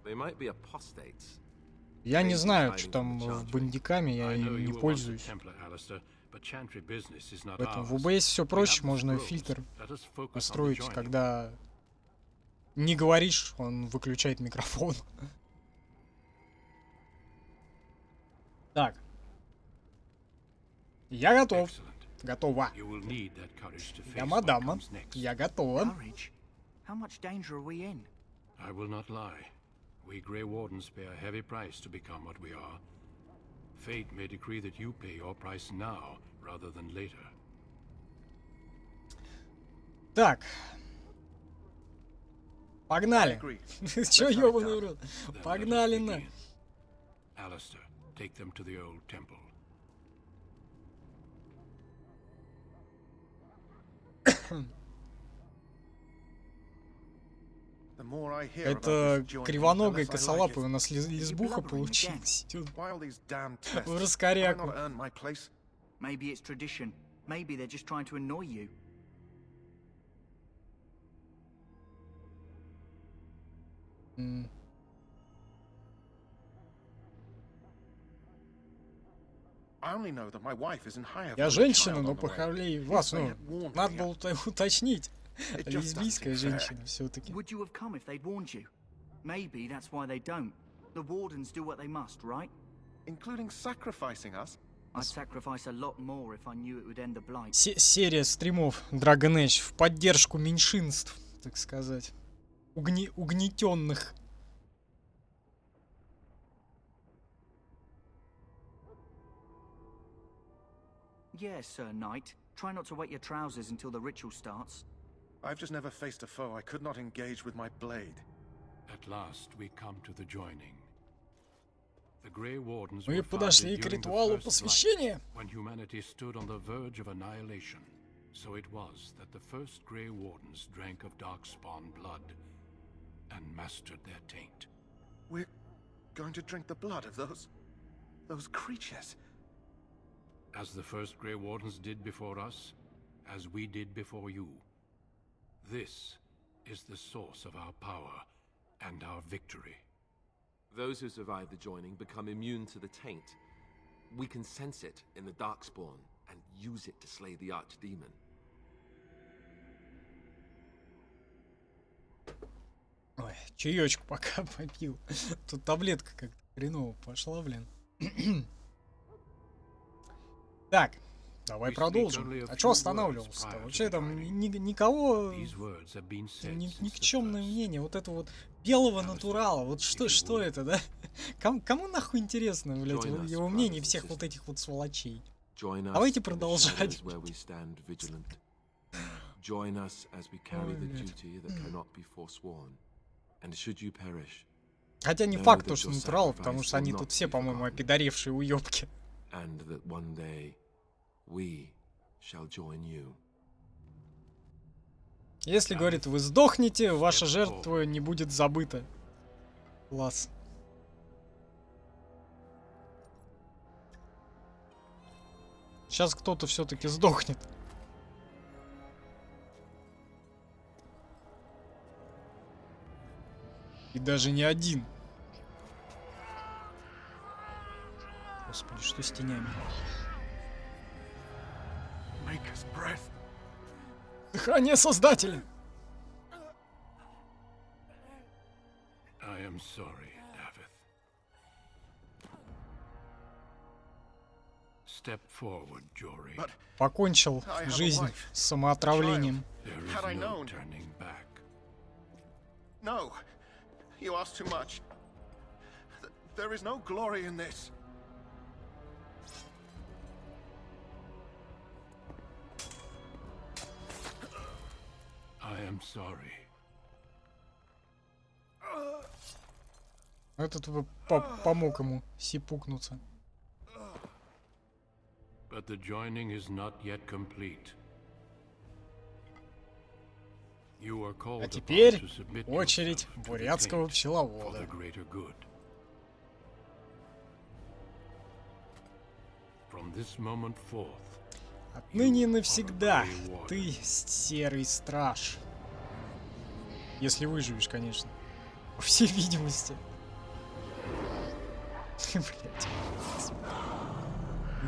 They might be apostates. Я не знаю, что там в бандиками, я не пользуюсь. Поэтому в OBS все проще, можно фильтр настроить, когда не говоришь, он выключает микрофон. Так. Я готов. Готова. Я мадама. Я готова. How much danger are we in? I will not lie. We Grey Wardens pay a heavy price to become what we are. Fate may decree that you pay your price now, rather than later. Так. Погнали. Чё, ёбаный в рот? Погнали на. Alistair, take them to the old temple. Это кривоногая косолапая у нас лесбуха получилась. В раскоряку. Maybe it's tradition. Maybe they're just trying to annoy you. Я женщина, но похвалей вас, ну, надо было уточнить. Лесбийская женщина все-таки. Would you have come if they'd warned you? Maybe that's why they don't. The wardens do what they must, right? Including sacrificing us? I'd sacrifice a lot more if I knew it would end the blight. Серия стримов Dragon Age в поддержку меньшинств, так сказать. Угнетенных. Yes, Sir Knight. Try not to wet your trousers until the ritual starts. I've just never faced a foe I could not engage with my blade. At last we come to the joining. The Grey Wardens Мы were подошли founded к during the ритуалу First посвящения. Light, when humanity stood on the verge of annihilation. So it was that the first Grey Wardens drank of Darkspawn blood and mastered their taint. We're going to drink the blood of those creatures. As the first Grey Wardens did before us, as we did before you. This is the source of our power and our victory. Those who survive the joining become immune to the taint. We can sense it in the Darkspawn and use it to slay the Archdemon. Ой, чаечку пока попил. Тут таблетка как-то хреново пошла, блин. Так, давай продолжим. А чё останавливался-то? Вообще там никого... Никчемное мнение. Вот это вот белого натурала. Вот что это, да? Кому нахуй интересно, блядь, его мнение всех вот этих вот сволочей? Давайте продолжать. Хотя не факт, что натурал, потому что они тут все, по-моему, опидоревшие уёбки. Если, говорит, вы сдохнете, ваша жертва не будет забыта. Класс. Сейчас кто-то все-таки сдохнет. И даже не один. Господи, что с тенями? Дыхание Создателя. I am sorry, Davith. Step forward, Jory. Покончил жизнь с самоотравлением. There is no turning back. No, you ask too much. There is no glory in this. I am sorry, Этот помог ему сипукнуться. But the joining is not yet complete. You are called А upon теперь to submit очередь yourself to the бурятского taint for пчеловода. the greater good. From this moment forth, Отныне и навсегда ты серый страж. Если выживешь, конечно. По всей видимости. Блять.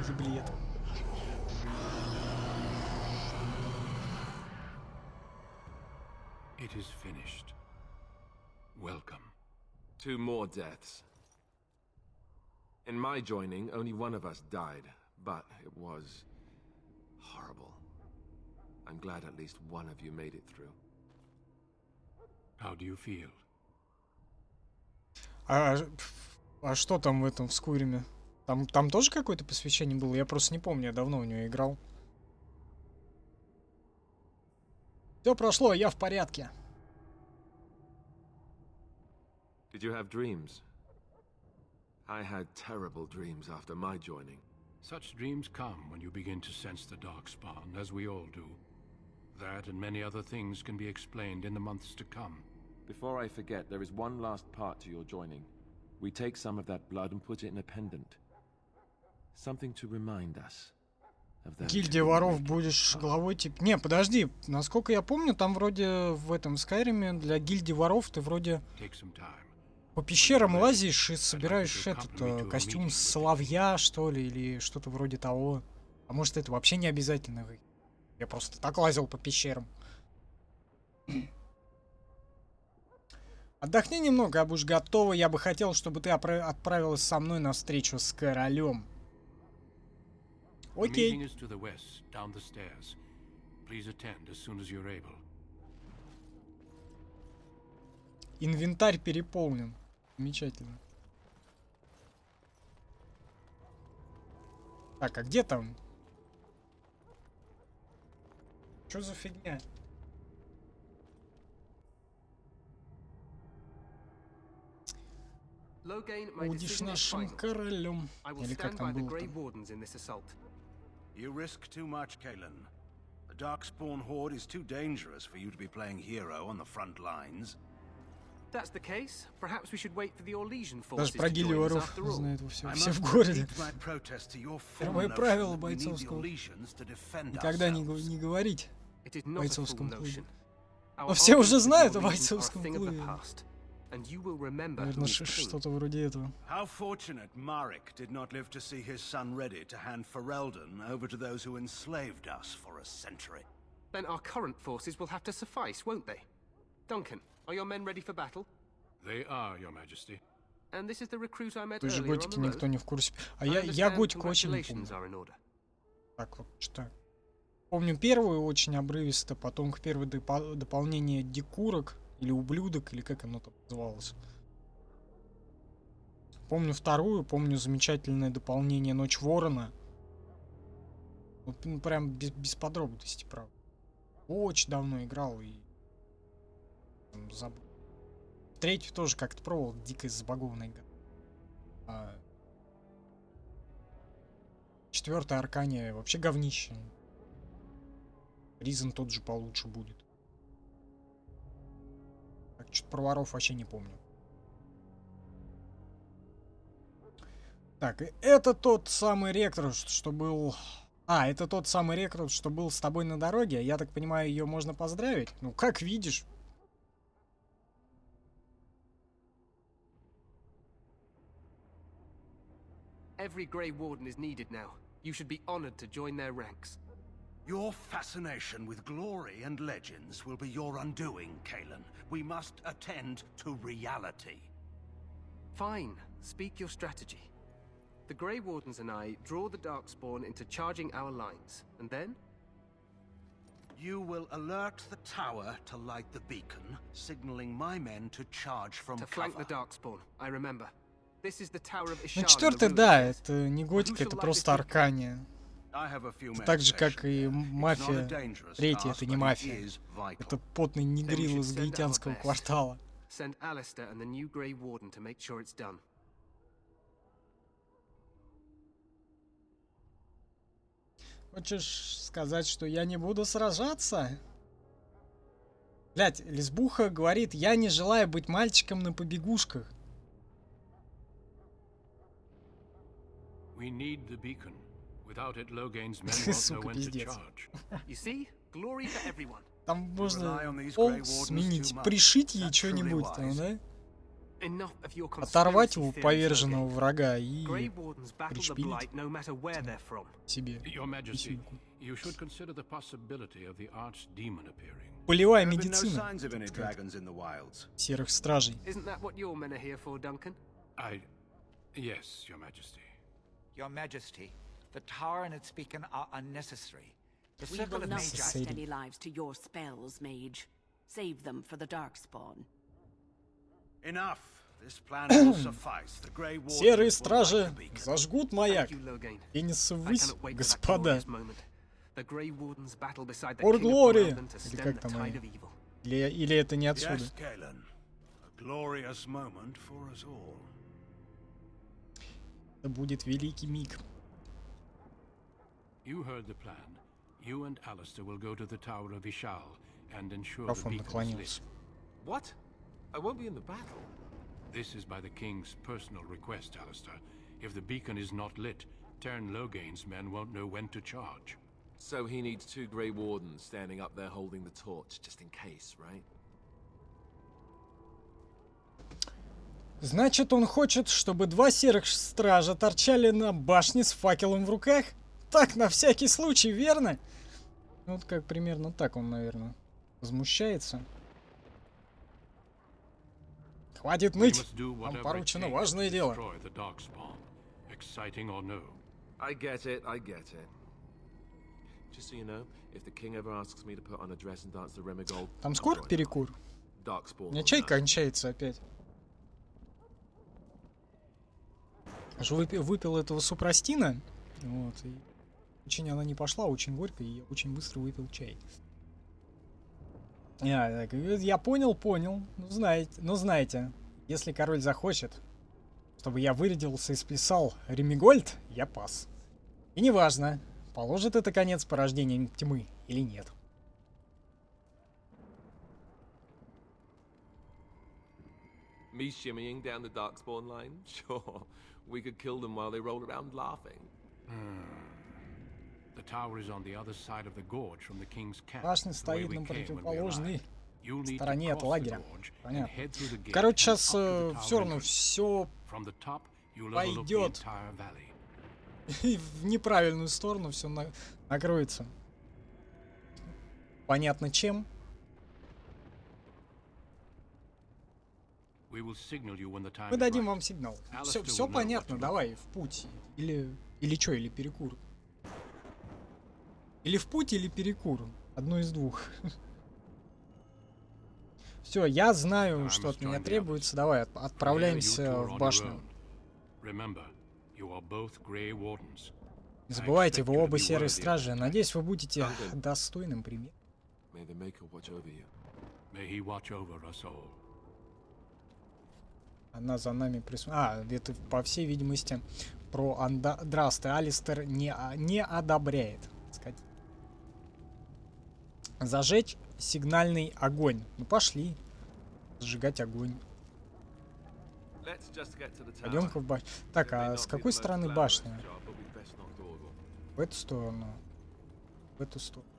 Еблет. it is finished. Welcome. 2 more deaths. In my joining, only one of us died, but it was horrible. I'm glad at least one of you made it through. How do you feel? А что там в этом, в Скуриме? Там тоже какое-то посвящение было? Я просто не помню, я давно в нее играл. Все прошло, я в порядке. Did you have dreams? I had terrible dreams after my joining. Such dreams come when you begin to sense the Darkspawn, as we all do. That and many other things can be explained in the months to come. Before I forget, there is one last part to your joining. We take some of that blood and put it in a pendant. Something to remind us of that. Гильдия воров будешь главой типа... Не, подожди, насколько я помню, там вроде в этом Скайриме для гильдии воров ты вроде по пещерам лазишь и собираешь этот костюм соловья, что ли, или что-то вроде того. А может, это вообще не обязательно. Я просто так лазил по пещерам. Отдохни немного, а будешь готова. Я бы хотел, чтобы ты отправилась со мной на встречу с королем. Окей. Инвентарь переполнен. Замечательно. Так, а где там? Что за фигня? Будешь нашим королем. Или как там было там? You risk too much, Kalen. The Darkspawn horde is too dangerous for you to be playing hero on the front lines. That's the case. Perhaps we should wait for the Orlesian Даже forces про to гильдию join us воров after all. знают все в городе. Первое правило бойцовского. Никогда не говорить о бойцовском клубе. Но все уже знают о бойцовском клубе. Наверное, что-то вроде этого. How fortunate Marek did not live to see his son ready to hand Ferelden over to those who enslaved us for a century. Then our current forces will have to suffice, won't they? Duncan, are your men ready for battle? They are, Your Majesty. And this is the recruit I met Той же earlier on готики the road. никто не в курсе. А I я understand готику очень не congratulations are in помню. order. Так вот, что. Помню первую очень обрывисто, потом к первой дополнение дикурок, или ублюдок, или как оно там называлось. Помню вторую, помню замечательное дополнение Ночь Ворона. Вот, ну, прям без подробностей, правда. Очень давно играл и забыл. Третью тоже как-то пробовал, дико забагованная игра. Четвертая Аркания вообще говнище. Ризен тот же получше будет. Так, что-то про воров вообще не помню. Так, это тот самый рекрут, что был... А, это тот самый рекрут, что был с тобой на дороге. Я так понимаю, ее можно поздравить? Ну, как видишь. Every Grey Warden is needed now. You should be honored to join their ranks. Your fascination with glory and legends will be your undoing, Kalen. We must attend to reality. Fine. Speak your strategy. The Grey Wardens and I draw the Darkspawn into charging our lines, and then? You will alert the tower to light the beacon, signaling my men to charge from To cover. flank the Darkspawn, I remember. This is the Tower of Ну, Ishan. четвертая, да, это не готика, это просто Аркания. I have a few Это men так же, как stationed и there. мафия. It's not a dangerous Третья, task, это не but it мафия. is vital. Это потный негрил из гаитянского квартала. send Alistair and the new Grey Warden to make sure it's done. Хочешь сказать, что я не буду сражаться? Блять, лесбуха говорит, я не желаю быть мальчиком на побегушках. We need the beacon. Without it, Logain's men won't know when to charge. You see? Glory for everyone. Там можно пол сменить, пришить ей что-нибудь там, да? Оторвать его поверженного врага и пришпилить себе. Полевая медицина серых стражей. Yes, Your Majesty. Your Majesty, the tower and its beacon are unnecessary. The We circle will of not Magi... trust any lives to your spells, mage. Save them for the Darkspawn. Enough. This plan will suffice. The Grey Wardens Серые will стражи light the beacon. зажгут маяк и несутся ввысь, господа. For glory! Или как там они? Или это не отсюда? Yes, Galen. A glorious moment for us all. Это будет великий миг. You heard the plan. You and Alistair will go to the Tower of Ishal and ensure the Микрофон beacon is наклонился. lit. What? I won't be in the battle. This is by the King's personal request, Alistair. If the beacon is not lit, Tern Logain's men won't know when to charge. So he needs 2 Grey Wardens standing up there holding the torch, just in case, right? Значит, он хочет, чтобы 2 серых стража торчали на башне с факелом в руках? Так, на всякий случай, верно? Вот как примерно так он, наверное, возмущается. Хватит ныть! Нам поручено важное дело. I get it, I get it. Just so you know, if the king ever asks me to put on a dress and dance the Remigold, Там скоро перекур? У меня чай кончается опять. Я же выпил этого супрастина. Вот, и очень она не пошла, очень горько, и я очень быстро выпил чай. Я понял. Ну знаете, если король захочет, чтобы я вырядился и сплясал Ремигольд, я пас. И неважно, положит это конец порождениям тьмы или нет. Me shimmying down the Darkspawn line? Sure. We could kill them while they roll around laughing. The tower is on the other side of the gorge from the King's camp. Башня стоит на противоположной стороне от лагеря. Понятно. Короче, сейчас все равно все пойдет и в неправильную сторону все накроется. Понятно чем. Мы дадим вам сигнал. Все понятно, давай, в путь. Или что, или перекур. Или в путь, или перекур. Одно из двух. Все, я знаю, что от меня требуется. Давай, отправляемся в башню. Не забывайте, вы оба серые стражи. Надеюсь, вы будете достойным примером. Она за нами присмотрит. Это, по всей видимости, про Андраста. Алистер не одобряет. Сказать. Зажечь сигнальный огонь. Ну пошли. Сжигать огонь. Пойдем-ка в башню. Так, а с какой стороны башня? В эту сторону. В эту сторону.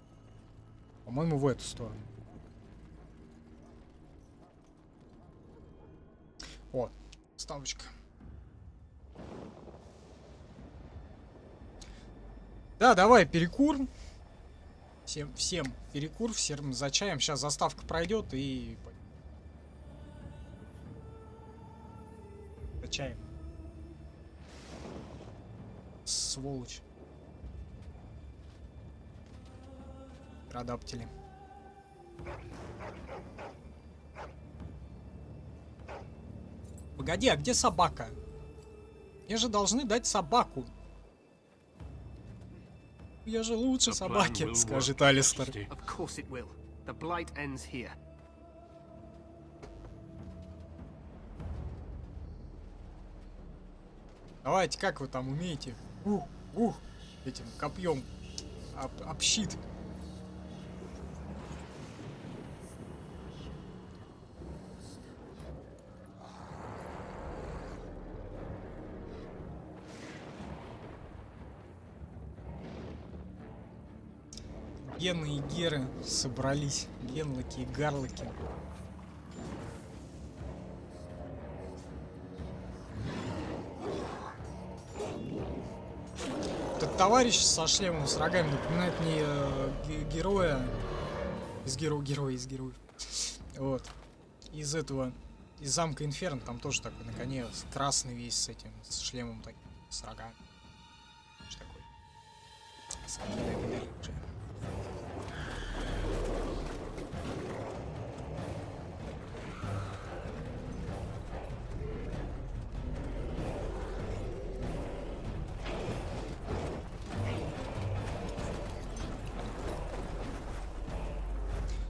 По-моему, в эту сторону. О, ставочка. Да, давай, перекур. Всем перекур, всем за чаем. Сейчас заставка пройдет и... За чаем. Сволочь. Адаптили. Погоди, а где собака? Мне же должны дать собаку. Я же лучше собаки, скажет Алистер. Давайте, как вы там умеете? Этим копьем об щит. Гены и Геры собрались. Генлоки и Гарлоки. Этот товарищ со шлемом с рогами напоминает мне героя из героев. Вот. Из этого, из замка Инферно, там тоже такой на коне, красный весь с этим, с шлемом таким, с рогами. Что такое?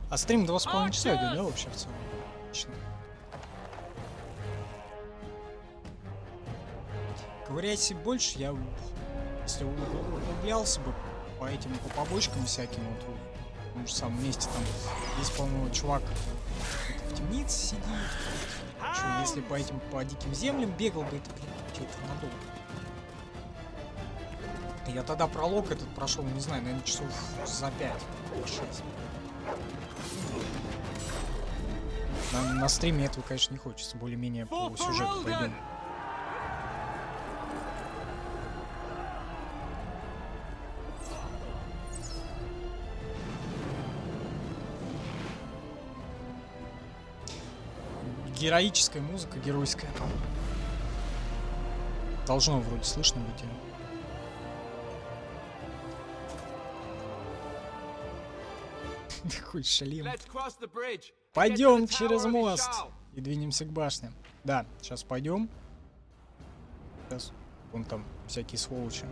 А стрим 2,5 часа идет, да, вообще в целом? Отлично. Ковыряйся больше, я, если углублялся бы по этим, по побочкам всяким, вот в том же самом месте, там есть, по-моему, чувак в темнице сидит. Что, если по этим, по диким землям бегал бы, это, блин, что-то надолго. Я тогда пролог этот прошел, не знаю, наверное, часов за 5-6. На стриме этого, конечно, не хочется. Более-менее по сюжету пойдем. Героическая музыка, геройская. Должно вроде слышно быть. Хоть шалим. Пойдем через мост и двинемся к башне. Да, сейчас пойдем. Сейчас. Вон там всякие сволочи.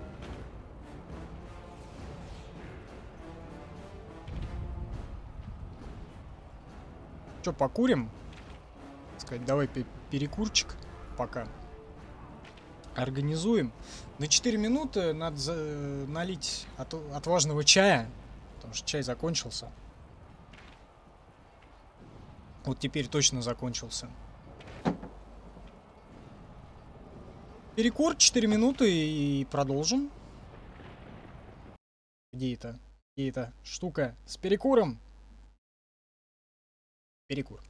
Че, покурим? Сказать, давай перекурчик пока. Организуем. На 4 минуты надо налить отважного чая. Потому что чай закончился. Вот теперь точно закончился. Перекур 4 минуты и продолжим. Где это? Где эта штука с перекуром? Перекур.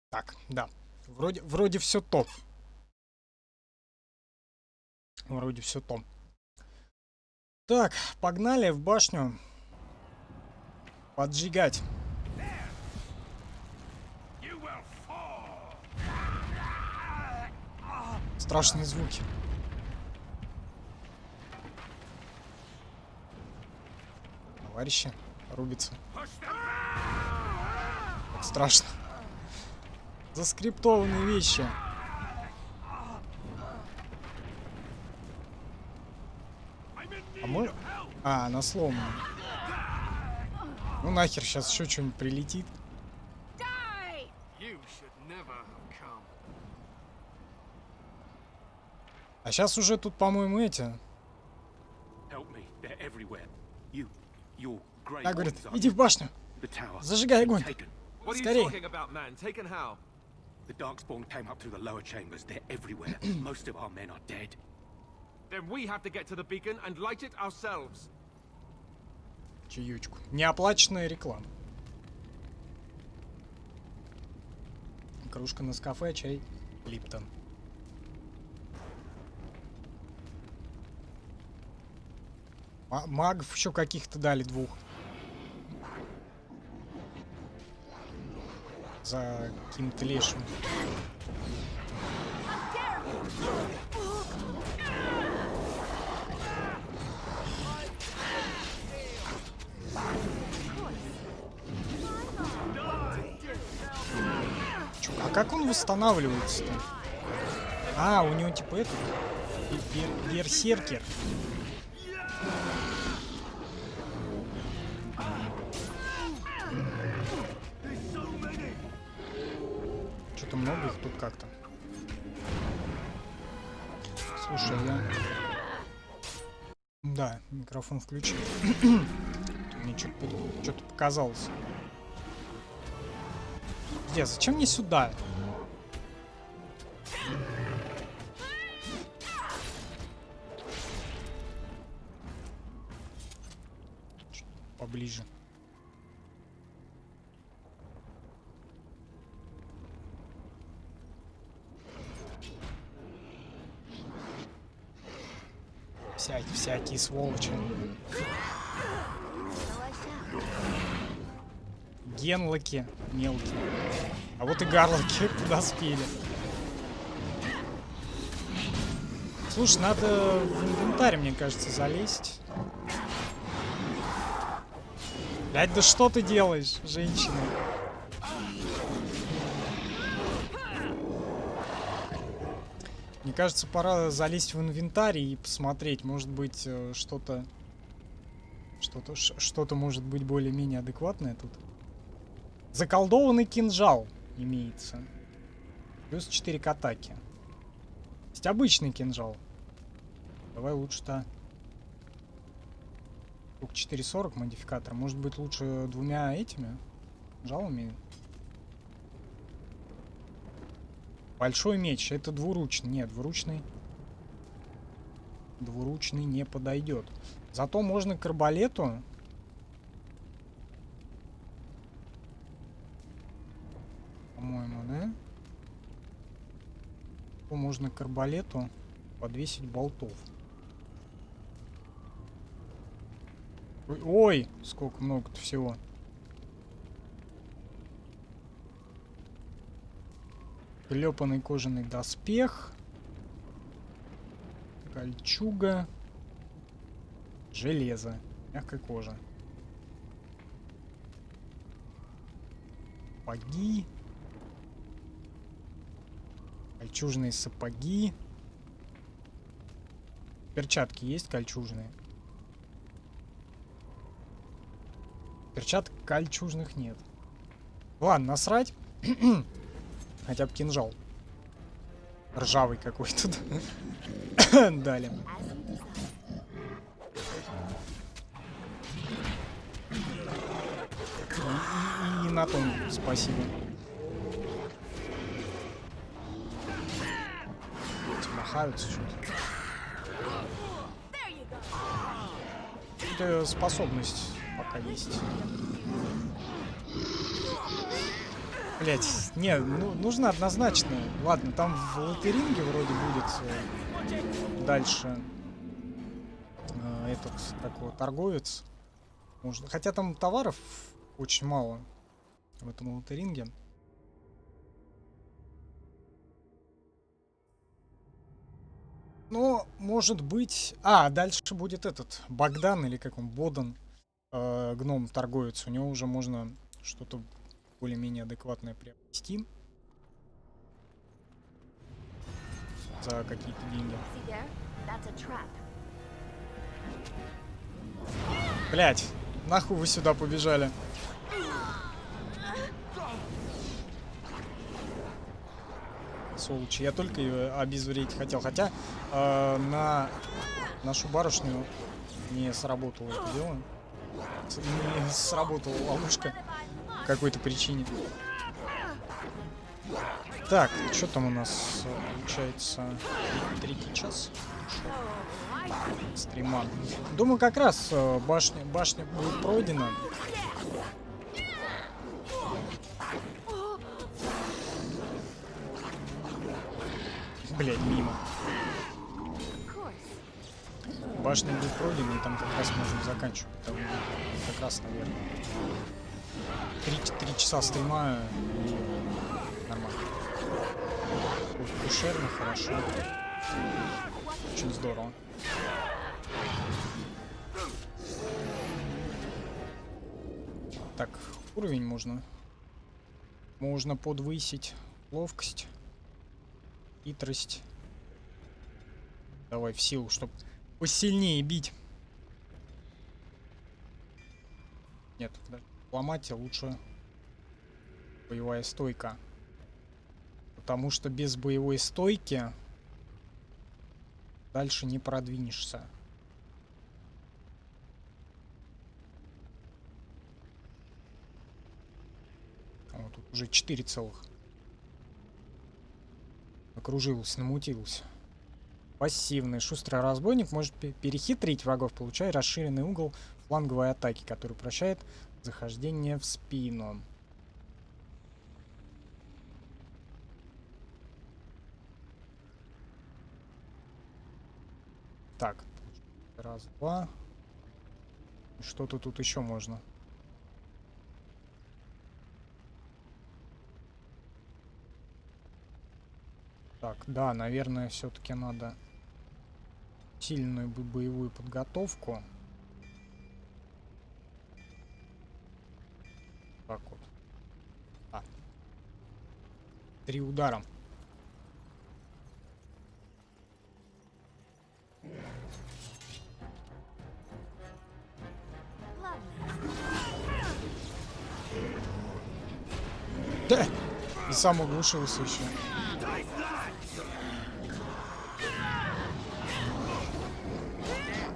Так, да. Вроде все топ. Вроде все топ. Так, погнали в башню. Поджигать. Страшные звуки. Товарищи рубятся. Так страшно. Заскриптованные вещи. Она сломана. Ну нахер, сейчас еще что-нибудь прилетит. А сейчас уже тут, по-моему, эти. А, говорит, иди в башню. Зажигай огонь. Скорей. The Darkspawn came up through the lower chambers. They're everywhere. Most of our men are dead. Then we have to get to the beacon and light it ourselves. Чаючку. Неоплаченная реклама. Кружка на кафе, чай Липтон. Магов еще каких-то дали 2. За каким-то лешим. А как он восстанавливается-то? А, у него типа это... Берсеркер. Что-то много их тут как-то. Слушай, я... Да, микрофон включил. Мне что-то показалось. Где? Зачем мне сюда? Поближе. Всякие сволочи. Генлоки мелкие. А вот и гарлоки подоспели. Слушай, надо в инвентарь, мне кажется, залезть. Блядь, да что ты делаешь, женщина? Мне кажется, пора залезть в инвентарь и посмотреть. Может быть, что-то может быть более-менее адекватное тут. Заколдованный кинжал имеется. Плюс 4 к атаке. Есть обычный кинжал. Давай лучше-то. Только 4.40 модификатор. Может быть, лучше 2 этими кинжалами. Большой меч. Это двуручный. Нет, двуручный. Двуручный не подойдет. Зато можно к арбалету. По-моему, да? То можно к арбалету подвесить болтов. Ой, сколько много-то всего. Клепанный кожаный доспех. Кольчуга. Железо. Мягкая кожа. Сапоги. Кольчужные сапоги. Перчатки есть кольчужные? Перчаток кольчужных нет. Ладно, насрать. Хотя бы кинжал. Ржавый какой-то. Дали. И на том спасибо. Махаются что-то. Это способность пока есть. Блять, не, ну, нужно однозначно. Ладно, там в Лотеринге вроде будет дальше этот такой торговец. Может, хотя там товаров очень мало в этом Лотеринге. Но, может быть... А, дальше будет этот, Богдан, или как он, Бодан, гном-торговец. У него уже можно что-то более-менее адекватное приобрести. За какие-то деньги. Блять, нахуй вы сюда побежали? Сволочи, я только ее обезвредить хотел. Хотя на нашу барышню не сработало это дело. Не сработала ловушка по какой-то причине. Так, что там у нас получается? Третий час стрима. Думаю, как раз башня будет пройдена. Блядь, мимо. Башня будет пройдена, и там как раз можем заканчивать. Там как раз, наверное, 3 часа стрима и нормально. Душевно, хорошо. Очень здорово. Так, уровень можно подвысить. Ловкость, хитрость. Давай в силу, чтобы посильнее бить. Нет, ломать лучше боевая стойка. Потому что без боевой стойки дальше не продвинешься. Вот тут уже 4 целых. Окружился, намутился. Пассивный. Шустрый разбойник может перехитрить врагов, получая расширенный угол фланговой атаки, который прощает захождение в спину. Так. Раз, два. Что-то тут еще можно. Так, да, наверное, все-таки надо сильную боевую подготовку. Так вот. 3 удара. Да! И сам оглушился еще.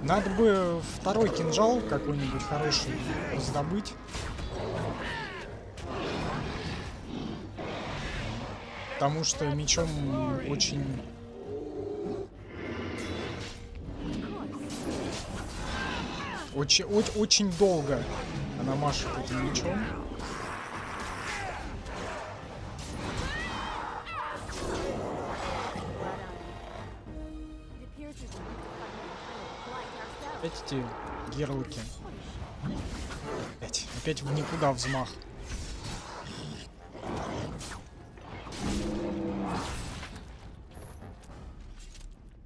Надо бы второй кинжал какой-нибудь хороший раздобыть. Потому что мечом очень долго она машет этим мечом. Опять эти герлыки. Опять в никуда взмах.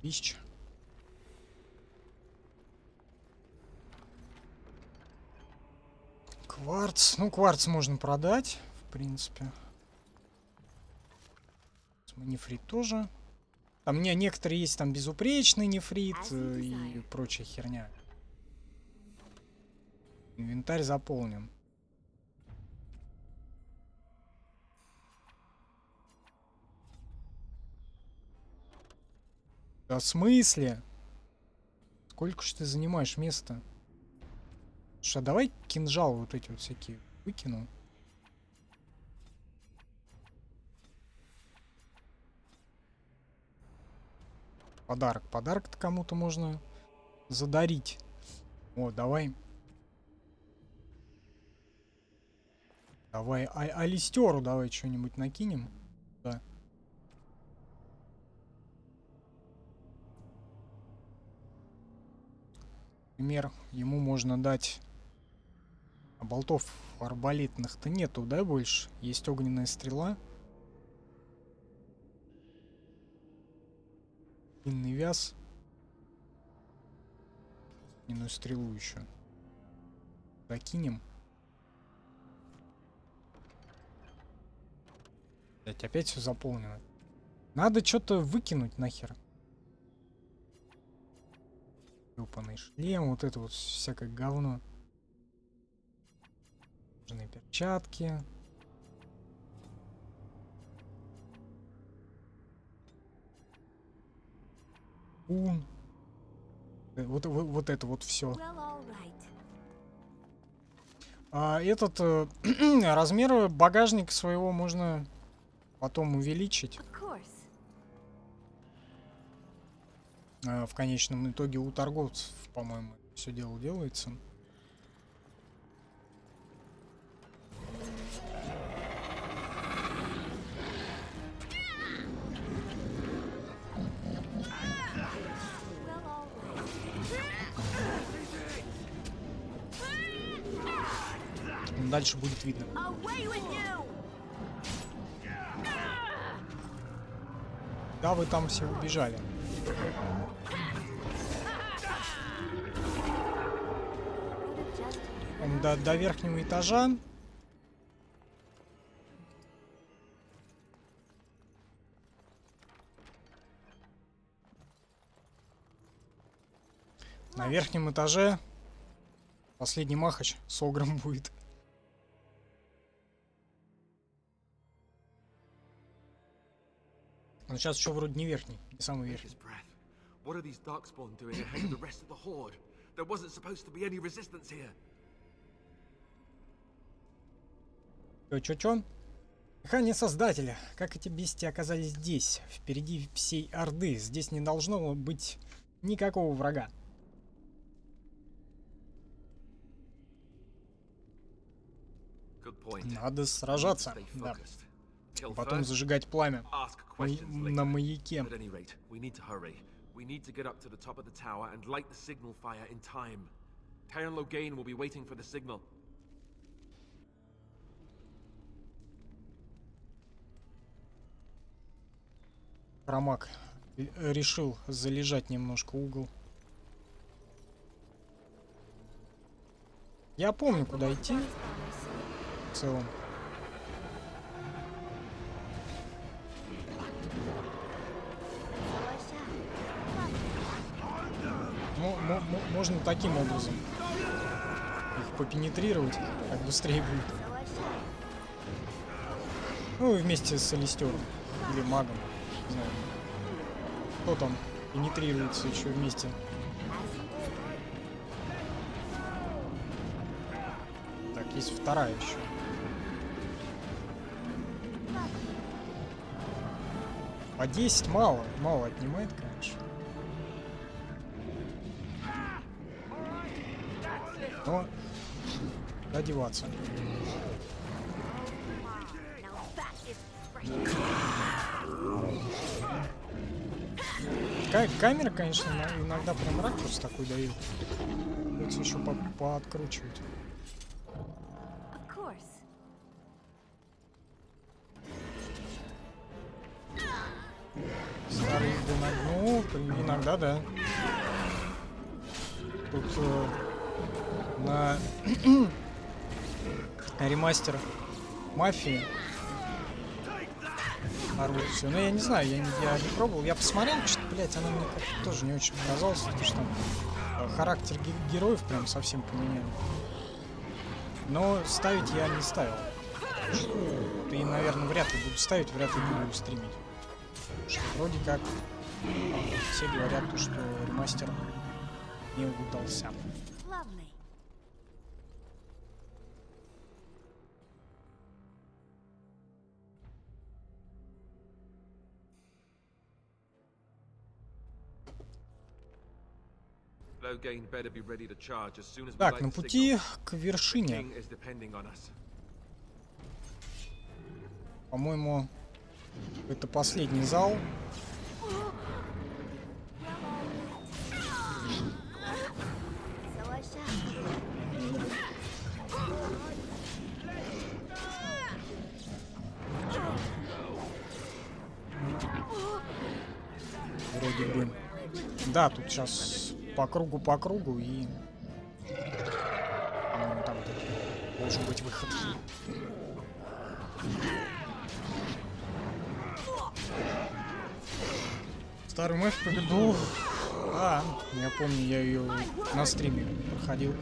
Тысяча. Кварц. Ну, кварц можно продать, в принципе. Нефрит тоже. Там некоторые есть там безупречный нефрит и прочая херня. Инвентарь заполнен. Да в смысле? Сколько ж ты занимаешь места? Слушай, а давай кинжал вот эти вот всякие выкину. Подарок. Подарок-то кому-то можно задарить. О, давай. Давай, Алистеру давай что-нибудь накинем. Да. Например, ему можно дать... А болтов арбалетных-то нету, да, больше? Есть огненная стрела. Длинный вяз. Огненную стрелу еще. Закинем. Опять все заполнено. Надо что-то выкинуть нахер. Ёпаный шлем, вот это вот всякое говно. Кожаные перчатки. Вот это вот все. Этот размер багажника своего можно потом увеличить. В конечном итоге у торговцев, по-моему, все дело делается. Дальше будет видно. Да, вы там все убежали. До верхнего этажа. На верхнем этаже последний махач с огром будет. Он сейчас еще вроде не верхний, не самый верхний. Чё? Дыхание Создателя. Как эти бестии оказались здесь, впереди всей Орды? Здесь не должно быть никакого врага. Надо сражаться, да. Потом зажигать пламя на маяке. Хромак решил залежать немножко угол. Я помню, куда идти. В целом. Можно таким образом их попенетрировать, так быстрее будет. Ну и вместе с Алистером или магом, не знаю, кто там пенетрируется еще вместе. Так, есть вторая еще. По 10 мало отнимает, конечно. Но куда деваться? Камера, конечно, иногда прям ракурс такой дает. Придется еще пооткручивать. Старый ну, иногда, да. Тут на ремастер Мафии орут все. Но я не знаю, я не пробовал. Я посмотрел, что-то, блядь, она мне как-то тоже не очень показалась, потому что там характер героев прям совсем поменял. Но ставить я не ставил. И, наверное, вряд ли буду ставить, вряд ли буду стримить. Потому что вроде как все говорят, что ремастер не удался. Так, на пути к вершине. По-моему, это последний зал. Вроде бы. Да, тут сейчас по кругу и... По-моему, там должен быть выход. Старый мэп победу. Я помню, я ее на стриме проходил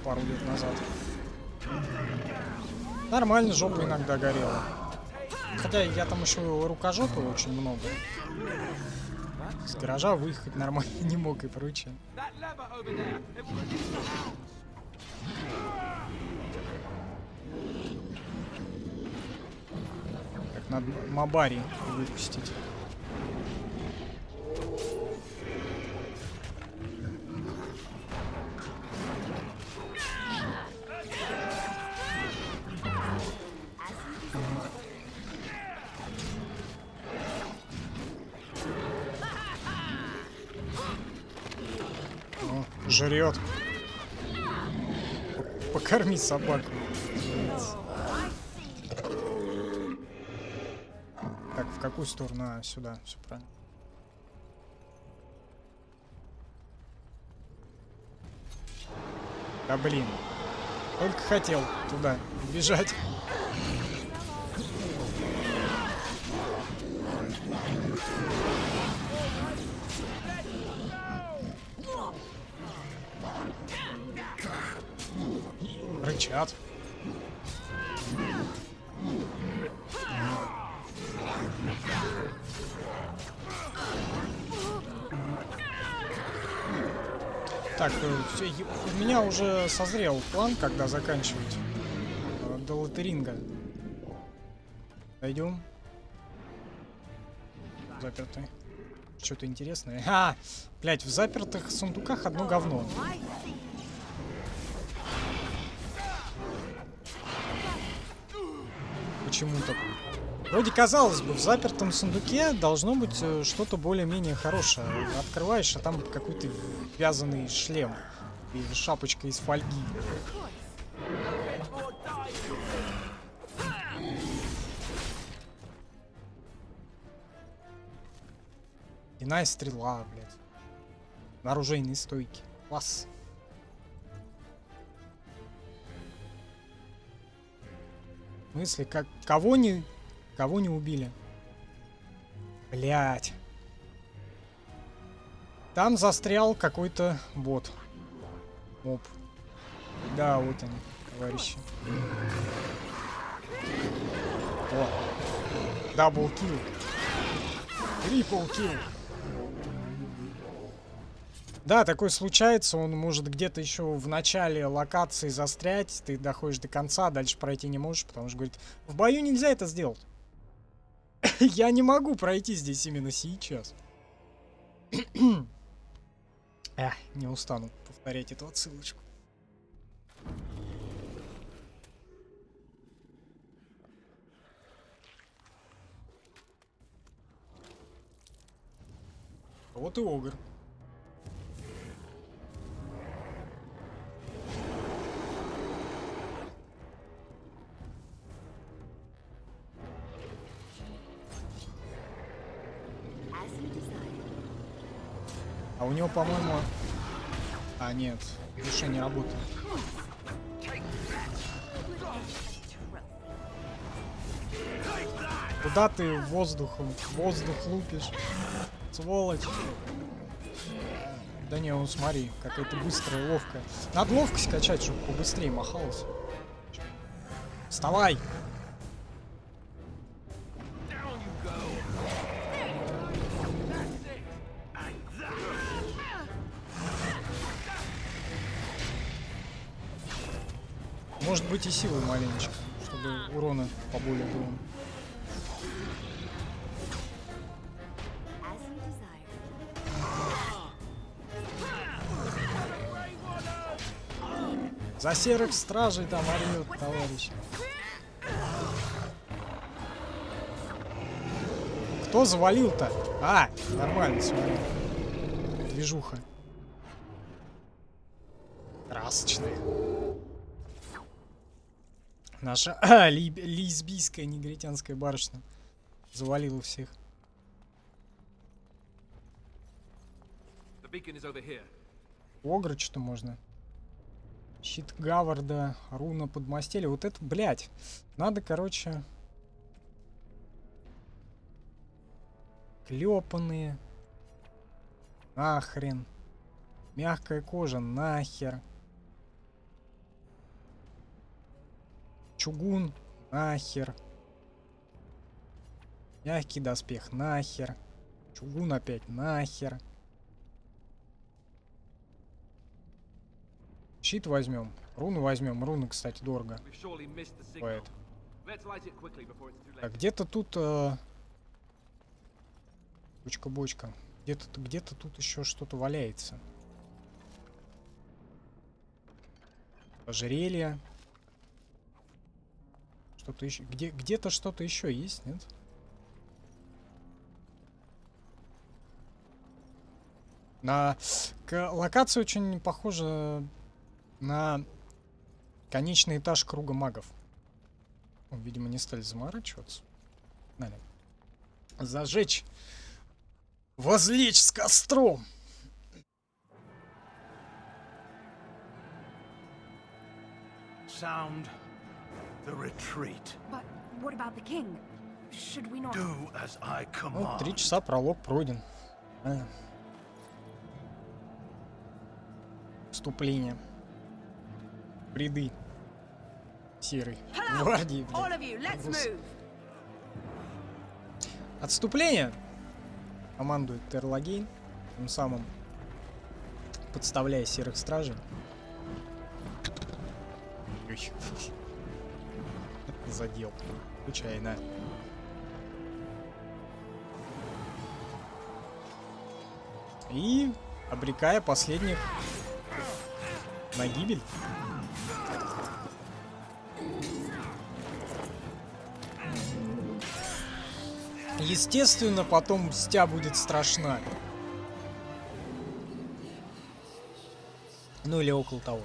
пару лет назад. Нормально, жопа иногда горела. Хотя я там еще рукожопы очень много. С гаража выехать нормально не мог и прочее. Как надо Мабари выпустить. Жрет. Покорми собаку. Так, в какую сторону? Сюда, все правильно. Да блин. Только хотел туда бежать. Рычат. Так, у меня уже созрел план, когда заканчивать до лотеринга. Дойдем. Запертый. Что-то интересное. Блять, в запертых сундуках одно говно. Почему-то. Вроде казалось бы, в запертом сундуке должно быть что-то более-менее хорошее. Открываешь, а там какой-то вязаный шлем и шапочка из фольги. Иная стрела, блядь. На оружейной стойке. Класс. В смысле, как кого не убили? Блять. Там застрял какой-то бот. Моб. Да, вот они, товарищи. О. Дабл килл. Трипл килл. Да, такое случается, он может где-то еще в начале локации застрять, ты доходишь до конца, дальше пройти не можешь, потому что говорит, в бою нельзя это сделать. Я не могу пройти здесь именно сейчас. Не устану повторять эту отсылочку. Вот и Огр. А у него, по-моему... нет, душа не работает. Куда ты воздух лупишь? Сволочь. Да не, он смотри, какая-то быстрая, ловкая. Надо ловкость качать, чтобы побыстрее махалось. Вставай! Может быть и силы маленечко, чтобы урона поболее было. За серых стражей там орёт, товарищ. Кто завалил-то? А, нормально, смотри. Движуха. Красочная. Наша лесбийская негритянская барышня завалила всех. Огра что-то можно. Щит Гаварда, руна подмастерья. Вот это, блядь. Надо, короче... Клепанные. Нахрен. Мягкая кожа. Нахер. Чугун. Нахер. Мягкий доспех. Нахер. Чугун опять. Нахер. Щит возьмем. Руну возьмем. Руны, кстати, дорого. Стоит. Так, где-то тут... Бочка-бочка. Где-то тут еще что-то валяется. Ожерелье. Что-то еще. Где-то что-то еще есть, нет? Локация очень похожа на конечный этаж круга магов. Видимо, не стали заморачиваться. Надо зажечь. Возлечь с костром. Sound the retreat. But what about the king? Should we not... Do as I command. Ну, 3 часа пролог пройден. Вступление. Ряды серой гвардии. Отступление. Командует Терлагейн, тем самым подставляя серых стражей. Задел. Случайно. И обрекая последних на гибель. Естественно, потом мстя будет страшна. Ну или около того.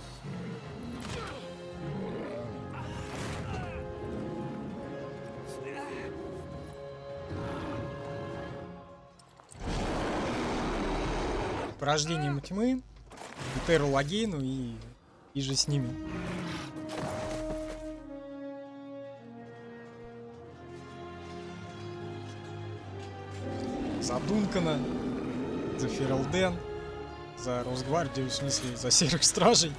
Порождением тьмы, Теру Лагейну и же с ними. За Дункана, за Фералден, за Росгвардию, в смысле, за серых стражей.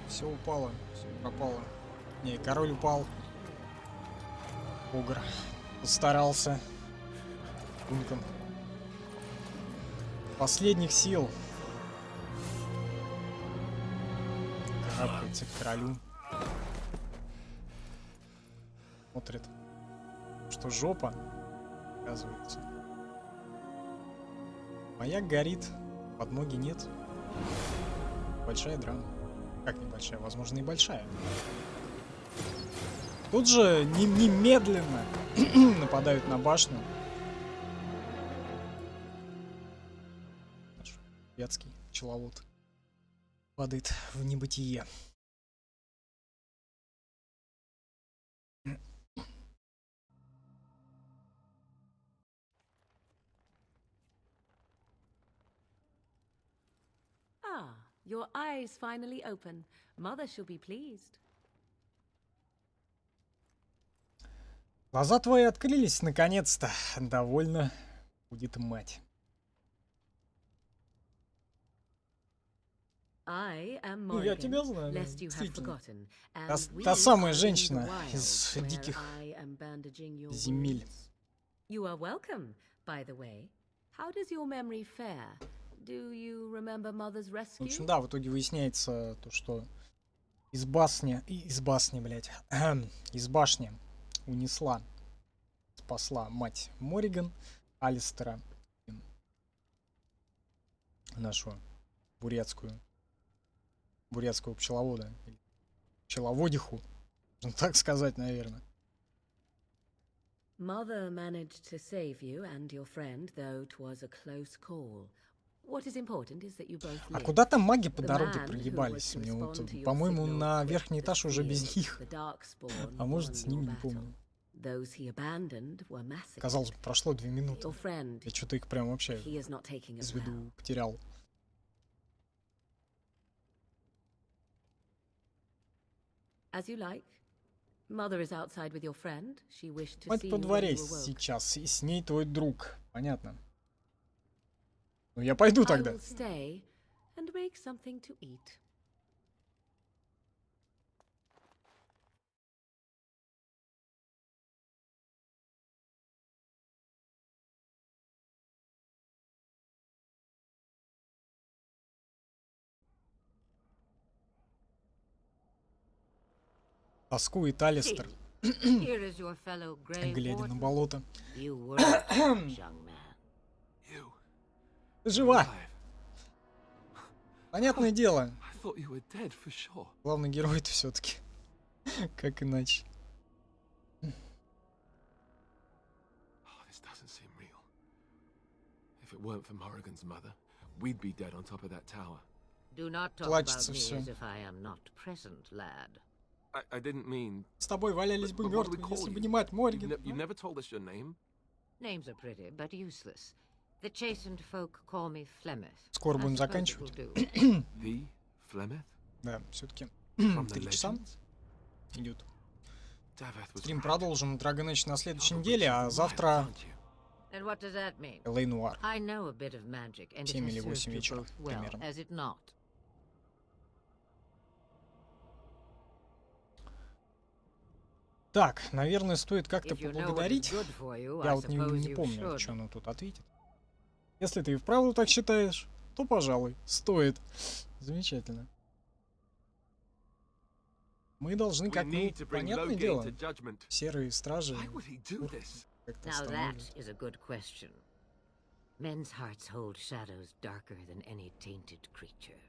Все упало, все пропало. Не, король упал. Огр постарался. Дункан. Последних сил. Карабкается к королю. Смотрит, что жопа, оказывается. Маяк горит, подмоги нет. Большая драма. Как небольшая? Возможно, и большая. Тут же немедленно нападают на башню. Наш вятский пчеловод падает в небытие. Your eyes finally open. Mother shall be pleased. Глаза твои открылись, наконец-то. Довольно будет мать. Ну, я тебя знаю, действительно. Та самая женщина из диких земель. You are welcome, by the way. How does your memory fare? Do you remember Mother's rescue? В общем, да, в итоге выясняется то, что из башни, блядь, из башни унесла, спасла мать Морриган, Алистера, нашу бурятского пчеловода, пчеловодиху, можно так сказать, наверное. Mother managed to save you and your friend, though 'twas a close call. What is important is that you both А live. куда там маги по The дороге man who проебались? was to Мне вот, respond to your по-моему, signal на quit верхний этаж the уже field. без них. The Darkspawn А может, won с ними, your не battle. помню. Those he abandoned were massacred. Казалось бы, прошло 2 минуты. Your friend, Я что-то их прям вообще he is not taking из us виду well. потерял. As you like. Mother is outside with your friend. She wished to Мать see по you when дворе you awoke. сейчас, и с ней твой друг. Понятно. Ну, я пойду I тогда. will stay and make something to eat. Тоскует Алистер, Here is your fellow Grey глядя на Warden. болото. You were a young man. Ты жива! Понятное дело. I thought you were dead for sure. Главный герой-то все-таки. Как иначе? Oh, this doesn't seem real. If it weren't for Morrigan's mother, we'd be dead on top of that tower. Do not talk Плачется about me всё. as if I am not present, lad. I didn't mean... С тобой валялись бы But what do we мертвые, call если бы you? не мать Морриган. You've never told us your name? Names are pretty, but useless. The chastened folk call me Flemeth. Скоро I будем suppose it заканчивать. will do. The Flemeth? Да, все-таки From the 3 часа legends? идет. Daveth was Стрим right. продолжим Dragon Age на следующей Probably неделе, а too wild, завтра aren't you? And what does that mean? L.A. Noire. I know a bit of magic, and it 7 или has 8 served you вечера both well, примерно. has it not? Так, наверное, стоит как-то If you know what is поблагодарить. good for you, Я I вот suppose не you помню, should. что она тут ответит. Если ты и вправду так считаешь, то, пожалуй, стоит. Замечательно. Мы должны, как ну, понятное дело, серые стражи как-то Now that останавливать. is a good question. Men's hearts hold shadows darker than any tainted creature.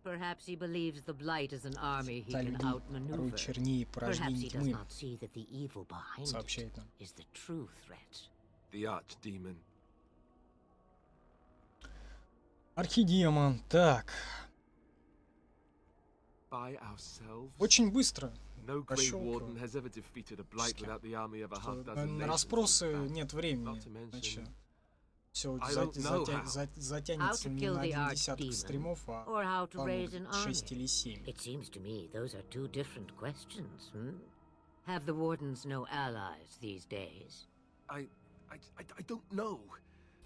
Perhaps he believes the Blight is an army he Та can людей порой outmaneuver. чернее Perhaps порождений he does тьмы, not see that the evil behind it сообщает нам. is the true threat. The archdemon. Архидемон. Так, By ourselves? очень быстро. No Grey Пощёлкиваю. Warden has ever defeated a blight without the army of a half На dozen nations. расспросы нет времени. Not to mention- Значит, все I don't know how. затянется How to не kill на the один десяток archdemon, стримов, а or how to там raise an army. 6 или 7. It seems to me those are two different questions, hmm? Have the Wardens no allies these days? I don't know.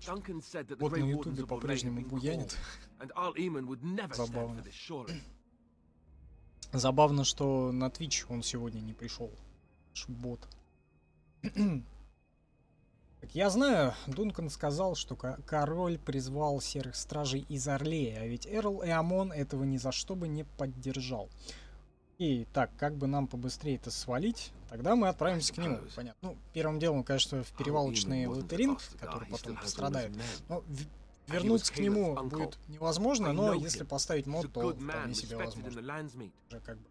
Duncan said that the Вот на Grey ютубе Wardens of Orlais have по-прежнему been буянит. called, and Arl Eamon would never stand Забавно. for this, surely. Забавно, что на Twitch он сегодня не пришел. Бот. Так я знаю, Дункан сказал, что король призвал серых стражей из Орлея, а ведь Эрл Эамон этого ни за что бы не поддержал. И так, как бы нам побыстрее это свалить, тогда мы отправимся к нему. Понятно. Ну, первым делом, конечно, в перевалочный лабиринт, который потом пострадает. Но вернуться к нему будет невозможно, но если поставить мод, то вполне себе возможно. Уже как бы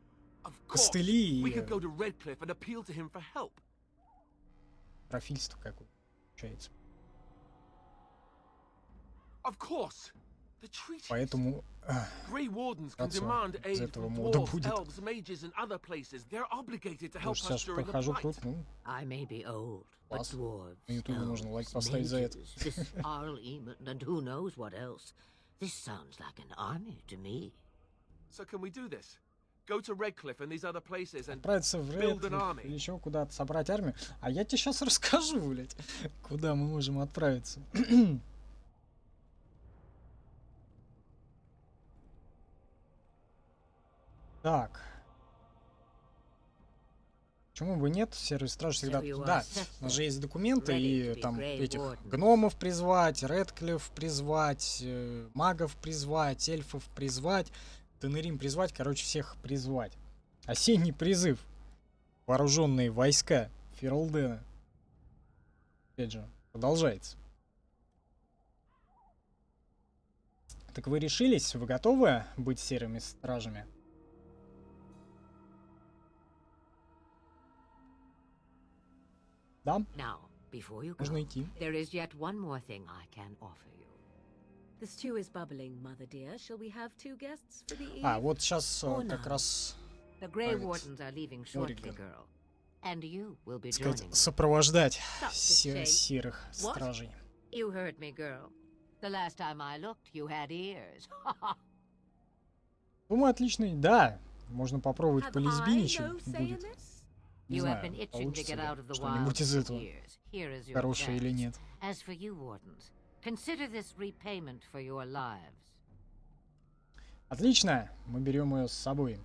костыли We и could go to Redcliffe and appeal to him for help. профильство какое получается. Of course. The treaty. Поэтому Grey Wardens can That's demand из aid этого from мода dwarves, будет. elves, mages, and other places. They're obligated to help Может, us сейчас during the прохожу blight. круг, ну, I may be old, but класс. dwarves, На ютубе можно лайк elves, поставить за это. mages, this Arl Eamon, and who knows what else. This sounds like an army to me. So can we do this? Go to Redcliffe and these other places and Отправиться в build an Редклифф army. или еще куда-то собрать армию. А я тебе сейчас расскажу, блядь, куда мы можем отправиться. Так. Почему бы нет? Серый страж всегда... Да, у нас же есть документы, и там этих гномов призвать, Редклифф призвать, магов призвать, эльфов призвать, Тенерим призвать, короче, всех призвать. Осенний призыв. Вооруженные войска Ферлдена. Опять же, продолжается. Так вы решились? Вы готовы быть серыми стражами? Да? Now, before you go, Можно идти. there is yet one more thing I can offer you. The stew is bubbling, mother dear. Shall we have 2 guests for the eve? А, вот сейчас Oh, как no. раз, The Grey Right. Wardens are leaving shortly, Morrigan. girl. And you will be так сказать, joining them. сопровождать Such a shame. серых What? стражей. You heard me, girl. The last time I looked, you had ears. Думаю, отличный. Да, можно попробовать Have по-лесбийничьи I no say in будет. this? Не You have знаю, been itching to получится get ли out of the что-нибудь wilds из for этого, years. Here is your хорошее или chance. нет. As for you, Wardens, consider this repayment for your lives. Отлично, мы берем ее с собой.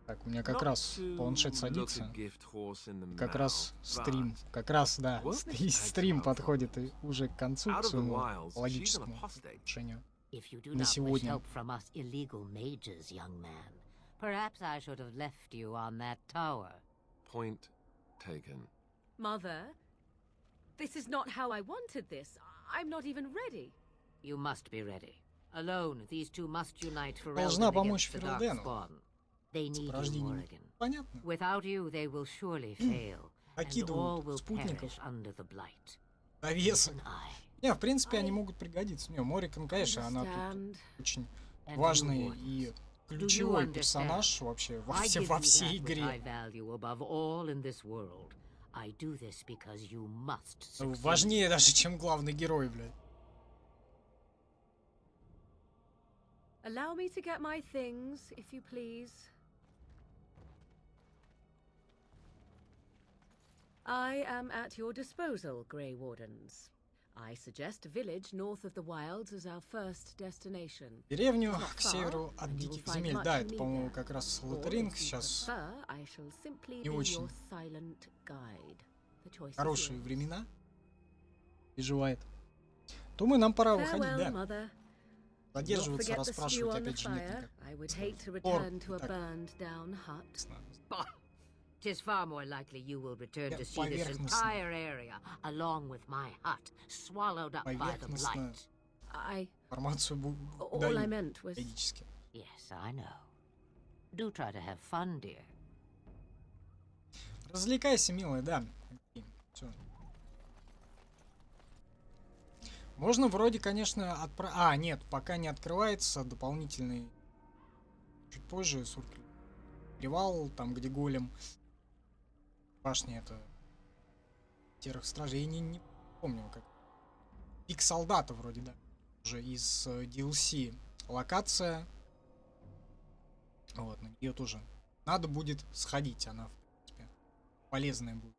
Так, у меня как раз планшет садится. Как раз стрим. Как раз, да, стрим подходит и уже к концу, к своему логическому решению. If you do На not wish сегодня. help from us illegal mages, young man, perhaps I should have left you on that tower. Point taken. Mother, this is not how I wanted this. I'm not even ready. You must be ready. Alone, these two must unite for Должна Eldon помочь against the Ферлдену. Darkspawn. They need you, Порождением. Morrigan. Понятно. Without you, they will surely fail, and all Накидывают will спутников. perish under the blight. Навесы. Even I, Не, в принципе, они могут пригодиться. Не, Морриган, конечно, она тут Understand. очень And важный you, и Wardens. Do ключевой you персонаж understand? вообще во, I give во you всей that which I игре. value above all in this world. I do this because you must succeed. Важнее даже, чем главный герой, блядь. Allow me to get my things, if you please. I am at your disposal, Grey Wardens. I suggest a village north of the wilds as our first destination. Деревню It's not к far, северу от and you will диких find земель. much Да, you это, need по-моему, there. как раз Or, Лотеринг if you сейчас. prefer, I shall simply не be очень your silent guide. The choice is Хорошие yours. времена. Переживает. Думаю, нам пора выходить, Farewell, да. mother. Don't Задерживаться, forget the stew расспрашивать on the опять же нет fire. никак. I would hate to Пор, return to a так, burned down hut. Bah! 'Tis far more likely you will return Yeah, to see this поверхностно. entire area, along with my hut, swallowed up by the Поверхностно. blight. I... Информацию All I даю meant was... периодически. Yes, I know. Do try to have fun, dear. Развлекайся, милая, да. Всё. Можно вроде, конечно, отправить... А, нет, пока не открывается дополнительный... Чуть позже, Сурки. Перевал, там, где голем. Башня это... Серых стражей. Я не помню, как... Пик солдата вроде, да. Уже из DLC локация. Вот, на нее тоже надо будет сходить. Она, в принципе, полезная будет.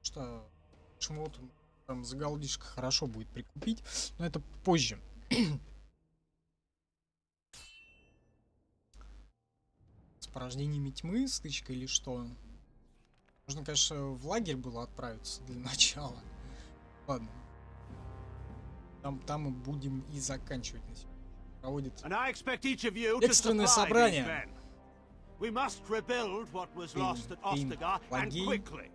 Что шмот там за голдишко хорошо будет прикупить, но это позже. С порождениями тьмы, стычка или что? Можно, конечно, в лагерь было отправиться для начала. Ладно. Там мы будем и заканчивать на сегодня. Проводит экстренное собрание. We must rebuild what was lost at Ostagar, and quickly.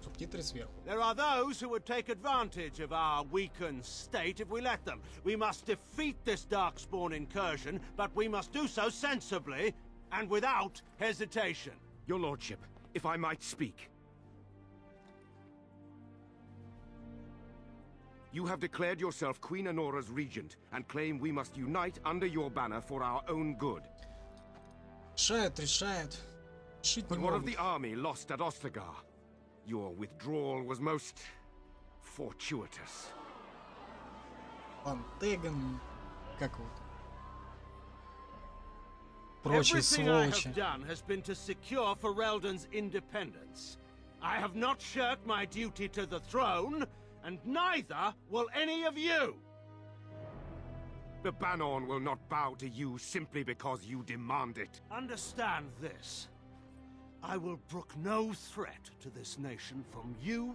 Субтитры сверху. There are those who would take advantage of our weakened state if we let them. We must defeat this Darkspawn incursion, but we must do so sensibly and without hesitation. Your lordship, if I might speak. You have declared yourself Queen Honora's regent and claim we must unite under your banner for our own good. Решает. Решить не But what of могут. the army lost at Ostagar? Your withdrawal was most fortuitous. Пантеган, как вот. Прочие Everything I сволочи. have done has been to secure Ferelden's independence. I have not shirked my duty to the throne, and neither will any of you. The Banon will not bow to you simply because you demand it. Understand this. I will brook no threat to this nation from you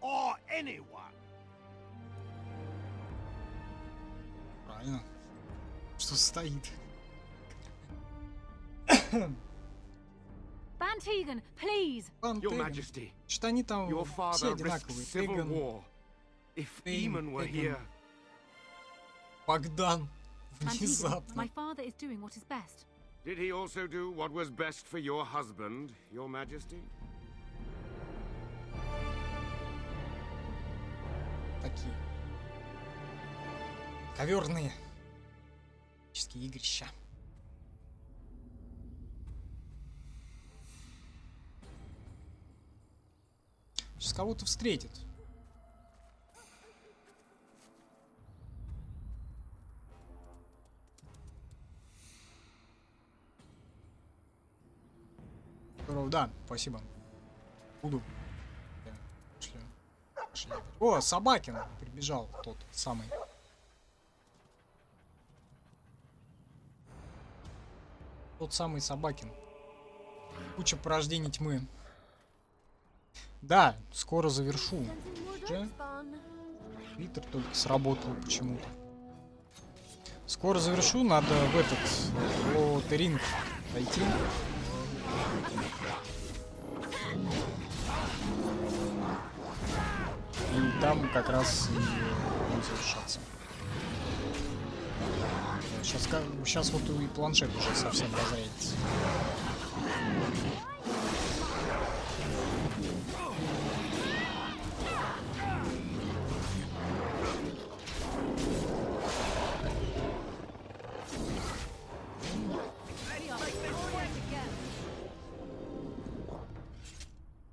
or anyone. Правильно. Что стоит. Van Tegan, please. Your Majesty, Что они там your все father risked одинаковые. civil Теган, war. If Тейн, Eamon were Теган, here, Богдан. Van Tegan, Внезапно. my father is doing what is best. did he also do what was best for your husband, Your Majesty? Такие. Коверные. Игрища. Сейчас кого-то встретит. Здорово, да, спасибо. Буду. Пошли. О, Собакин прибежал, тот самый. Тот самый Собакин. Куча порождений тьмы. Да, скоро завершу. Уже? Твиттер только сработал почему-то. Скоро завершу, надо в этот Теринг дойти. И там как раз и будет завершаться. Сейчас вот и планшет уже совсем разрядится.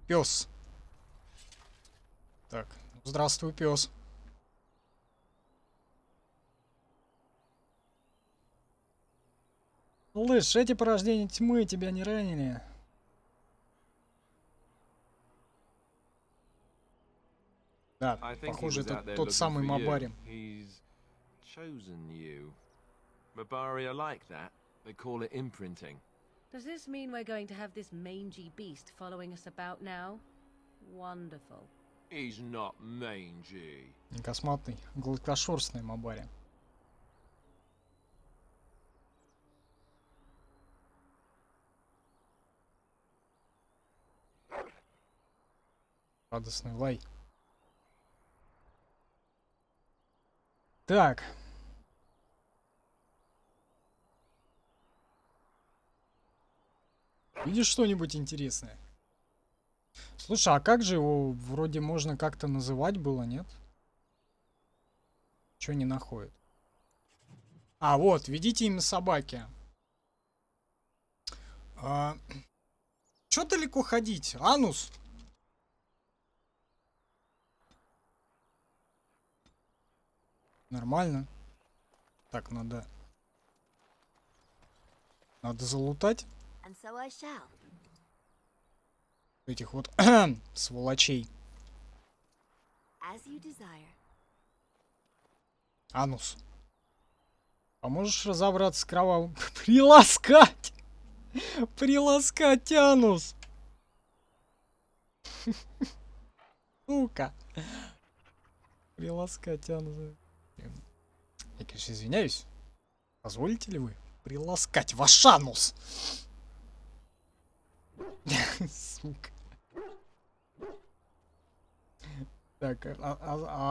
Пес. Так, здравствуй, пес. Слышь, эти порождения тьмы тебя не ранили? Да, похоже, это тот самый Мабари. Mabaria like that. They call it imprinting. Does this mean we're going to have this mangy beast following us about now? Wonderful. He's not mangy. Косматый, гладкошерстный Мабари. Радостный лай. Так. Видишь что-нибудь интересное? Слушай, а как же его вроде можно как-то называть было, нет? Чё не находит? А, вот, ведите имя собаки. Чё далеко ходить? Анус? Нормально. Так, надо залутать этих вот сволочей. Анус. Поможешь разобраться с кровавым? Приласкать! Приласкать анус! Сука! Приласкать анус. Я, конечно, извиняюсь. Позволите ли вы приласкать ваш анус? Сука. Так,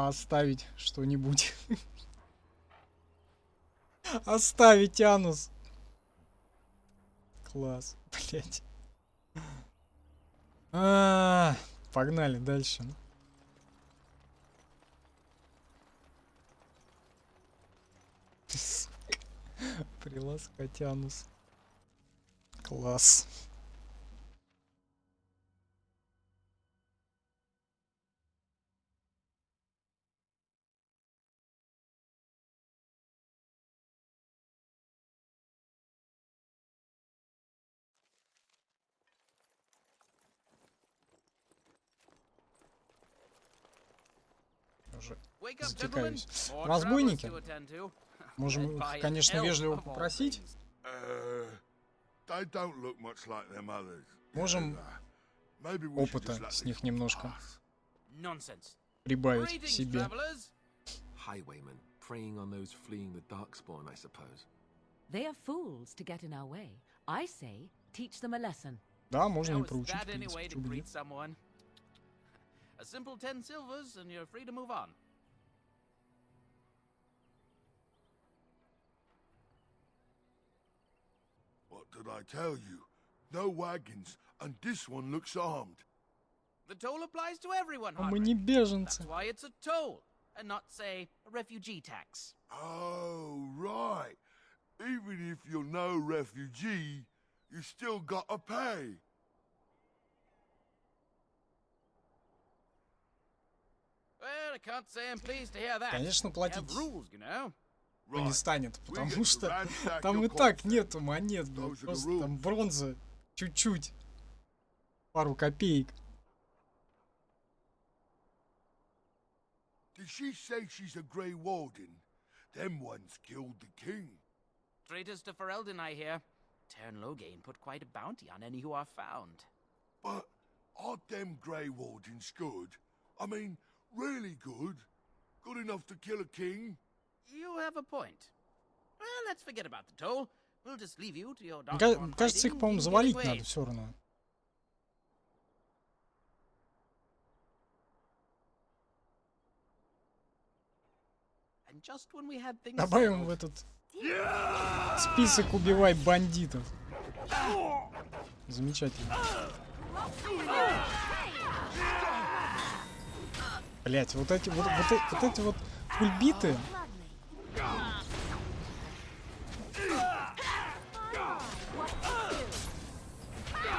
оставить что-нибудь. Оставить анус. Класс, блять. Погнали дальше. Приласкать анус. Класс. Уже затекаюсь. Разбойники. Можем их, конечно, вежливо попросить. Можем опыта с них немножко прибавить себе. Highwaymen preying on those fleeing the Darkspawn, I suppose. They are fools to get in our way. I say, teach them a lesson. Да, можно и Now, is проучить, that в any принципе, way to почему бы greet нет. someone? A simple 10 silvers and you're free to move on. What did I tell you? No wagons, and this one looks armed. The toll applies to everyone, А мы Hodrick. не беженцы. That's why it's a toll, and not, say, a refugee tax. Oh, right. Even if you're no refugee, you still gotta pay. Well, I can't say I'm pleased to hear that. Конечно, We платить have rules, you know. не станет, потому get что to ransack там your и так coffers. нету монет, блин, Those are the просто там rules. бронза, чуть-чуть, пару копеек. Did she say she's a Grey Warden? Them ones killed the king. Traitors to Ferelden, I hear. Tern Loghain put quite a bounty on any who are found. But aren't them Grey Wardens good? I mean, really good? Good enough to kill a king? You have a point. Well, let's forget about the toll. We'll just leave you to your Мне darkspawn кажется, их, fighting по-моему, in завалить getting надо ways. все равно. And just when we had things Добавим в settled- этот список «Убивай бандитов». Замечательно. Блять, вот эти вот кульбиты.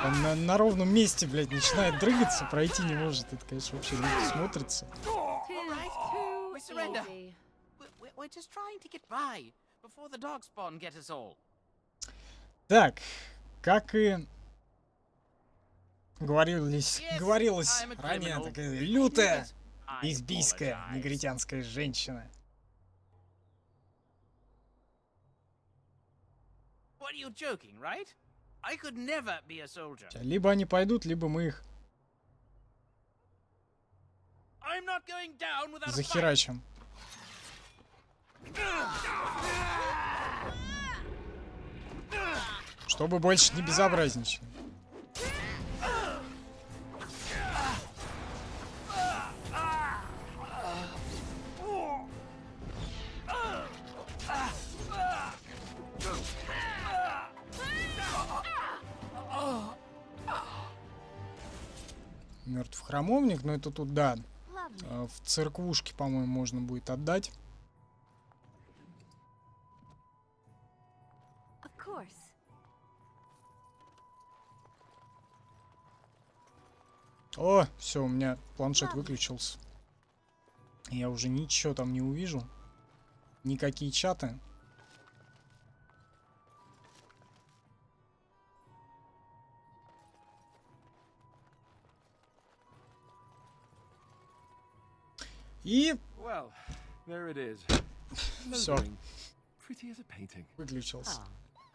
Он на ровном месте, блядь, начинает дрыгаться, пройти не может. Это, конечно, вообще легко смотрится. We surrender. We're just trying to get by before the darkspawn get us all. Так, как и говорилось ранее, такая лютая лесбийская негритянская женщина. What are you joking, right? I could never be a soldier. Либо они пойдут, либо мы их I'm not going down without a fight. захерачим. Чтобы больше не безобразничали. Мертв храмовник, но это тут, да, в церквушке, по-моему, можно будет отдать. Of course. О, все, у меня планшет выключился. Я уже ничего там не увижу. Никакие чаты. И Well, there it is. все, Lothering. Pretty as a painting. выключился.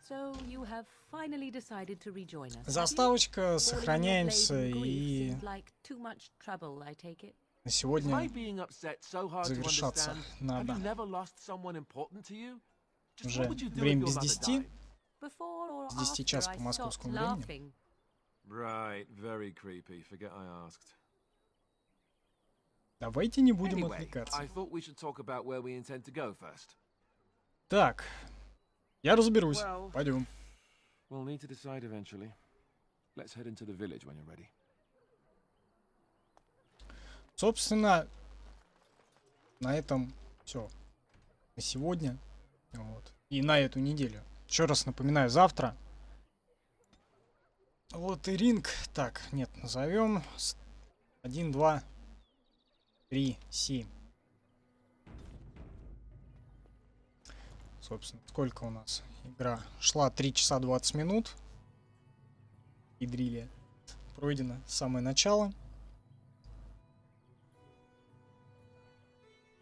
So you have finally decided to rejoin us. have you? Заставочка Falling in your сохраняется, blade and grief и seemed like too much trouble, I take it. на Is сегодня my being upset so hard to завершаться understand? Have надо. you never lost someone important to you? Just Уже what would you do if время your без mother 10. died? Before or С 10 after час I по stopped московскому времени. laughing. Right, very creepy. Forget I asked. Давайте не будем Anyway, отвлекаться. I thought we should talk about where we intend to go first. Так, я разберусь. Well- Пойдем. We'll need to decide eventually. Let's head into the village when you're ready. Собственно, на этом все. На сегодня. Вот. И на эту неделю. Еще раз напоминаю, завтра лотеринг. Так, нет, назовем 1, 2, 3, 7. Собственно, сколько у нас игра шла? 3 часа 20 минут. И дрили пройдено самое начало.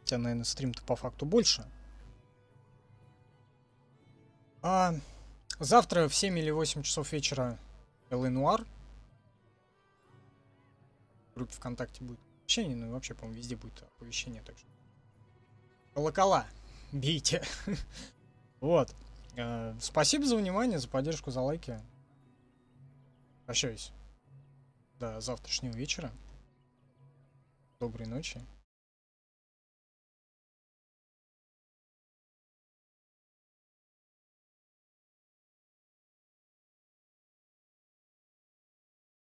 Хотя, наверное, стрим-то по факту больше. А завтра в 7 или 8 часов вечера LA Noire. В группе ВКонтакте будет оповещение, ну и вообще, по-моему, везде будет оповещение, так что колокола бейте. Вот. Спасибо за внимание, за поддержку, за лайки. Прощаюсь. До завтрашнего вечера. Доброй ночи.